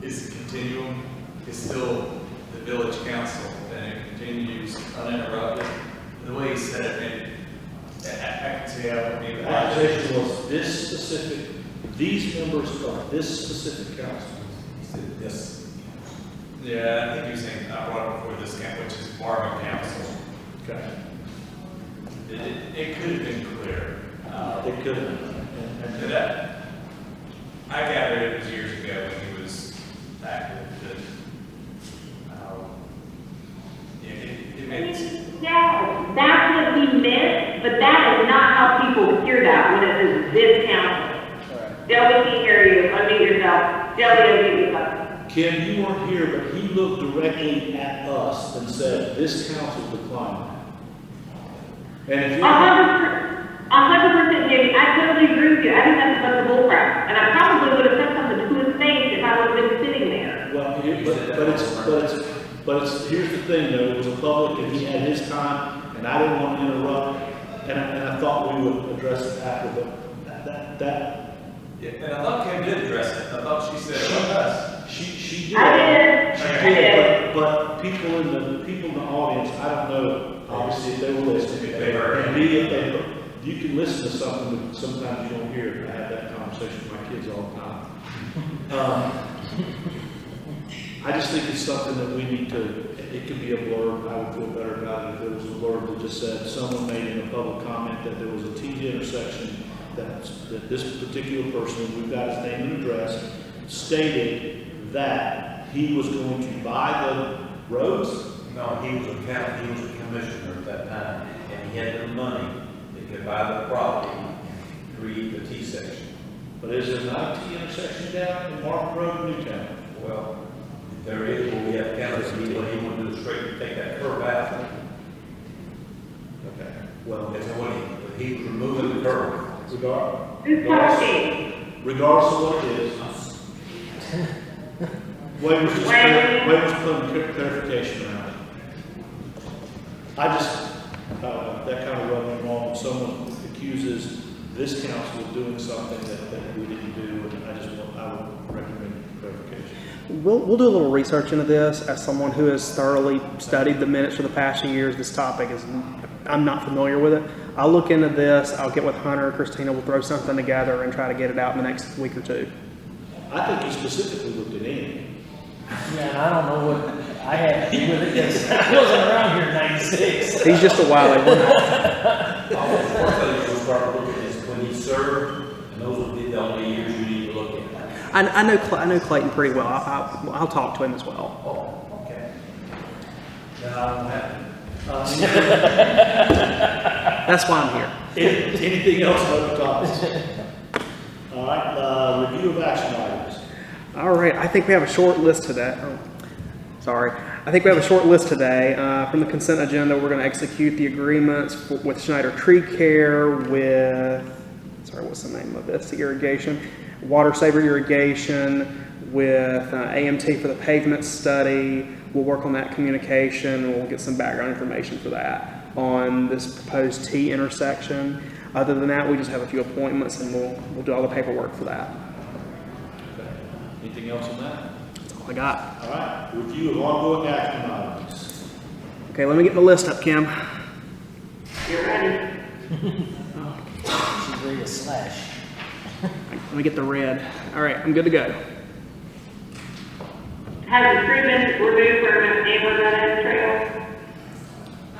a continuum, it's still the village council, and it continues uninterrupted. The way he said it, maybe, I can see how it would be. The accusation was this specific, these members of this specific council. He said this. Yeah, I think you're saying, I brought it before this council, which is Marvin Council. Okay. It could have been clear. It could have. I gathered it was years ago when he was active. It makes. Yeah, that's what he meant, but that is not how people hear that when it says this council. Joey, can hear you, unmute yourself. Joey, unmute yourself. Kim, you weren't here, but he looked directly at us and said, this council declined. And if you 100%, Jamie, I totally agree with you. I think that's a bunch of bullcrap. And I probably would have said something to his face if I would have been sitting there. Well, but here's the thing though, it was a public and he had his time and I didn't want to interrupt and I thought we would address it after, but that. Yeah, and I thought Kim did address it. I thought she said it was us. She did. I did. But people in the audience, I don't know, obviously if they were listening, if they heard, and me, if they heard. You can listen to something that sometimes you don't hear. I have that conversation with my kids all the time. I just think it's something that we need to, it could be a blurb. I would feel better about it if there was a blurb that just said, someone made in a public comment that there was a T intersection that this particular person, we've got his name and address, stated that he was going to buy the roads. No, he was a commissioner at that time, and he had the money that could buy the property and create the T section. But is there not a T intersection down in Martin Road, Newtown? Well, there is, but we have counted, he wanted to do straight and take that curve out. Okay. Well, That's what he was removing the curve. Regardless of what it is, Wade was putting clarification around it. I just, that kind of rubbed me wrong when someone accuses this council of doing something that we didn't do, and I would recommend clarification. We'll do a little research into this. As someone who has thoroughly studied the minutes for the past few years, this topic is, I'm not familiar with it. I'll look into this. I'll get with Hunter, Christina, we'll throw something together and try to get it out in the next week or two. I think he specifically looked at Andy. Yeah, and I don't know what I had to do with it, because I wasn't around here in '96. He's just a wily one. The first thing you'll start looking is when he served, and those will be the only years you need to look at. I know Clayton pretty well. I'll talk to him as well. Oh, okay. Then I don't have to. That's why I'm here. Anything else on other topics? All right, review of action items. All right, I think we have a short list today. I think we have a short list today. From the consent agenda, we're going to execute the agreements with Schneider Tree Care, what's the name of this? The irrigation, Water Saver Irrigation, with AMT for the pavement study. We'll work on that communication. We'll get some background information for that on this proposed T intersection. Other than that, we just have a few appointments, and we'll do all the paperwork for that. Okay. Anything else on that? That's all I got. All right, review of ongoing action items. Okay, let me get my list up, Kim. You're ready. She's ready to slash. Let me get the red. All right, I'm good to go. Has the tree been removed for neighborhood trail? I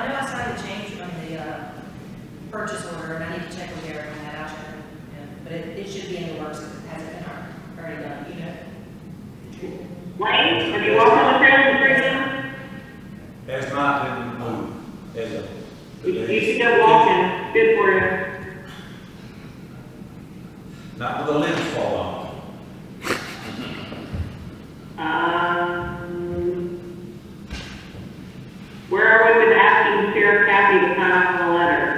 know I signed a change on the purchase order, and I need to check with Derek on that. I'll check with him. But it should be in the works if it hasn't been already done, you know. Wayne, have you walked on the trail in the tree now? Has not been You can go walking, good for you. Not with the limbs fall off. Where are we with asking Sheriff Kathy to sign off on the letter?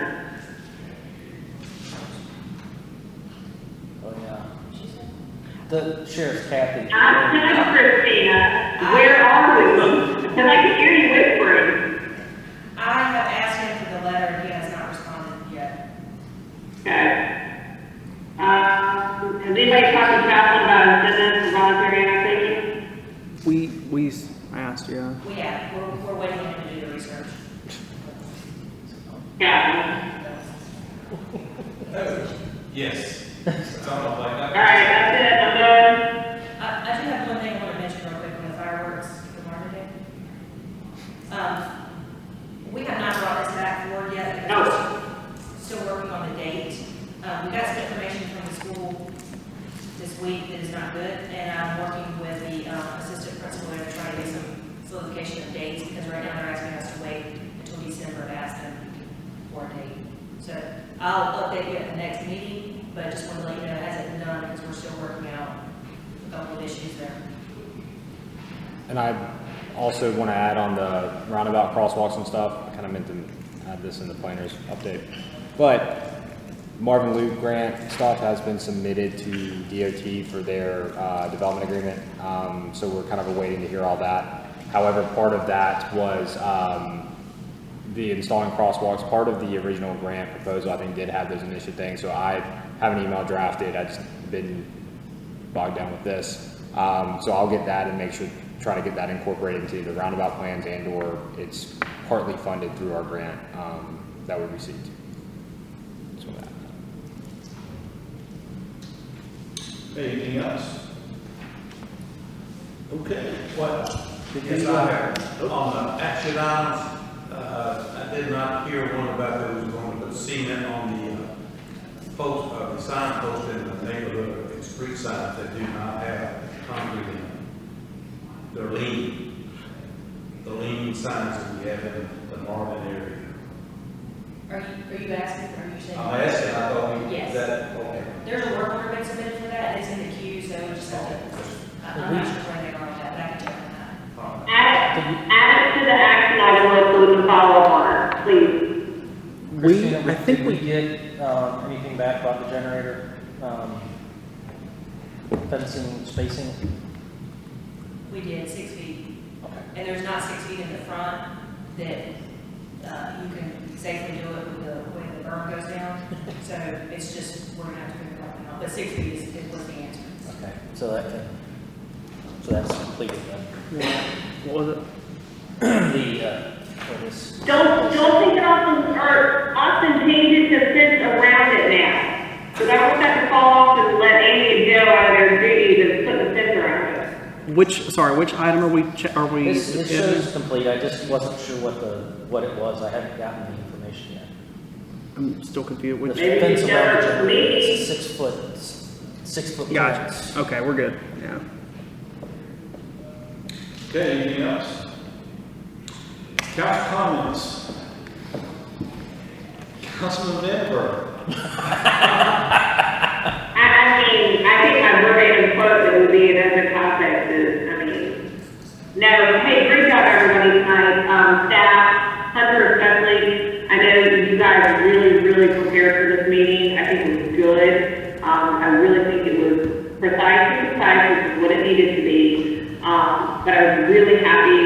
Oh, yeah. The Sheriff Kathy. Christina, where are we? Because I can hear you whispering. I have asked him for the letter, and he has not responded yet. Okay. Has anybody talked to Chaplain about incentives for voluntary annexation? We asked, yeah. We have, we're waiting on him to do the research. Yeah. Yes. Something like All that. right, that's it, I'm done. I do have one thing I want to mention real quick on the fireworks for Marvin Day. We have not brought this back forward yet because we're still working on the date. We got some information from the school this week that is not good, and I'm working with the assistant principal there to try to get some solidification of dates, because right now they're asking us to wait until December to ask them for a date. So I'll update you at the next meeting, but I just wanted to let you know it hasn't been done because we're still working out a couple of issues there. And I also want to add on the roundabout crosswalks and stuff. I kind of meant to add this in the planner's update. But Marvin Loop grant stuff has been submitted to DOT for their development agreement. So we're kind of awaiting to hear all that. However, part of that was the installing crosswalks. Part of the original grant proposal, I think, did have those initial things. So I have an email drafted. I just been bogged down with this. So I'll get that and make sure, try to get that incorporated into the roundabout plans, and or it's partly funded through our grant that we received. So that. Anything else? Okay, what? Yes, I have, on the action items, I did not hear one about that was going to put cement on the post, the sign post in the neighborhood, and street signs that do not have concrete in them. They're lean, the lean signs that we have in the Marvin area. Are you asking, or are you saying? I'm asking, I thought we, Yes. that, okay. There's a work order been submitted for that, it's in the queue, so we just have to, I'm not sure where they are with that, but I can check on that. Add it to the action item list so we can follow up on it, please. Christina, I think did we- we get anything back about the generator? Fencing, spacing? We did 6 feet, Okay. and there's not 6 feet in the front that you can safely do it with the way the berm goes down. So it's just, we're gonna have to figure that one out, but 6 feet is was the answer. Okay, so that's completed then. What was it? What is? Don't take it off, or Austin change it to fence around it now. So that won't have to fall off and let Amy and Joe out of their duties and put the fence around it. Which item are we, This shows complete, I just wasn't sure what it was, I hadn't gotten the information yet. I'm still confused. The Which, fence it's around the just generator me. is 6 foot. gotcha. clearance. Okay, we're good, yeah. Okay, anything else? Council comments? Councilman Vandenberg? I think my verbatim quote that would be in other context is, no, hey, great job everybody tonight, staff, Hunter especially. I know you guys really, really prepared for this meeting. I think it was good. I really think it was precise and concise, which is what it needed to be. But I was really happy,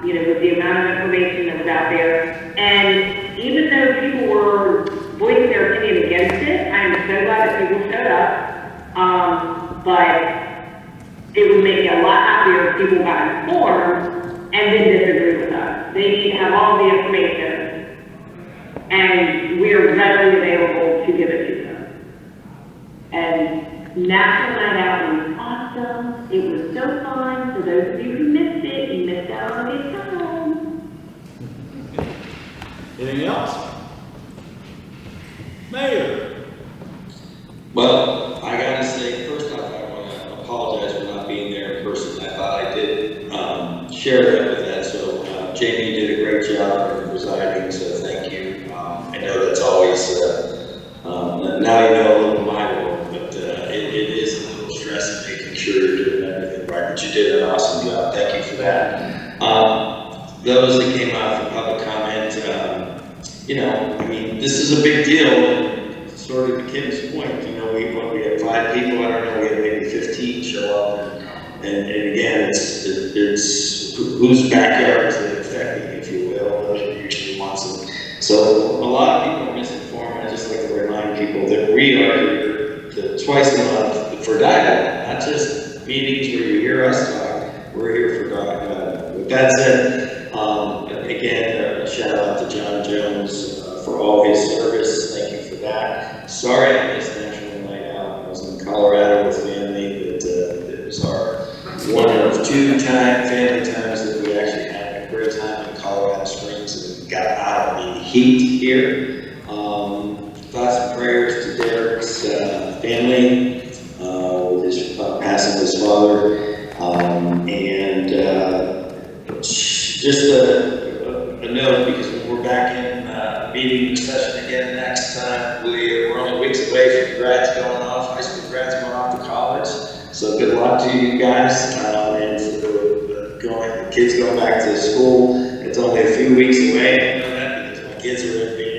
with the amount of information that was out there. And even though people were voicing their opinion against it, I am so glad that people showed up. But it would make me a lot happier if people got informed and then disagree with us. They need to have all the information, and we are readily available to give it to them. And National Night Out was awesome. It was so fun. For those of you who missed it, you missed out on a good time. Anything else? Mayor? Well, I gotta say, first off, I want to apologize for not being there in person. I thought I did share that with that. So Jamie did a great job in presiding, so thank you. department. You did an awesome job. Thank you for that. Those that came out for public comment, you know, I mean, this is a big deal. And sort of to Kim's point, you know, we had 5 people, I don't know, we had maybe 15 show up. And again, it's whose backyard is it affecting, if you will, those are usually ones. So a lot of people are misinformed. I just like to remind people that we are here twice a month for dialogue, not just meetings where you hear us talk. We're here for dialogue. With that said, again, a shout out to John Jones for all his service. Thank you for that. Sorry I missed National Night Out. I was in Colorado with family, but it was our one of 2 family times that we actually had a great time in Colorado Springs and got out of the heat here. Thoughts and prayers to Derek's family with his passing of his father, and just a note, because when we're back in meeting session again next time, we're only weeks away from grads going off, high school grads going off to college. So good luck to you guys, and for the kids going back to school. It's only a few weeks away. I know that because my kids are in band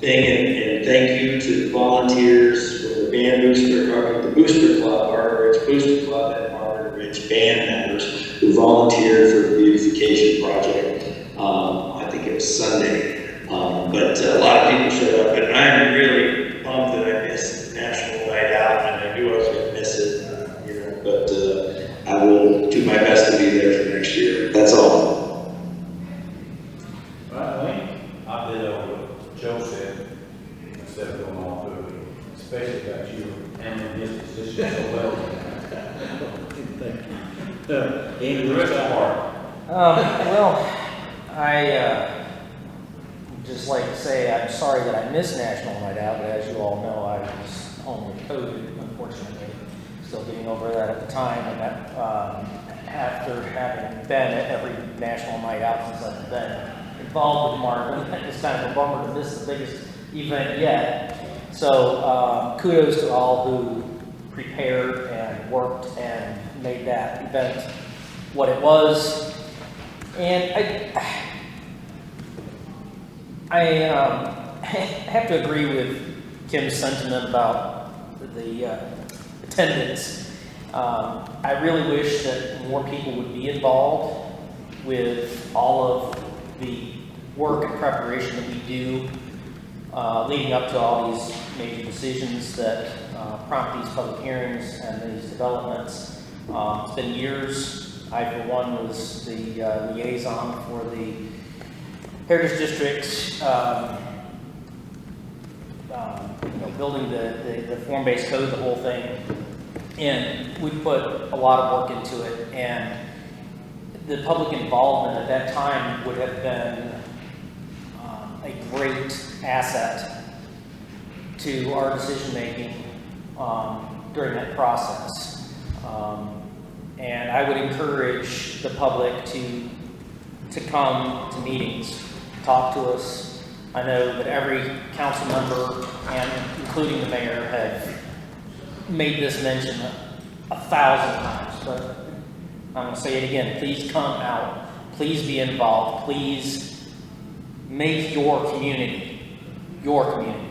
thing, and thank you to the volunteers for the band booster, or the booster club, Margaret Ridge Booster Club, and Margaret Ridge band members who volunteered for the beautification project. I think it was Sunday, but a lot of people showed up, and I'm really bummed that I missed National Night Out, and I knew I was going to miss it, you know, but I will do my best to be there for next year. That's all. Right, Wayne? I did what Joe said, instead of going all through it, especially about you handling this position so well. Thank you. Andy, the rest of the part. Well, I just like to say I'm sorry that I missed National Night Out, but as you all know, I was home with COVID, unfortunately. Still getting over that at the time, and that, after having been at every National Night Out since I've been involved with Marvin, it's kind of a bummer to miss the biggest event yet. So kudos to all who prepared and worked and made that event what it was. And I have to agree with Kim's sentiment about the attendance. I really wish that more people would be involved with all of the work and preparation that we do leading up to all these major decisions that prompt these public hearings and these developments. It's been years. I, for one, was the liaison for the Heritage District, building the form-based code, the whole thing. And we put a lot of work into it, and the public involvement at that time would have been a great asset to our decision-making during that process. And I would encourage the public to come to meetings, talk to us. I know that every council member, and including the mayor, have made this mention 1,000 times, but I'm going to say it again. Please come out. Please be involved. Please make your community your community.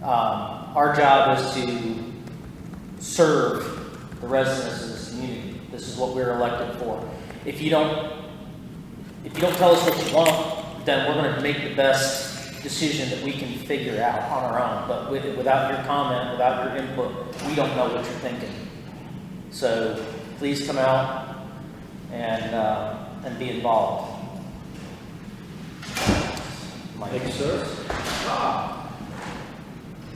Our job is to serve the residents of this community. This is what we're elected for. If you don't tell us what you want, then we're going to make the best decision that we can figure out on our own. But without your comment, without your input, we don't know what you're thinking. So please come out and be involved. Thank you, sir.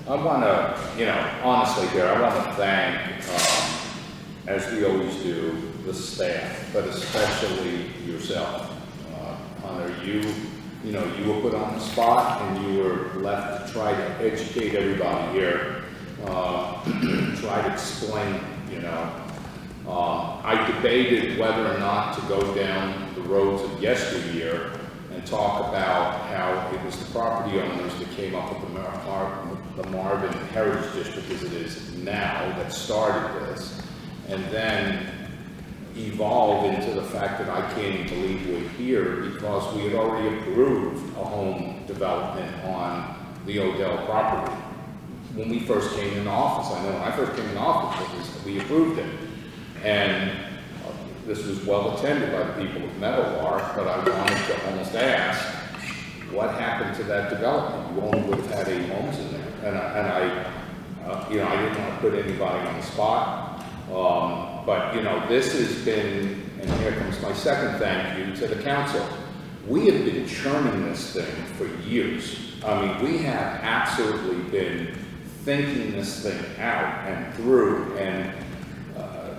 I want to, honestly here, I want to thank, as we always do, the staff, but especially yourself. Hunter, you were put on the spot and you were left to try to educate everybody here, try to explain, I debated whether or not to go down the roads of yesteryear and talk about how it was the property owners that came up with the Marvin Heritage District as it is now that started this. and then evolve into the fact that I can't even believe we're here because we had already approved a home development on the Odell property. When we first came into office, I know when I first came into office, we approved it. And this was well attended by the people of Meadowlark, but I wanted to almost ask, what happened to that development? You only would have had 8 homes in there. And I didn't want to put anybody on the spot. But, this has been, and here comes my second thank you to the council. We have been churning this thing for years. I mean, we have absolutely been thinking this thing out and through, and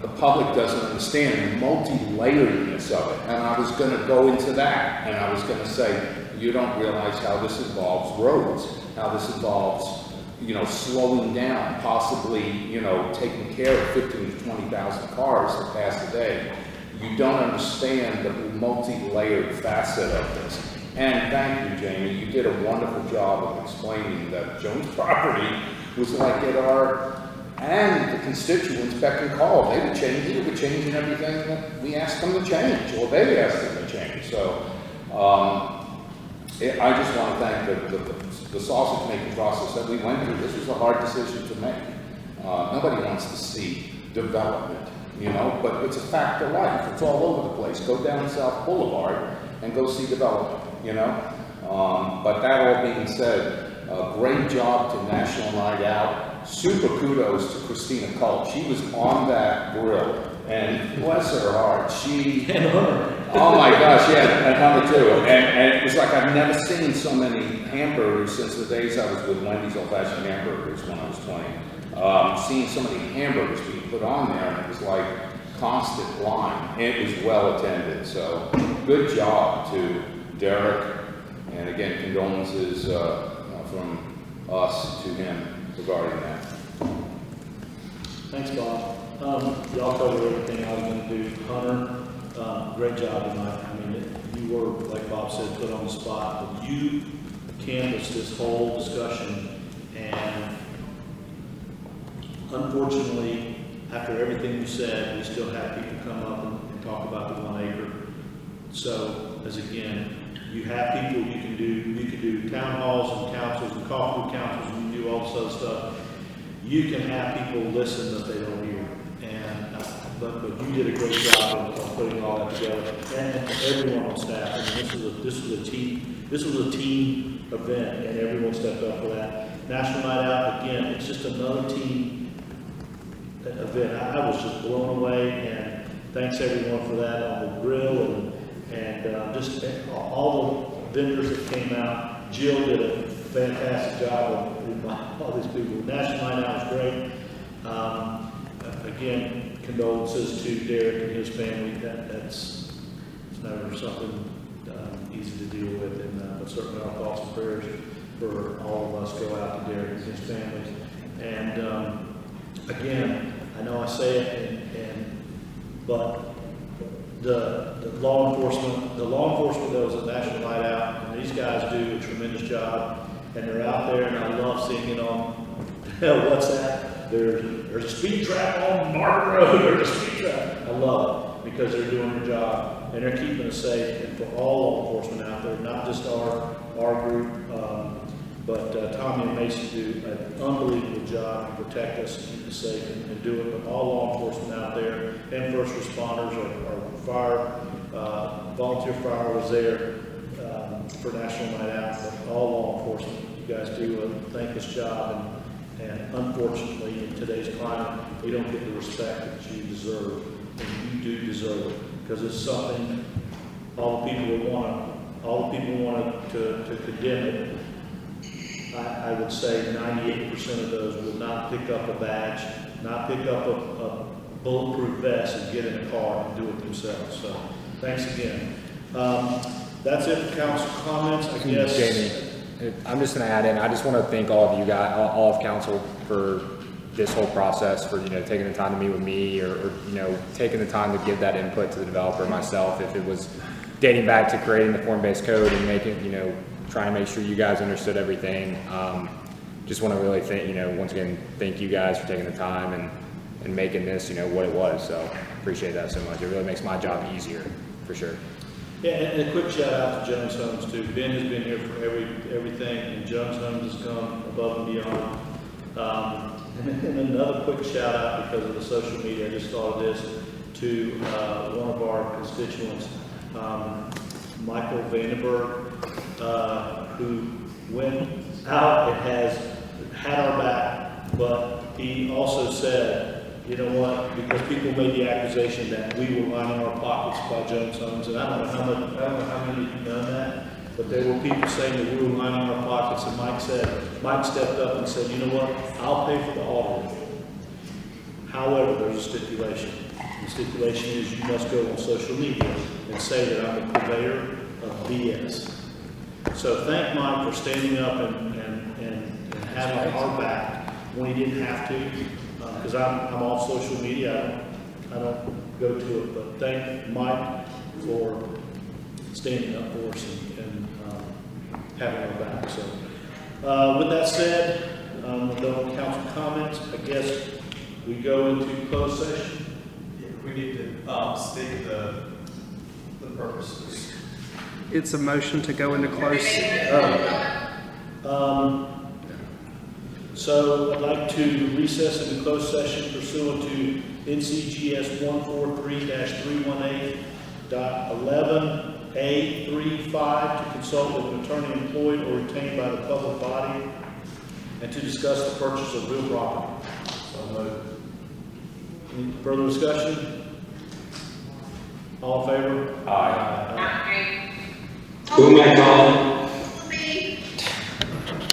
the public doesn't understand the multi-layeredness of it. And I was going to go into that, and I was going to say, you don't realize how this involves roads, how this involves, slowing down, possibly, taking care of 15,000 to 20,000 cars that pass a day. You don't understand the multi-layered facet of this. And thank you, Jamie. You did a wonderful job of explaining that Jones property was like at and the constituents beck and call. They were changing everything that we asked them to change, or they asked them to change. So I just want to thank the sausage making process that we went through. This was a hard decision to make. Nobody wants to see development, but it's a fact of life. It's all over the place. Go down South Boulevard and go see development, But that all being said, great job to National Night Out. Super kudos to Christina Culp. She was on that grill, and bless her heart, oh my gosh, yeah, and Hunter too. And it was like I've never seen so many hamburgers since the days I was with Wendy's Old Fashioned Hamburgers when I was 20. Seeing so many hamburgers being put on there, and it was like constant line. It was well attended, so good job to Derek, and again, condolences from us to him regarding that. Thanks, Bob. Y'all covered everything I was going to do. Hunter, great job tonight. I mean, you were, like Bob said, put on the spot, but you canvassed this whole discussion, and unfortunately, after everything you said, we still have people come up and talk about the 1 acre. So, as again, you have people you can do town halls and councils and coffee councils, and you do all this other stuff. You can have people listen that they don't hear. And but you did a great job of putting all that together, and everyone on staff. I mean, this was a team event, and everyone stepped up for that. National Night Out, again, it's just another team event. I was just blown away, and thanks everyone for that on the grill and just all the vendors that came out. Jill did a fantastic job of all these people. National Night Out was great. Again, condolences to Derek and his family. It's never something easy to deal with, but certainly our thoughts and prayers for all of us go out to Derek and his family. And again, I know I say it, but the law enforcement that was at National Night Out, and these guys do a tremendous job, and they're out there, and I love seeing it on, what's that? There's a speed trap on Martin Road, there's a speed trap. I love it, because they're doing their job, and they're keeping us safe, and for all law enforcement out there, not just our group, but Tommy and Mason do an unbelievable job to protect us and keep us safe and do it. But all law enforcement out there and first responders or fire, volunteer fire was there for National Night Out. But all law enforcement, you guys do a thankless job. And unfortunately, in today's climate, we don't get the respect that you deserve. And you do deserve it, because it's something all the people want to condemn it. I would say 98% of those will not pick up a badge, not pick up a bulletproof vest and get in a car and do it themselves. So thanks again. That's it for council comments, I guess. Jamie, I'm just going to add in, I just want to thank all of you guys, all of council for this whole process, for, taking the time to meet with me or taking the time to give that input to the developer myself. If it was dating back to creating the form-based code and making, trying to make sure you guys understood everything. Just want to really thank, once again, thank you guys for taking the time and making this, what it was. So appreciate that so much. It really makes my job easier, for sure. Yeah, and a quick shout out to Jones Homes too. Ben has been here for everything, and Jones Homes has gone above and beyond. And another quick shout out because of the social media, I just thought of this, to one of our constituents, Michael Vandenberg, who went out and has had our back, but he also said, you know what, because people made the accusation that we were lining our pockets by Jones Homes, and I don't know how many of you know that, but there were people saying that we were lining our pockets, and Mike stepped up and said, you know what, I'll pay for the audit. However, there's a stipulation. The stipulation is you must go on social media and say that I'm a purveyor of BS. So thank Mike for standing up and having our back when he didn't have to, because I'm off social media, I don't go to it, but thank Mike for standing up for us and having our back. So with that said, with no council comments, I guess we go into closed session. Yeah, we need to state the purposes. It's a motion to go into closed. So I'd like to recess into closed session pursuant to NCGS 143-318.11A35 to consult with an attorney employed or retained by the public body and to discuss the purchase of real property. So moved. Any further discussion? All in favor? Aye. Who am I calling?